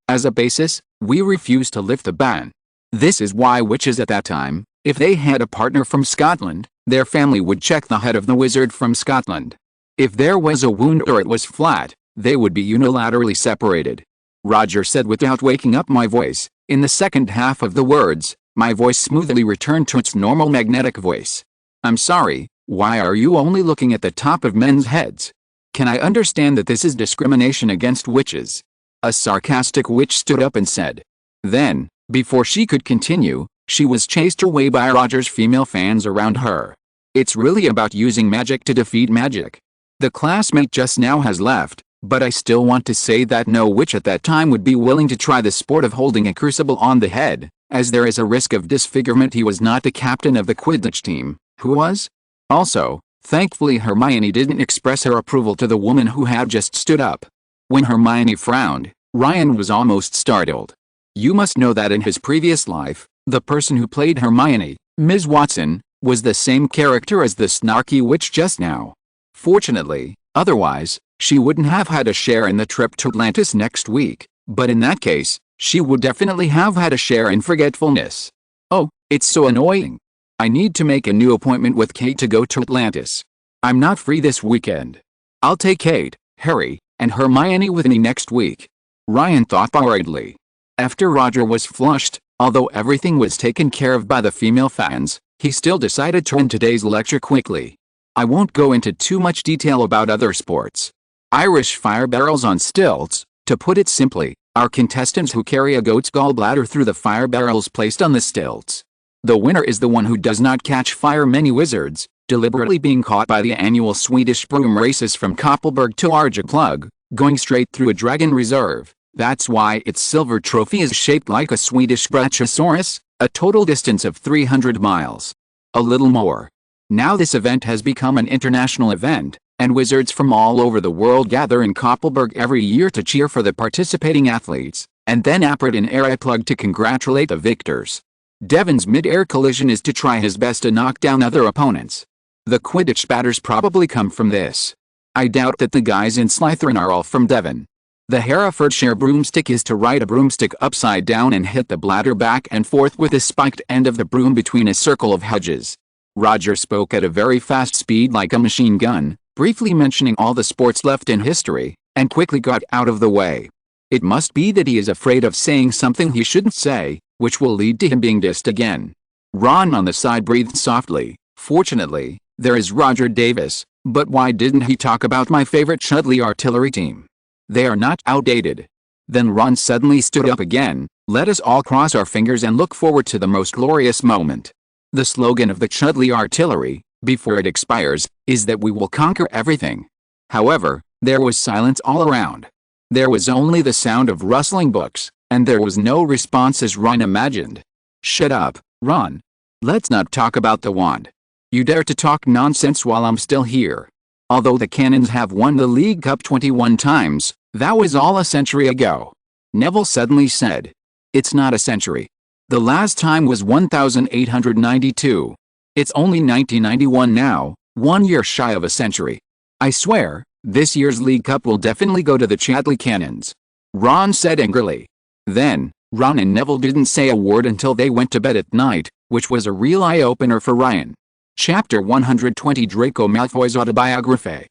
As a basis, we refuse to lift the ban. This is why witches at that time, if they had a partner from Scotland, their family would check the head of the wizard from Scotland. If there was a wound or it was flat, they would be unilaterally separated. Roger said without waking up my voice. In the second half of the words, my voice smoothly returned to its normal magnetic voice. I'm sorry, why are you only looking at the top of men's heads? Can I understand that this is discrimination against witches? A sarcastic witch stood up and said. Then, before she could continue, she was chased away by Roger's female fans around her. It's really about using magic to defeat magic. The classmate just now has left, but I still want to say that no witch at that time would be willing to try the sport of holding a crucible on the head, as there is a risk of disfigurement. He was not the captain of the Quidditch team. Who was? Also, thankfully Hermione didn't express her approval to the woman who had just stood up. When Hermione frowned, Ryan was almost startled. You must know that in his previous life, the person who played Hermione, Ms. Watson, was the same character as the snarky witch just now. Fortunately, otherwise, she wouldn't have had a share in the trip to Atlantis next week, but in that case, she would definitely have had a share in forgetfulness. Oh, it's so annoying. I need to make a new appointment with Kate to go to Atlantis. I'm not free this weekend. I'll take Kate, Harry, and Hermione with me next week. Ryan thought worriedly. After Roger was flushed, although everything was taken care of by the female fans, he still decided to end today's lecture quickly. I won't go into too much detail about other sports. Irish fire barrels on stilts, to put it simply, are contestants who carry a goat's gallbladder through the fire barrels placed on the stilts. The winner is the one who does not catch fire. Many wizards, deliberately being caught by the annual Swedish broom races from Koppelberg to Arjeplog, going straight through a dragon reserve. That's why its silver trophy is shaped like a Swedish brachiosaurus, a total distance of 300 miles. A little more. Now this event has become an international event, and wizards from all over the world gather in Koppelberg every year to cheer for the participating athletes, and then appear in Arjeplog to congratulate the victors. Devon's mid-air collision is to try his best to knock down other opponents. The Quidditch batters probably come from this. I doubt that the guys in Slytherin are all from Devon. The Herefordshire broomstick is to ride a broomstick upside down and hit the bladder back and forth with the spiked end of the broom between a circle of hedges. Roger spoke at a very fast speed like a machine gun, briefly mentioning all the sports left in history, and quickly got out of the way. It must be that he is afraid of saying something he shouldn't say, which will lead to him being dissed again. Ron on the side breathed softly. Fortunately, there is Roger Davis, but why didn't he talk about my favorite Chudley artillery team? They are not outdated. Then Ron suddenly stood up again. Let us all cross our fingers and look forward to the most glorious moment. The slogan of the Chudley artillery, before it expires, is that we will conquer everything. However, there was silence all around. There was only the sound of rustling books, and there was no response as Ron imagined. Shut up, Ron. Let's not talk about the wand. You dare to talk nonsense while I'm still here. Although the Cannons have won the League Cup 21 times, that was all a century ago. Neville suddenly said. It's not a century. The last time was 1892. It's only 1991 now, 1 year shy of a century. I swear, this year's League Cup will definitely go to the Chadley Cannons. Ron said angrily. Then, Ron and Neville didn't say a word until they went to bed at night, which was a real eye-opener for Ryan. Chapter 120 Draco Malfoy's Autobiography.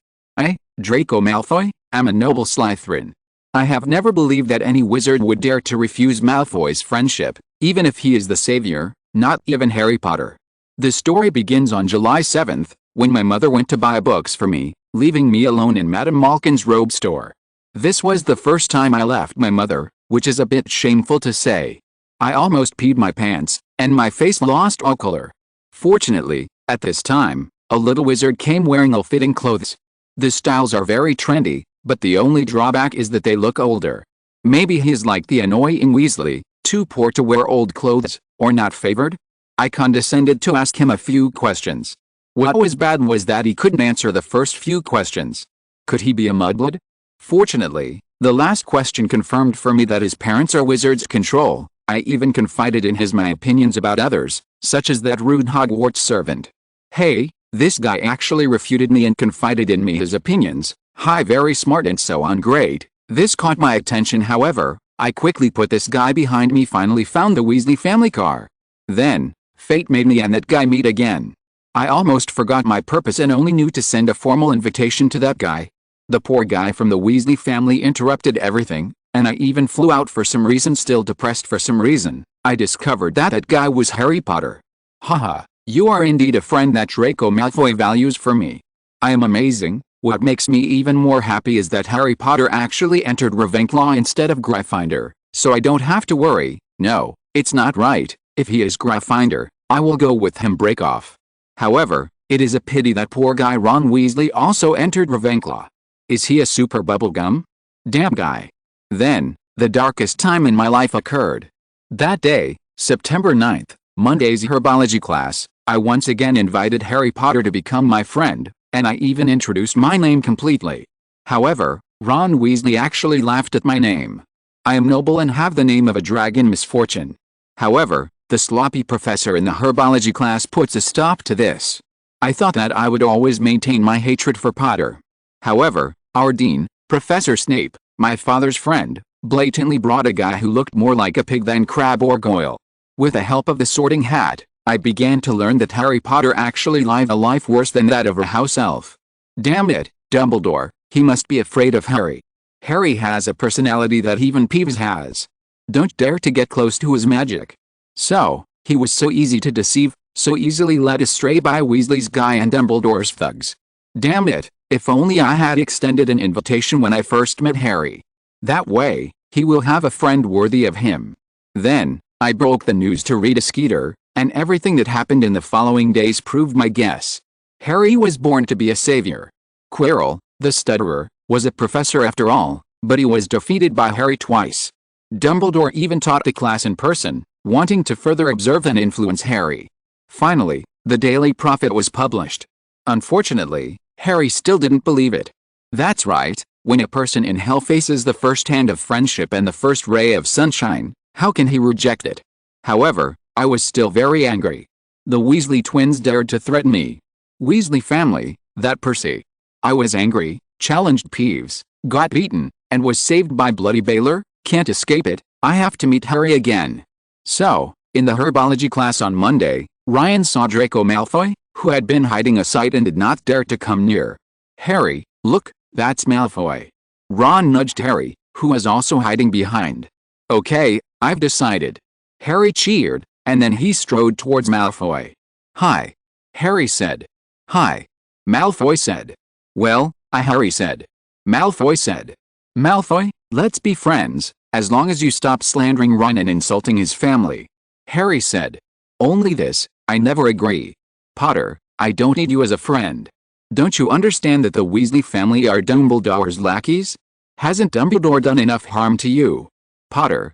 Draco Malfoy? I'm a noble Slytherin. I have never believed that any wizard would dare to refuse Malfoy's friendship, even if he is the savior, not even Harry Potter. The story begins on July 7th, when my mother went to buy books for me, leaving me alone in Madame Malkin's robe store. This was the first time I left my mother, which is a bit shameful to say. I almost peed my pants, and my face lost all color. Fortunately, at this time, a little wizard came wearing ill-fitting clothes. The styles are very trendy, but the only drawback is that they look older. Maybe he's like the annoying Weasley, too poor to wear old clothes, or not favored? I condescended to ask him a few questions. What was bad was that he couldn't answer the first few questions. Could he be a mudblood? Fortunately, the last question confirmed for me that his parents are wizards control. I even confided in my opinions about others, such as that rude Hogwarts servant. Hey, this guy actually refuted me and confided in me his opinions. Hi, very smart and so on. Great. This caught my attention. However, I quickly put this guy behind me. Finally found the Weasley family car. Then, fate made me and that guy meet again. I almost forgot my purpose and only knew to send a formal invitation to that guy. The poor guy from the Weasley family interrupted everything, and I even flew out for some reason. Still depressed for some reason, I discovered that that guy was Harry Potter. Haha, you are indeed a friend that Draco Malfoy values for me. I am amazing. What makes me even more happy is that Harry Potter actually entered Ravenclaw instead of Gryffindor, so I don't have to worry. No, it's not right. If he is Gryffindor, I will go with him. Break off. However, It is a pity that poor guy Ron Weasley also entered Ravenclaw. Is he a super bubblegum? Damn guy. Then, the darkest time in my life occurred. That day, September 9th, Monday's herbology class, I once again invited Harry Potter to become my friend, and I even introduced my name completely. However, Ron Weasley actually laughed at my name. I am noble and have the name of a dragon misfortune. However, the sloppy professor in the herbology class puts a stop to this. I thought that I would always maintain my hatred for Potter. However, our dean, Professor Snape, my father's friend, blatantly brought a guy who looked more like a pig than Crabbe or Goyle. With the help of the Sorting Hat, I began to learn that Harry Potter actually lived a life worse than that of a house elf. Damn it, Dumbledore, he must be afraid of Harry. Harry has a personality that even Peeves has. Don't dare to get close to his magic. So, he was so easy to deceive, so easily led astray by Weasley's guy and Dumbledore's thugs. Damn it, if only I had extended an invitation when I first met Harry. That way, he will have a friend worthy of him. Then, I broke the news to Rita Skeeter, and everything that happened in the following days proved my guess. Harry was born to be a savior. Quirrell, the stutterer, was a professor after all, but he was defeated by Harry twice. Dumbledore even taught the class in person, wanting to further observe and influence Harry. Finally, the Daily Prophet was published. Unfortunately, Harry still didn't believe it. That's right, when a person in hell faces the first hand of friendship and the first ray of sunshine, how can he reject it? However, I was still very angry. The Weasley twins dared to threaten me. Weasley family, that Percy. I was angry, challenged Peeves, got beaten, and was saved by Bloody Baylor. Can't escape it, I have to meet Harry again. So, in the herbology class on Monday, Ryan saw Draco Malfoy, who had been hiding a sight and did not dare to come near. Harry, look, that's Malfoy. Ron nudged Harry, who was also hiding behind. Okay, I've decided. Harry cheered, and then he strode towards Malfoy. Hi. Harry said. Hi. Malfoy said. Well, Harry said. Malfoy said. Malfoy, let's be friends, as long as you stop slandering Ron and insulting his family. Harry said. Only this, I never agree. Potter, I don't need you as a friend. Don't you understand that the Weasley family are Dumbledore's lackeys? Hasn't Dumbledore done enough harm to you? Potter,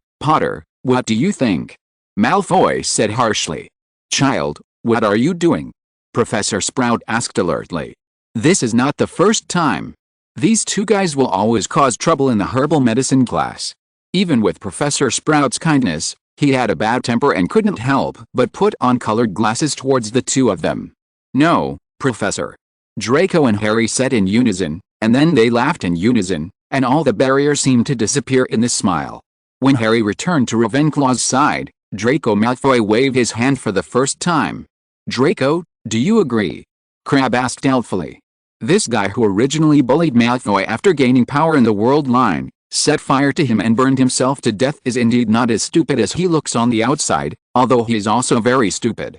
what do you think? Malfoy said harshly. Child, what are you doing? Professor Sprout asked alertly. This is not the first time. These two guys will always cause trouble in the herbal medicine class. Even with Professor Sprout's kindness, he had a bad temper and couldn't help but put on colored glasses towards the two of them. No, Professor. Draco and Harry said in unison, and then they laughed in unison, and all the barrier seemed to disappear in this smile. When Harry returned to Ravenclaw's side, Draco Malfoy waved his hand for the first time. Draco, do you agree? Crabbe asked doubtfully. This guy who originally bullied Malfoy after gaining power in the world line, set fire to him and burned himself to death is indeed not as stupid as he looks on the outside, although he is also very stupid.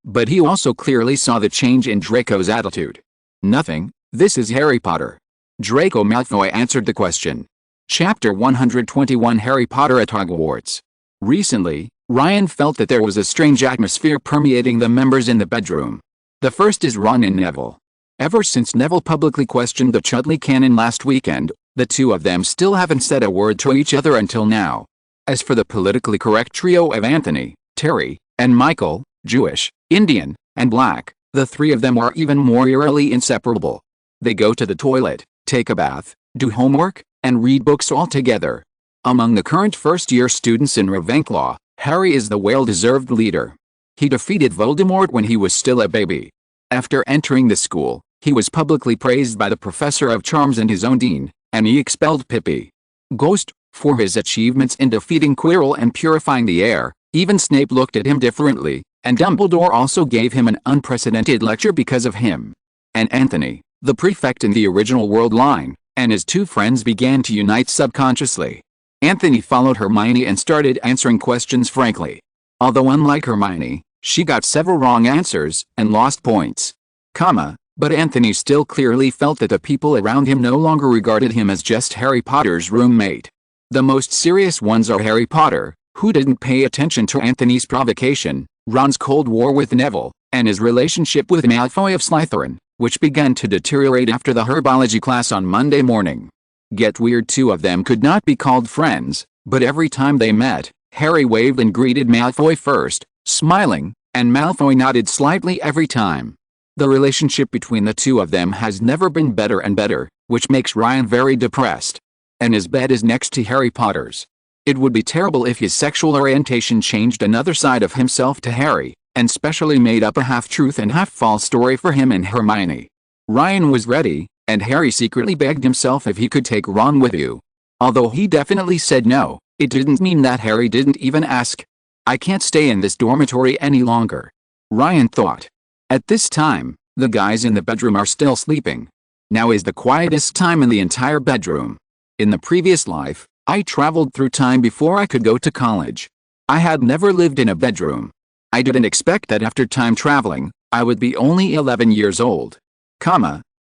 But he also clearly saw the change in Draco's attitude. Nothing, this is Harry Potter. Draco Malfoy answered the question. Chapter 121 Harry Potter at Hogwarts. Recently, Ryan felt that there was a strange atmosphere permeating the members in the bedroom. The first is Ron and Neville. Ever since Neville publicly questioned the Chudley canon last weekend, the two of them still haven't said a word to each other until now. As for the politically correct trio of Anthony, Terry, and Michael, Jewish, Indian, and Black, the three of them are even more eerily inseparable. They go to the toilet, take a bath, do homework, and read books all together. Among the current first-year students in Ravenclaw, Harry is the well-deserved leader. He defeated Voldemort when he was still a baby. After entering the school, he was publicly praised by the Professor of Charms and his own dean, and he expelled Pippi. Ghost, for his achievements in defeating Quirrell and purifying the air. Even Snape looked at him differently, and Dumbledore also gave him an unprecedented lecture because of him. And Anthony, the prefect in the original world line, and his two friends began to unite subconsciously. Anthony followed Hermione and started answering questions frankly. Although unlike Hermione, she got several wrong answers and lost points. But Anthony still clearly felt that the people around him no longer regarded him as just Harry Potter's roommate. The most serious ones are Harry Potter, who didn't pay attention to Anthony's provocation, Ron's cold war with Neville, and his relationship with Malfoy of Slytherin, which began to deteriorate after the herbology class on Monday morning. Get weird, two of them could not be called friends, but every time they met, Harry waved and greeted Malfoy first, smiling, and Malfoy nodded slightly every time. The relationship between the two of them has never been better and better, which makes Ryan very depressed. And his bed is next to Harry Potter's. It would be terrible if his sexual orientation changed another side of himself to Harry, and specially made up a half-truth and half-false story for him and Hermione. Ryan was ready, and Harry secretly begged himself if he could take Ron with you. Although he definitely said no, it didn't mean that Harry didn't even ask. I can't stay in this dormitory any longer, Ryan thought. At this time, the guys in the bedroom are still sleeping. Now is the quietest time in the entire bedroom. In the previous life, I traveled through time before I could go to college. I had never lived in a bedroom. I didn't expect that after time traveling, I would be only 11 years old.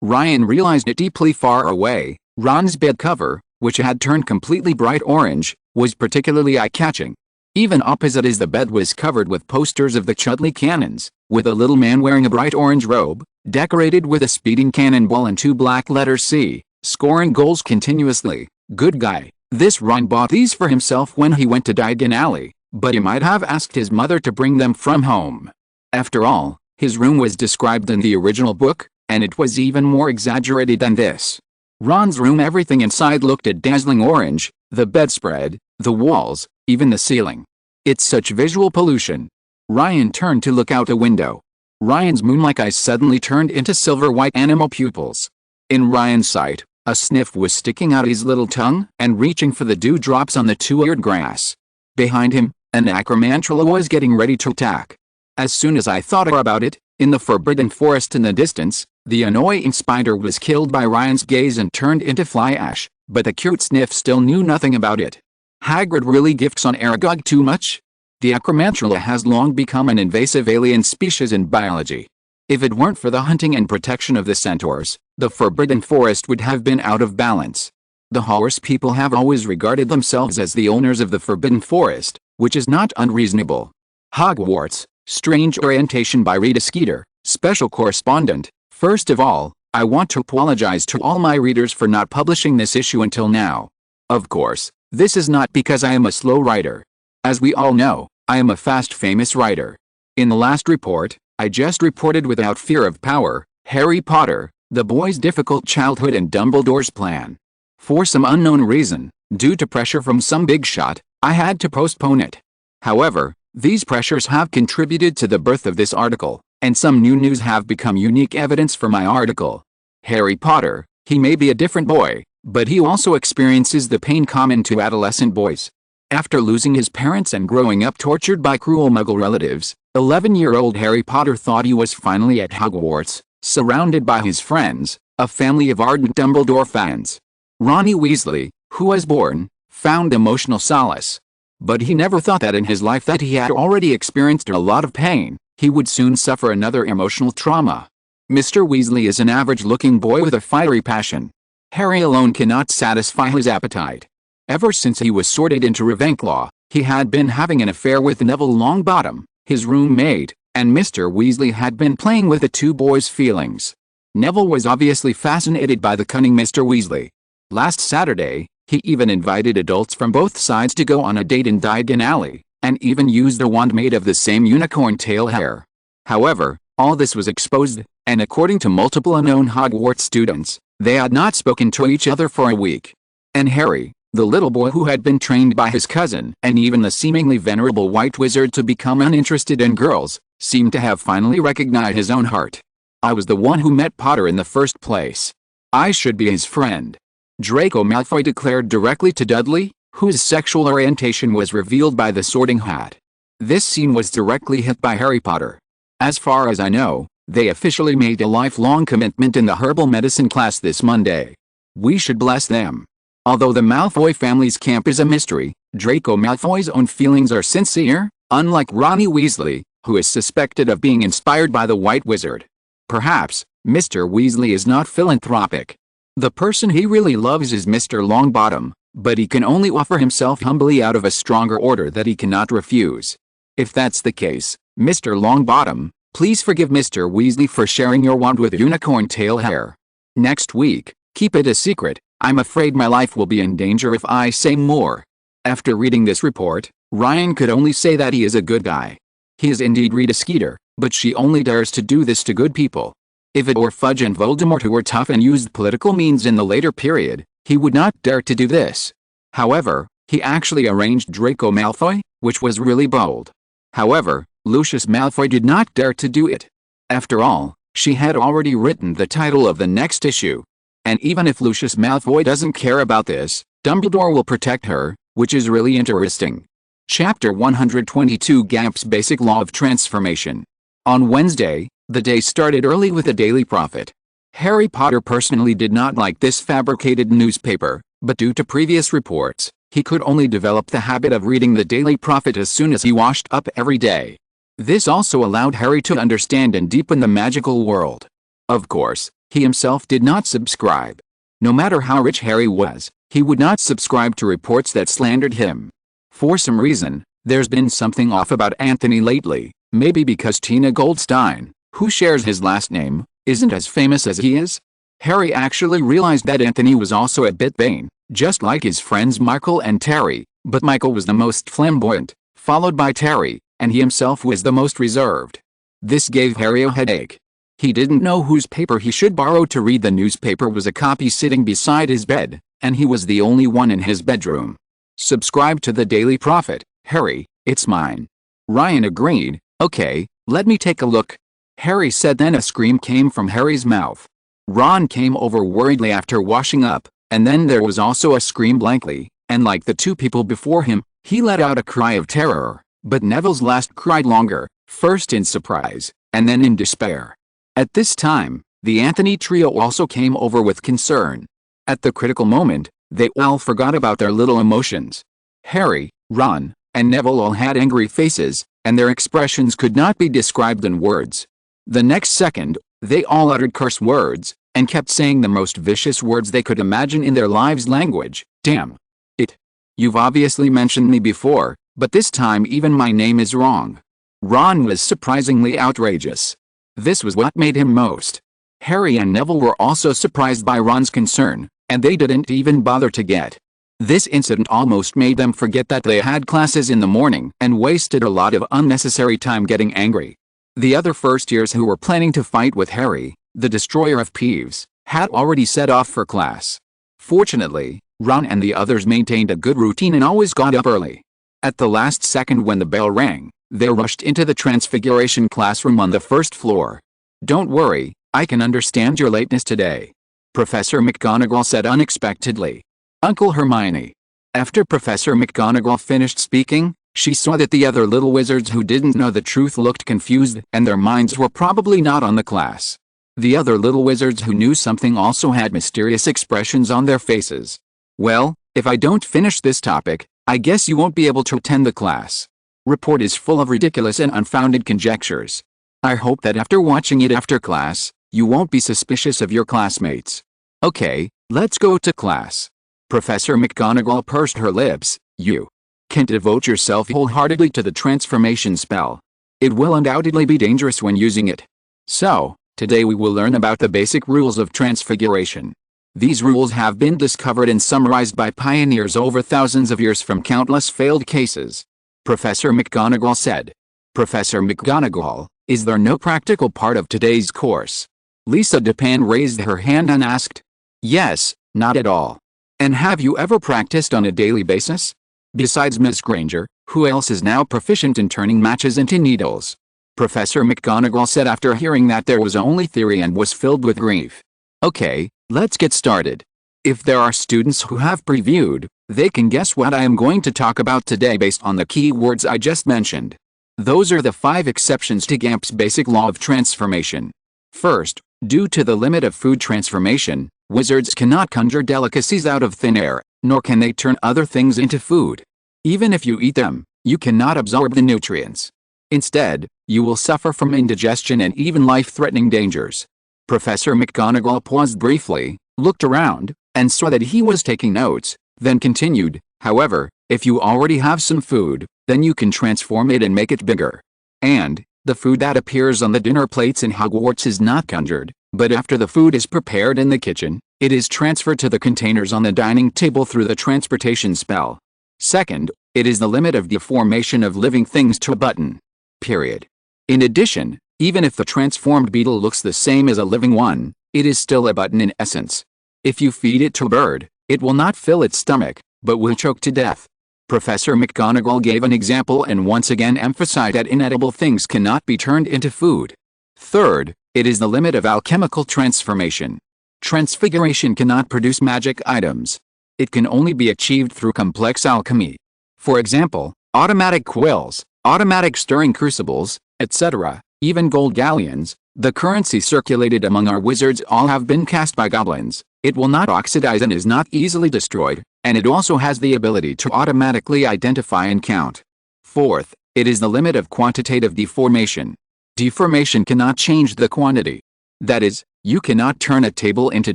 Ryan realized it deeply far away. Ron's bed cover, which had turned completely bright orange, was particularly eye-catching. Even opposite his the bed was covered with posters of the Chudley Cannons, with a little man wearing a bright orange robe, decorated with a speeding cannonball and two black letters C, scoring goals continuously. Good guy. This Ron bought these for himself when he went to Diagon Alley, but he might have asked his mother to bring them from home. After all, his room was described in the original book, and it was even more exaggerated than this. Ron's room, everything inside looked a dazzling orange, the bedspread, the walls, even the ceiling. It's such visual pollution. Ryan turned to look out a window. Ryan's moon-like eyes suddenly turned into silver-white animal pupils. In Ryan's sight, a sniff was sticking out his little tongue and reaching for the dewdrops on the two-eared grass. Behind him, an acromantula was getting ready to attack. As soon as I thought about it, in the forbidden forest in the distance, the annoying spider was killed by Ryan's gaze and turned into fly ash, but the cute sniff still knew nothing about it. Hagrid really gifts on Aragog too much? The acromantula has long become an invasive alien species in biology. If it weren't for the hunting and protection of the centaurs, the forbidden forest would have been out of balance. The Hogwarts people have always regarded themselves as the owners of the forbidden forest, which is not unreasonable. Hogwarts, Strange Orientation by Rita Skeeter, Special Correspondent. First of all, I want to apologize to all my readers for not publishing this issue until now. Of course, this is not because I am a slow writer. As we all know, I am a fast famous writer. In the last report, I just reported Without Fear of Power, Harry Potter, the boy's difficult childhood and Dumbledore's plan. For some unknown reason, due to pressure from some big shot, I had to postpone it. However, these pressures have contributed to the birth of this article, and some new news have become unique evidence for my article. Harry Potter, he may be a different boy, but he also experiences the pain common to adolescent boys. After losing his parents and growing up tortured by cruel Muggle relatives, 11-year-old Harry Potter thought he was finally at Hogwarts, surrounded by his friends, a family of ardent Dumbledore fans. Ronnie Weasley, who was born, found emotional solace. But he never thought that in his life that he had already experienced a lot of pain, he would soon suffer another emotional trauma. Mr. Weasley is an average-looking boy with a fiery passion. Harry alone cannot satisfy his appetite. Ever since he was sorted into Ravenclaw, he had been having an affair with Neville Longbottom, his roommate, and Mr. Weasley had been playing with the two boys' feelings. Neville was obviously fascinated by the cunning Mr. Weasley. Last Saturday, he even invited adults from both sides to go on a date in Diagon Alley, and even used a wand made of the same unicorn tail hair. However, all this was exposed, and according to multiple unknown Hogwarts students, they had not spoken to each other for a week. And Harry, the little boy who had been trained by his cousin and even the seemingly venerable White Wizard to become uninterested in girls, seemed to have finally recognized his own heart. I was the one who met Potter in the first place. I should be his friend. Draco Malfoy declared directly to Dudley, whose sexual orientation was revealed by the Sorting Hat. This scene was directly hit by Harry Potter. As far as I know, they officially made a lifelong commitment in the herbal medicine class this Monday. We should bless them. Although the Malfoy family's camp is a mystery, Draco Malfoy's own feelings are sincere, unlike Ronnie Weasley, who is suspected of being inspired by the White Wizard. Perhaps, Mr. Weasley is not philanthropic. The person he really loves is Mr. Longbottom, but he can only offer himself humbly out of a stronger order that he cannot refuse. If that's the case, Mr. Longbottom, Please forgive Mr. Weasley for sharing your wand with unicorn tail hair. Next week, keep it a secret. I'm afraid my life will be in danger if I say more. After reading this report, Ryan could only say that he is a good guy. He is indeed Rita Skeeter, but she only dares to do this to good people. If it were Fudge and Voldemort who were tough and used political means in the later period, he would not dare to do this. However, he actually arranged Draco Malfoy, which was really bold. However, Lucius Malfoy did not dare to do it. After all, she had already written the title of the next issue. And even if Lucius Malfoy doesn't care about this, Dumbledore will protect her, which is really interesting. Chapter 122 Gamp's Basic Law of Transformation. On Wednesday, the day started early with a Daily Prophet. Harry Potter personally did not like this fabricated newspaper, but due to previous reports, he could only develop the habit of reading the Daily Prophet as soon as he washed up every day. This also allowed Harry to understand and deepen the magical world. Of course, he himself did not subscribe. No matter how rich Harry was, he would not subscribe to reports that slandered him. For some reason, there's been something off about Anthony lately, maybe because Tina Goldstein, who shares his last name, isn't as famous as he is. Harry actually realized that Anthony was also a bit vain, just like his friends Michael and Terry, but Michael was the most flamboyant, followed by Terry, and he himself was the most reserved. This gave Harry a headache. He didn't know whose paper he should borrow to read. The newspaper was a copy sitting beside his bed, and he was the only one in his bedroom. Subscribe to the Daily Prophet, Harry, it's mine. Ryan agreed. Okay, let me take a look. Harry said. Then a scream came from Harry's mouth. Ron came over worriedly after washing up, and then there was also a scream blankly, and like the two people before him, he let out a cry of terror. But Neville's last cried longer, first in surprise, and then in despair. At this time, the Anthony trio also came over with concern. At the critical moment, they all forgot about their little emotions. Harry, Ron, and Neville all had angry faces, and their expressions could not be described in words. The next second, they all uttered curse words, and kept saying the most vicious words they could imagine in their lives' language. Damn it. You've obviously mentioned me before, but this time even my name is wrong. Ron was surprisingly outrageous. This was what made him most. Harry and Neville were also surprised by Ron's concern, and they didn't even bother to get. This incident almost made them forget that they had classes in the morning and wasted a lot of unnecessary time getting angry. The other first years who were planning to fight with Harry, the destroyer of peeves, had already set off for class. Fortunately, Ron and the others maintained a good routine and always got up early. At the last second when the bell rang, they rushed into the Transfiguration classroom on the first floor. Don't worry, I can understand your lateness today, Professor McGonagall said unexpectedly. Uncle Hermione. After Professor McGonagall finished speaking, she saw that the other little wizards who didn't know the truth looked confused and their minds were probably not on the class. The other little wizards who knew something also had mysterious expressions on their faces. Well, if I don't finish this topic, I guess you won't be able to attend the class. Report is full of ridiculous and unfounded conjectures. I hope that after watching it after class, you won't be suspicious of your classmates. Okay, let's go to class. Professor McGonagall pursed her lips. You can devote yourself wholeheartedly to the transformation spell. It will undoubtedly be dangerous when using it. So, today we will learn about the basic rules of transfiguration. These rules have been discovered and summarized by pioneers over thousands of years from countless failed cases. Professor McGonagall said. Professor McGonagall, is there no practical part of today's course? Lisa Dupin raised her hand and asked. Yes, not at all. And have you ever practiced on a daily basis? Besides Miss Granger, who else is now proficient in turning matches into needles? Professor McGonagall said after hearing that there was only theory and was filled with grief. Okay, let's get started. If there are students who have previewed, they can guess what I am going to talk about today based on the key words I just mentioned. Those are the 5 exceptions to Gamp's basic law of transformation. First, due to the limit of food transformation, wizards cannot conjure delicacies out of thin air, nor can they turn other things into food. Even if you eat them, you cannot absorb the nutrients. Instead, you will suffer from indigestion and even life-threatening dangers. Professor McGonagall paused briefly, looked around, and saw that he was taking notes, then continued, however, if you already have some food, then you can transform it and make it bigger. And, The food that appears on the dinner plates in Hogwarts is not conjured, but after the food is prepared in the kitchen, it is transferred to the containers on the dining table through the transportation spell. Second, it is the limit of deformation of living things to a button. Period. In addition, even if the transformed beetle looks the same as a living one, it is still a button in essence. If you feed it to a bird, it will not fill its stomach, but will choke to death. Professor McGonagall gave an example and once again emphasized that inedible things cannot be turned into food. Third, it is the limit of alchemical transformation. Transfiguration cannot produce magic items. It can only be achieved through complex alchemy. For example, automatic quills, automatic stirring crucibles, etc., even gold galleons, the currency circulated among our wizards all have been cast by goblins. It will not oxidize and is not easily destroyed, and it also has the ability to automatically identify and count. Fourth, it is the limit of quantitative deformation. Deformation cannot change the quantity. That is, you cannot turn a table into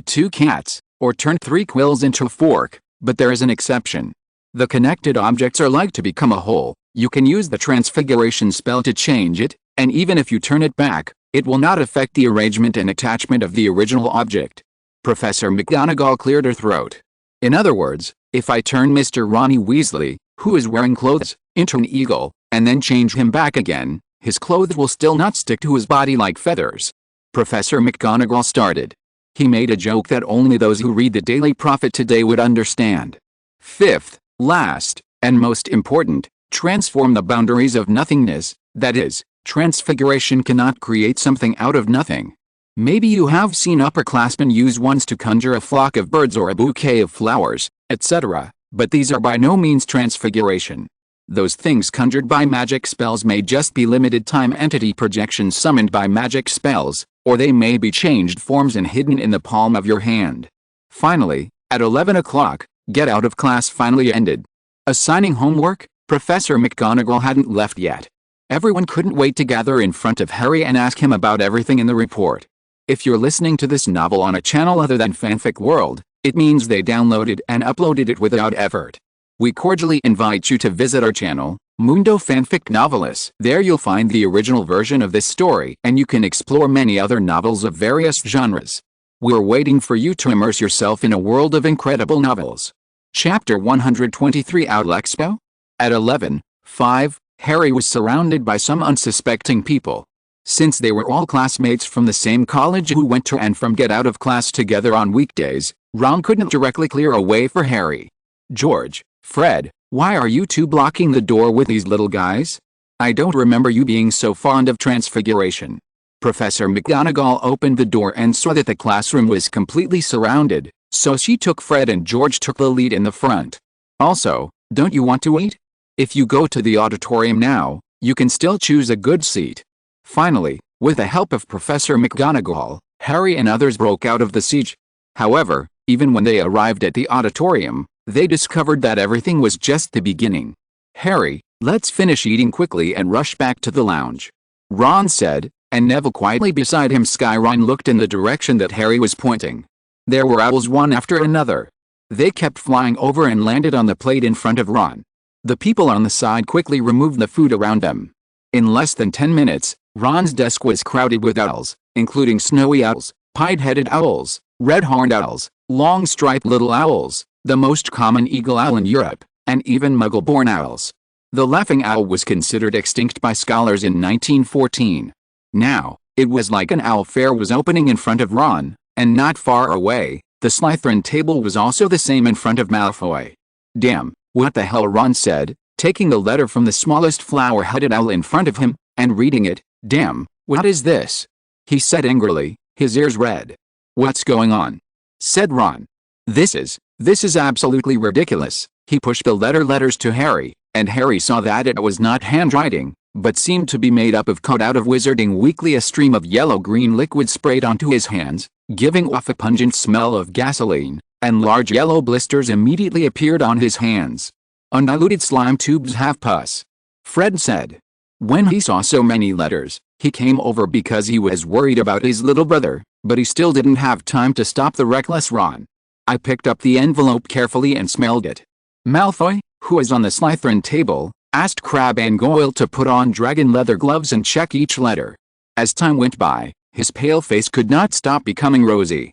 2 cats, or turn 3 quills into a fork, but there is an exception. The connected objects are like to become a whole. You can use the transfiguration spell to change it, and even if you turn it back, it will not affect the arrangement and attachment of the original object. Professor McGonagall cleared her throat. In other words, if I turn Mr. Ronnie Weasley, who is wearing clothes, into an eagle, and then change him back again, his clothes will still not stick to his body like feathers. Professor McGonagall started. He made a joke that only those who read the Daily Prophet today would understand. Fifth, last, and most important, transform the boundaries of nothingness, that is, transfiguration cannot create something out of nothing. Maybe you have seen upperclassmen use wands to conjure a flock of birds or a bouquet of flowers, etc., but these are by no means transfiguration. Those things conjured by magic spells may just be limited time entity projections summoned by magic spells, or they may be changed forms and hidden in the palm of your hand. Finally, at 11 o'clock, get out of class finally ended. Assigning homework, Professor McGonagall hadn't left yet. Everyone couldn't wait to gather in front of Harry and ask him about everything in the report. If you're listening to this novel on a channel other than Fanfic World, it means they downloaded and uploaded it without effort. We cordially invite you to visit our channel, Mundo Fanfic Novelis. There you'll find the original version of this story and you can explore many other novels of various genres. We're waiting for you to immerse yourself in a world of incredible novels. Chapter 123 Outexpo? At 11:05, Harry was surrounded by some unsuspecting people. Since they were all classmates from the same college who went to and from get out of class together on weekdays, Ron couldn't directly clear a way for Harry. George, Fred, why are you two blocking the door with these little guys? I don't remember you being so fond of transfiguration. Professor McGonagall opened the door and saw that the classroom was completely surrounded, so she took Fred and George took the lead in the front. Also, don't you want to eat? If you go to the auditorium now, you can still choose a good seat. Finally, with the help of Professor McGonagall, Harry and others broke out of the siege. However, even when they arrived at the auditorium, they discovered that everything was just the beginning. Harry, let's finish eating quickly and rush back to the lounge, Ron said, and Neville quietly beside him. Ron looked in the direction that Harry was pointing. There were owls one after another. They kept flying over and landed on the plate in front of Ron. The people on the side quickly removed the food around them. In less than 10 minutes, Ron's desk was crowded with owls, including snowy owls, pied-headed owls, red-horned owls, long-striped little owls, the most common eagle owl in Europe, and even muggle-born owls. The laughing owl was considered extinct by scholars in 1914. Now, it was like an owl fair was opening in front of Ron, and not far away, the Slytherin table was also the same in front of Malfoy. Damn, what the hell, Ron said, taking the letter from the smallest flower-headed owl in front of him, and reading it. Damn, what is this? He said angrily, his ears red. What's going on? Said Ron. This is absolutely ridiculous. He pushed the letters to Harry, and Harry saw that it was not handwriting, but seemed to be made up of cut out of Wizarding Weekly. A stream of yellow-green liquid sprayed onto his hands, giving off a pungent smell of gasoline, and large yellow blisters immediately appeared on his hands. Undiluted slime tubes have pus. Fred said. When he saw so many letters, he came over because he was worried about his little brother, but he still didn't have time to stop the reckless Ron. I picked up the envelope carefully and smelled it. Malfoy, who was on the Slytherin table, asked Crabbe and Goyle to put on dragon leather gloves and check each letter. As time went by, his pale face could not stop becoming rosy.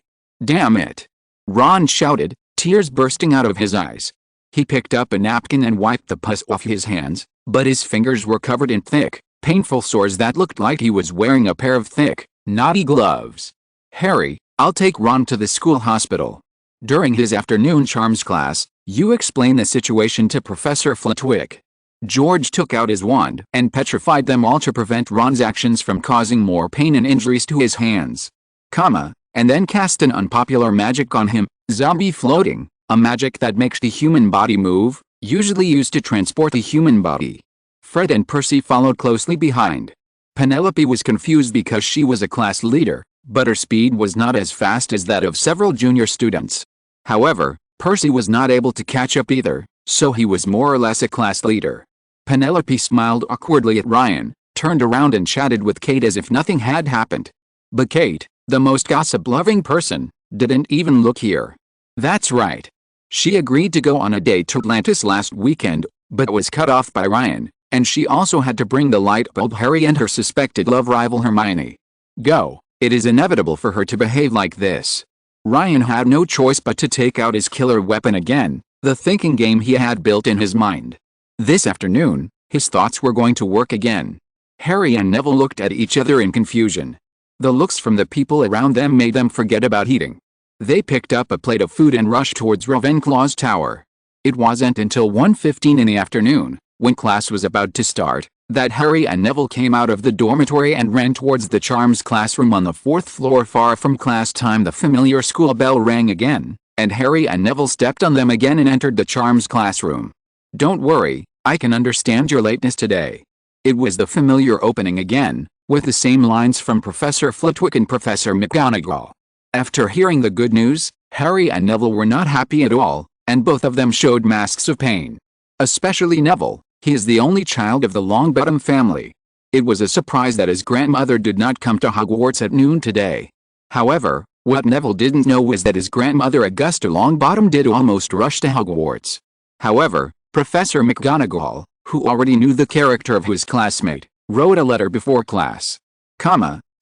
"Damn it!" Ron shouted, tears bursting out of his eyes. He picked up a napkin and wiped the pus off his hands, but his fingers were covered in thick, painful sores that looked like he was wearing a pair of thick, knotty gloves. "Harry, I'll take Ron to the school hospital." During his afternoon charms class, you explain the situation to Professor Flitwick. George took out his wand and petrified them all to prevent Ron's actions from causing more pain and injuries to his hands. And then cast an unpopular magic on him, zombie floating, a magic that makes the human body move, usually used to transport the human body. Fred and Percy followed closely behind. Penelope was confused because she was a class leader, but her speed was not as fast as that of several junior students. However, Percy was not able to catch up either, so he was more or less a class leader. Penelope smiled awkwardly at Ryan, turned around and chatted with Kate as if nothing had happened. But Kate, the most gossip-loving person, didn't even look here. That's right. She agreed to go on a date to Atlantis last weekend, but was cut off by Ryan, and she also had to bring the light bulb Harry and her suspected love rival Hermione. Go. It is inevitable for her to behave like this. Ryan had no choice but to take out his killer weapon again, the thinking game he had built in his mind. This afternoon, his thoughts were going to work again. Harry and Neville looked at each other in confusion. The looks from the people around them made them forget about eating. They picked up a plate of food and rushed towards Ravenclaw's tower. It wasn't until 1:15 in the afternoon, when class was about to start, that Harry and Neville came out of the dormitory and ran towards the charms classroom on the 4th floor. Far from class time, the familiar school bell rang again, and Harry and Neville stepped on them again and entered the charms classroom. "Don't worry, I can understand your lateness today." It was the familiar opening again, with the same lines from Professor Flitwick and Professor McGonagall. After hearing the good news, Harry and Neville were not happy at all, and both of them showed masks of pain. Especially Neville, he is the only child of the Longbottom family. It was a surprise that his grandmother did not come to Hogwarts at noon today. However, what Neville didn't know was that his grandmother Augusta Longbottom did almost rush to Hogwarts. However, Professor McGonagall, who already knew the character of his classmate, wrote a letter before class.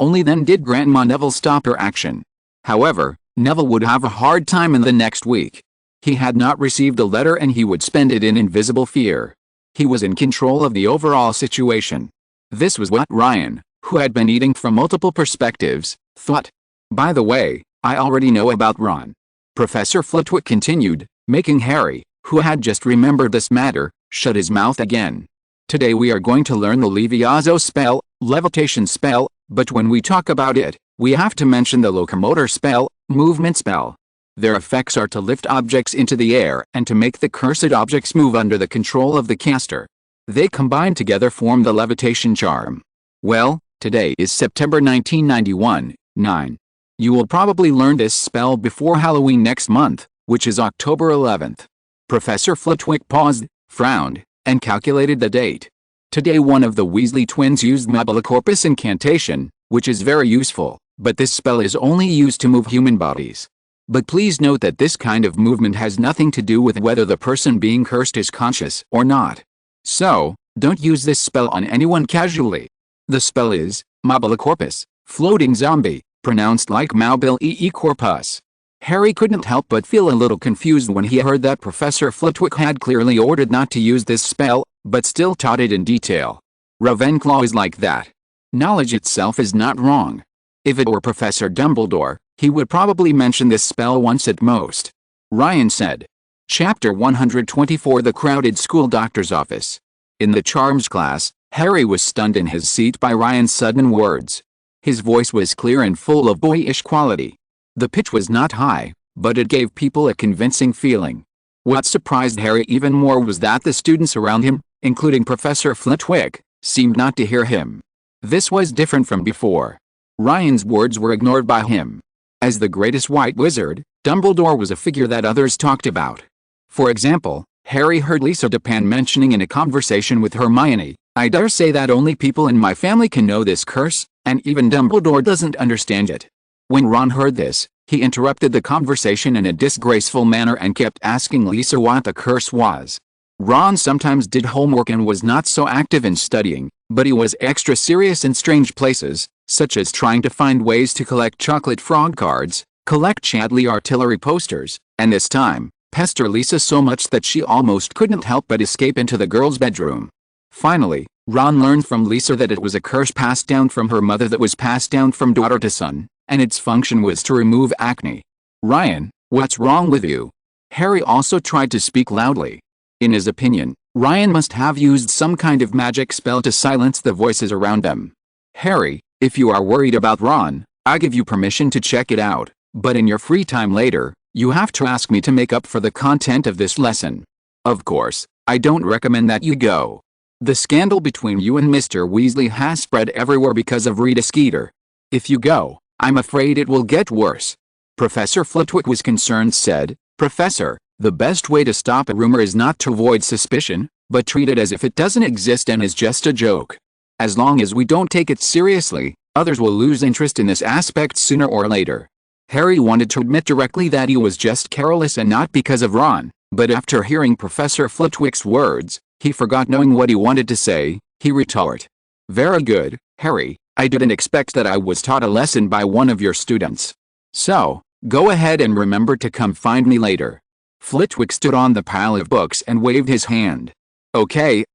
Only then did Grandma Neville stop her action. However, Neville would have a hard time in the next week. He had not received a letter and he would spend it in invisible fear. He was in control of the overall situation. This was what Ryan, who had been eating from multiple perspectives, thought. "By the way, I already know about Ron," Professor Flitwick continued, making Harry, who had just remembered this matter, shut his mouth again. "Today we are going to learn the Levioso spell, levitation spell, but when we talk about it, we have to mention the locomotor spell, movement spell. Their effects are to lift objects into the air and to make the cursed objects move under the control of the caster. They combined together form the levitation charm. Well, today is September 1991, 9. You will probably learn this spell before Halloween next month, which is October 11th. Professor Flitwick paused, frowned, and calculated the date. Today one of the Weasley twins used Mabulacorpus incantation, which is very useful, but this spell is only used to move human bodies. But please note that this kind of movement has nothing to do with whether the person being cursed is conscious or not. So, don't use this spell on anyone casually. The spell is, Mabulacorpus, floating zombie, pronounced like Maubil corpus. Harry couldn't help but feel a little confused when he heard that Professor Flitwick had clearly ordered not to use this spell, but still taught it in detail. Ravenclaw is like that. Knowledge itself is not wrong. If it were Professor Dumbledore, he would probably mention this spell once at most. Ryan said. Chapter 124 The Crowded School Doctor's Office. In the charms class, Harry was stunned in his seat by Ryan's sudden words. His voice was clear and full of boyish quality. The pitch was not high, but it gave people a convincing feeling. What surprised Harry even more was that the students around him, including Professor Flitwick, seemed not to hear him. This was different from before. Ryan's words were ignored by him. As the greatest white wizard, Dumbledore was a figure that others talked about. For example, Harry heard Lisa Dupin mentioning in a conversation with Hermione, "I dare say that only people in my family can know this curse, and even Dumbledore doesn't understand it." When Ron heard this, he interrupted the conversation in a disgraceful manner and kept asking Lisa what the curse was. Ron sometimes did homework and was not so active in studying, but he was extra serious in strange places, such as trying to find ways to collect chocolate frog cards, collect Chadley artillery posters, and this time, pester Lisa so much that she almost couldn't help but escape into the girls' bedroom. Finally, Ron learned from Lisa that it was a curse passed down from her mother that was passed down from daughter to son, and its function was to remove acne. "Ryan, what's wrong with you?" Harry also tried to speak loudly. In his opinion, Ryan must have used some kind of magic spell to silence the voices around them. "Harry, if you are worried about Ron, I give you permission to check it out, but in your free time later, you have to ask me to make up for the content of this lesson. Of course, I don't recommend that you go. The scandal between you and Mr. Weasley has spread everywhere because of Rita Skeeter. If you go, I'm afraid it will get worse." Professor Flitwick was concerned said, "Professor, the best way to stop a rumor is not to avoid suspicion, but treat it as if it doesn't exist and is just a joke. As long as we don't take it seriously, others will lose interest in this aspect sooner or later." Harry wanted to admit directly that he was just careless and not because of Ron, but after hearing Professor Flitwick's words, he forgot knowing what he wanted to say. He retorted, "Very good, Harry, I didn't expect that I was taught a lesson by one of your students. So, go ahead and remember to come find me later." Flitwick stood on the pile of books and waved his hand. Okay.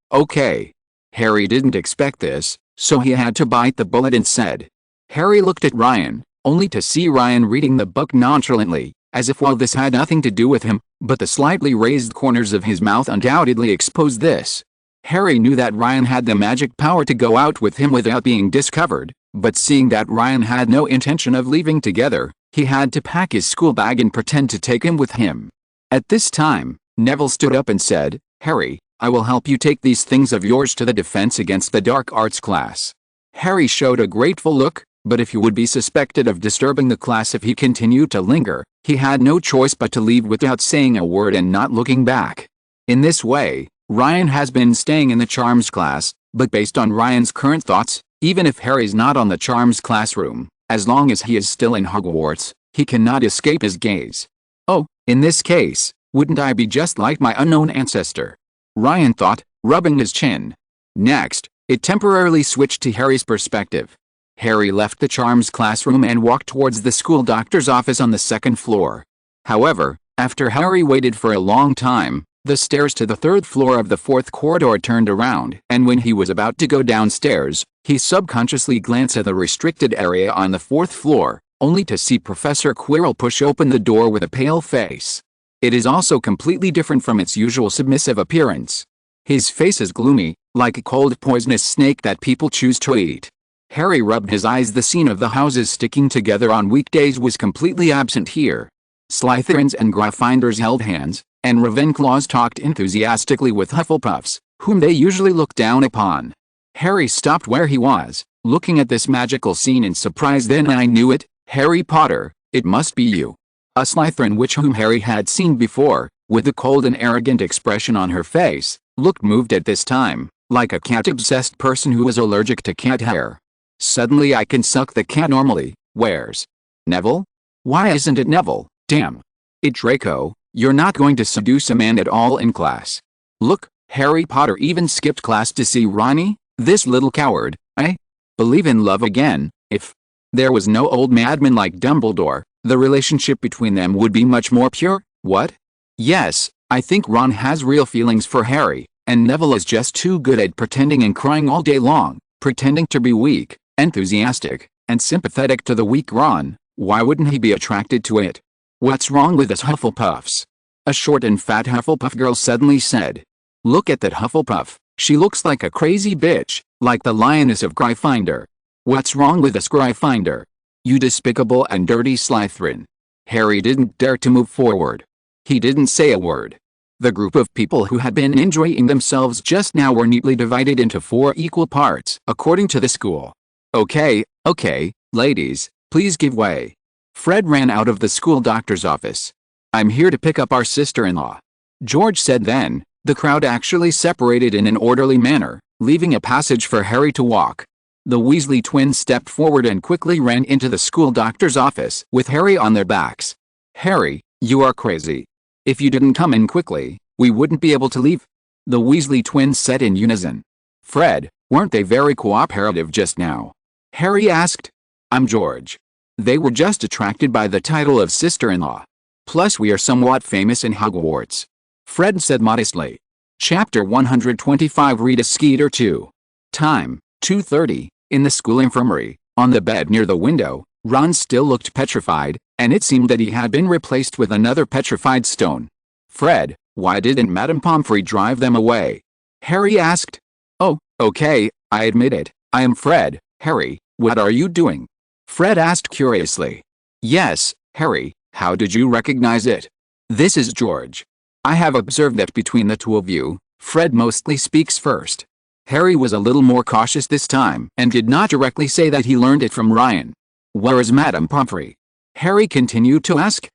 Harry didn't expect this, so he had to bite the bullet and said. Harry looked at Ryan, only to see Ryan reading the book nonchalantly, as if this had nothing to do with him, but the slightly raised corners of his mouth undoubtedly exposed this. Harry knew that Ryan had the magic power to go out with him without being discovered, but seeing that Ryan had no intention of leaving together, he had to pack his school bag and pretend to take him with him. At this time, Neville stood up and said, "Harry, I will help you take these things of yours to the Defense Against the Dark Arts class." Harry showed a grateful look, but if he would be suspected of disturbing the class if he continued to linger, he had no choice but to leave without saying a word and not looking back. In this way, Ryan has been staying in the Charms class, but based on Ryan's current thoughts, even if Harry's not on the Charms classroom, as long as he is still in Hogwarts, he cannot escape his gaze. Oh, in this case, wouldn't I be just like my unknown ancestor? Ryan thought, rubbing his chin. Next, it temporarily switched to Harry's perspective. Harry left the Charms classroom and walked towards the school doctor's office on the second floor. However, after Harry waited for a long time, the stairs to the third floor of the fourth corridor turned around, and when he was about to go downstairs, he subconsciously glanced at the restricted area on the fourth floor, only to see Professor Quirrell push open the door with a pale face. It is also completely different from its usual submissive appearance. His face is gloomy, like a cold poisonous snake that people choose to eat. Harry rubbed his eyes. The scene of the houses sticking together on weekdays was completely absent here. Slytherins and Gryffindors held hands, and Ravenclaws talked enthusiastically with Hufflepuffs, whom they usually looked down upon. Harry stopped where he was, looking at this magical scene in surprise. Then I knew it, Harry Potter, it must be you. A Slytherin witch whom Harry had seen before, with a cold and arrogant expression on her face, looked moved at this time, like a cat-obsessed person who was allergic to cat hair. Suddenly I can suck the cat normally. Where's Neville? Why isn't it Neville? Damn it, Draco, you're not going to seduce a man at all in class. Look, Harry Potter even skipped class to see Ronnie, this little coward. I believe in love again. If there was no old madman like Dumbledore, the relationship between them would be much more pure. What? Yes, I think Ron has real feelings for Harry, and Neville is just too good at pretending and crying all day long, pretending to be weak, enthusiastic, and sympathetic to the weak Ron. Why wouldn't he be attracted to it? What's wrong with us Hufflepuffs? A short and fat Hufflepuff girl suddenly said. Look at that Hufflepuff, she looks like a crazy bitch, like the lioness of Gryffindor. What's wrong with us Gryffindor? You despicable and dirty Slytherin. Harry didn't dare to move forward. He didn't say a word. The group of people who had been enjoying themselves just now were neatly divided into 4 equal parts, according to the school. Okay, ladies, please give way. Fred ran out of the school doctor's office. I'm here to pick up our sister-in-law, George said. Then, the crowd actually separated in an orderly manner, leaving a passage for Harry to walk. The Weasley twins stepped forward and quickly ran into the school doctor's office with Harry on their backs. Harry, you are crazy. If you didn't come in quickly, we wouldn't be able to leave. the Weasley twins said in unison. Fred, weren't they very cooperative just now? Harry asked. I'm George. They were just attracted by the title of sister-in-law. Plus we are somewhat famous in Hogwarts. Fred said modestly. Chapter 125 Rita Skeeter 2. Time, 2:30, in the school infirmary, on the bed near the window, Ron still looked petrified, and it seemed that he had been replaced with another petrified stone. Fred, why didn't Madame Pomfrey drive them away? Harry asked. Oh, okay, I admit it, I am Fred. Harry, what are you doing? Fred asked curiously. Yes, Harry, how did you recognize it? This is George. I have observed that between the two of you, Fred mostly speaks first. Harry was a little more cautious this time and did not directly say that he learned it from Ryan. Where is Madame Pomfrey? Harry continued to ask.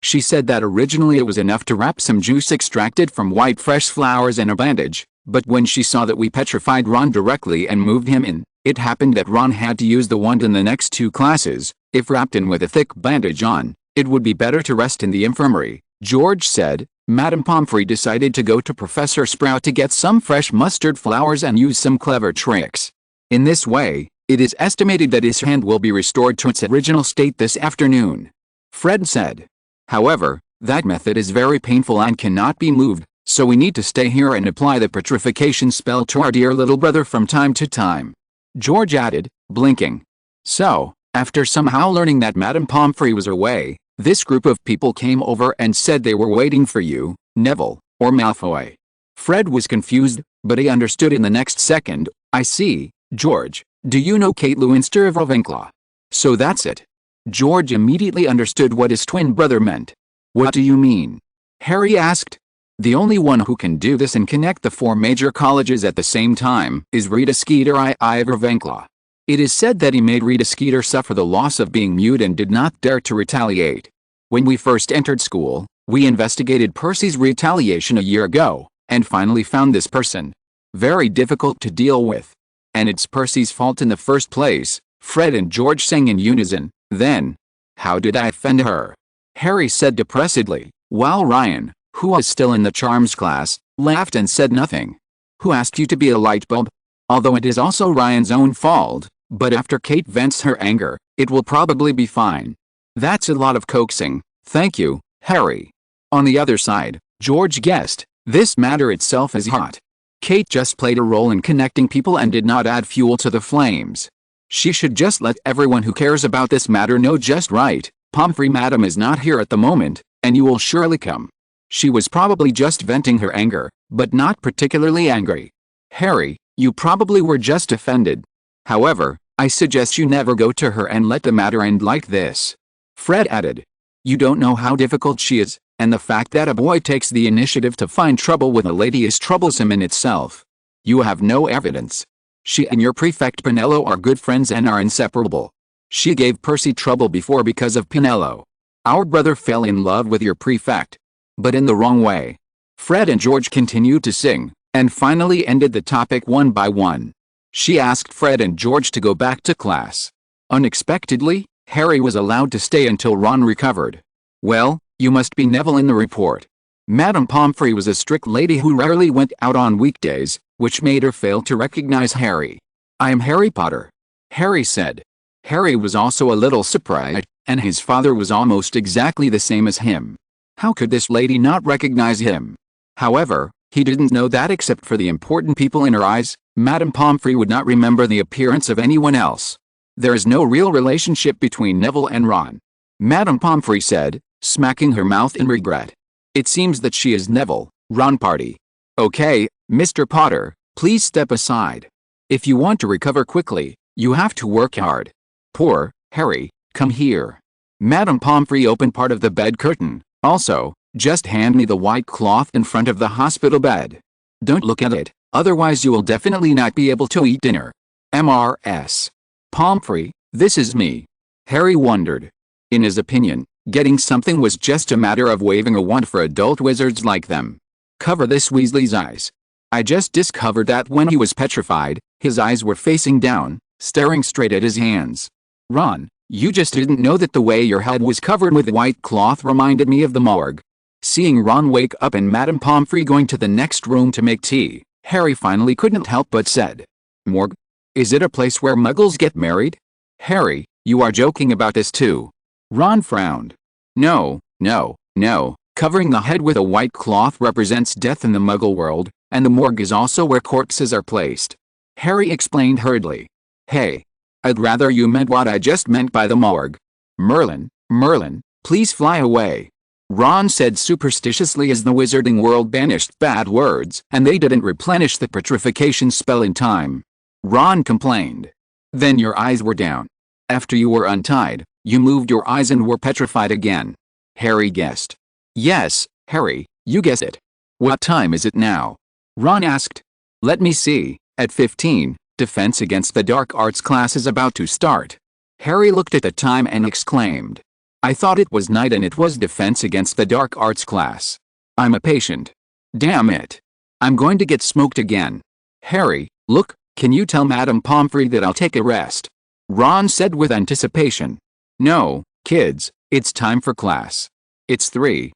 She said that originally it was enough to wrap some juice extracted from white fresh flowers in a bandage, but when she saw that we petrified Ron directly and moved him in, it happened that Ron had to use the wand in the next 2 classes. If wrapped in with a thick bandage on, it would be better to rest in the infirmary, George said. Madame Pomfrey decided to go to Professor Sprout to get some fresh mustard flowers and use some clever tricks. In this way, it is estimated that his hand will be restored to its original state this afternoon. Fred said. However, that method is very painful and cannot be moved, so we need to stay here and apply the petrification spell to our dear little brother from time to time. George added, blinking. So, after somehow learning that Madame Pomfrey was away, this group of people came over and said they were waiting for you, Neville, or Malfoy. Fred was confused, but he understood in the next second. I see, George, do you know Kate Lewinster of Ravenclaw? So that's it. George immediately understood what his twin brother meant. What do you mean? Harry asked. The only one who can do this and connect the 4 major colleges at the same time is Rita Skeeter I of Ravenclaw. It is said that he made Rita Skeeter suffer the loss of being mute and did not dare to retaliate. When we first entered school, we investigated Percy's retaliation a year ago, and finally found this person. Very difficult to deal with. And it's Percy's fault in the first place, Fred and George sang in unison. Then, how did I offend her? Harry said depressedly, while Ryan, who was still in the charms class, laughed and said nothing. Who asked you to be a light bulb? Although it is also Ryan's own fault, but after Kate vents her anger, it will probably be fine. That's a lot of coaxing, thank you, Harry. On the other side, George guessed, this matter itself is hot. Kate just played a role in connecting people and did not add fuel to the flames. She should just let everyone who cares about this matter know just right. Pomfrey Madam is not here at the moment, and you will surely come. She was probably just venting her anger, but not particularly angry. Harry, you probably were just offended. However, I suggest you never go to her and let the matter end like this. Fred added. You don't know how difficult she is, and the fact that a boy takes the initiative to find trouble with a lady is troublesome in itself. You have no evidence. She and your prefect Pinello are good friends and are inseparable. She gave Percy trouble before because of Pinello. Our brother fell in love with your prefect. But in the wrong way. Fred and George continued to sing, and finally ended the topic one by one. She asked Fred and George to go back to class. Unexpectedly, Harry was allowed to stay until Ron recovered. Well, you must be Neville in the report. Madame Pomfrey was a strict lady who rarely went out on weekdays, which made her fail to recognize Harry. I am Harry Potter. Harry said. Harry was also a little surprised, and his father was almost exactly the same as him. How could this lady not recognize him? However, he didn't know that except for the important people in her eyes, Madame Pomfrey would not remember the appearance of anyone else. There is no real relationship between Neville and Ron. Madame Pomfrey said, smacking her mouth in regret. It seems that she is Neville, Ron party. Okay, Mr. Potter, please step aside. If you want to recover quickly, you have to work hard. Poor Harry, come here. Madame Pomfrey opened part of the bed curtain. Also, just hand me the white cloth in front of the hospital bed. Don't look at it, otherwise you will definitely not be able to eat dinner. Mrs. Pomfrey, this is me. Harry wondered. In his opinion, getting something was just a matter of waving a wand for adult wizards like them. Cover this Weasley's eyes. I just discovered that when he was petrified, his eyes were facing down, staring straight at his hands. Ron, you just didn't know that the way your head was covered with white cloth reminded me of the morgue. Seeing Ron wake up and Madame Pomfrey going to the next room to make tea, Harry finally couldn't help but said, "Morgue? Is it a place where muggles get married?" "Harry, you are joking about this too." Ron frowned. No, no, no. Covering the head with a white cloth represents death in the muggle world, and the morgue is also where corpses are placed. Harry explained hurriedly. Hey, I'd rather you meant what I just meant by the morgue. Merlin, please fly away. Ron said superstitiously as the wizarding world banished bad words and they didn't replenish the petrification spell in time. Ron complained. Then your eyes were down. After you were untied, you moved your eyes and were petrified again. Harry guessed. Yes, Harry, you guessed it. What time is it now? Ron asked. Let me see. At 15, Defense Against the Dark Arts class is about to start. Harry looked at the time and exclaimed. I thought it was night and it was Defense Against the Dark Arts class. I'm a patient. Damn it. I'm going to get smoked again. Harry, look, can you tell Madame Pomfrey that I'll take a rest? Ron said with anticipation. No, kids, it's time for class. It's 3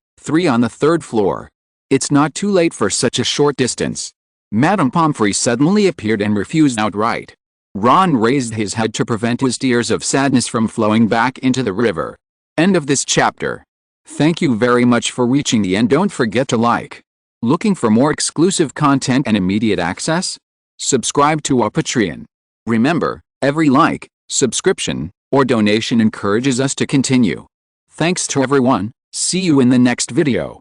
on the 3rd floor. It's not too late for such a short distance. Madame Pomfrey suddenly appeared and refused outright. Ron raised his head to prevent his tears of sadness from flowing back into the river. End of this chapter. Thank you very much for reaching the end. Don't forget to like. Looking for more exclusive content and immediate access? Subscribe to our Patreon. Remember, every like, subscription, or donation encourages us to continue. Thanks to everyone. See you in the next video.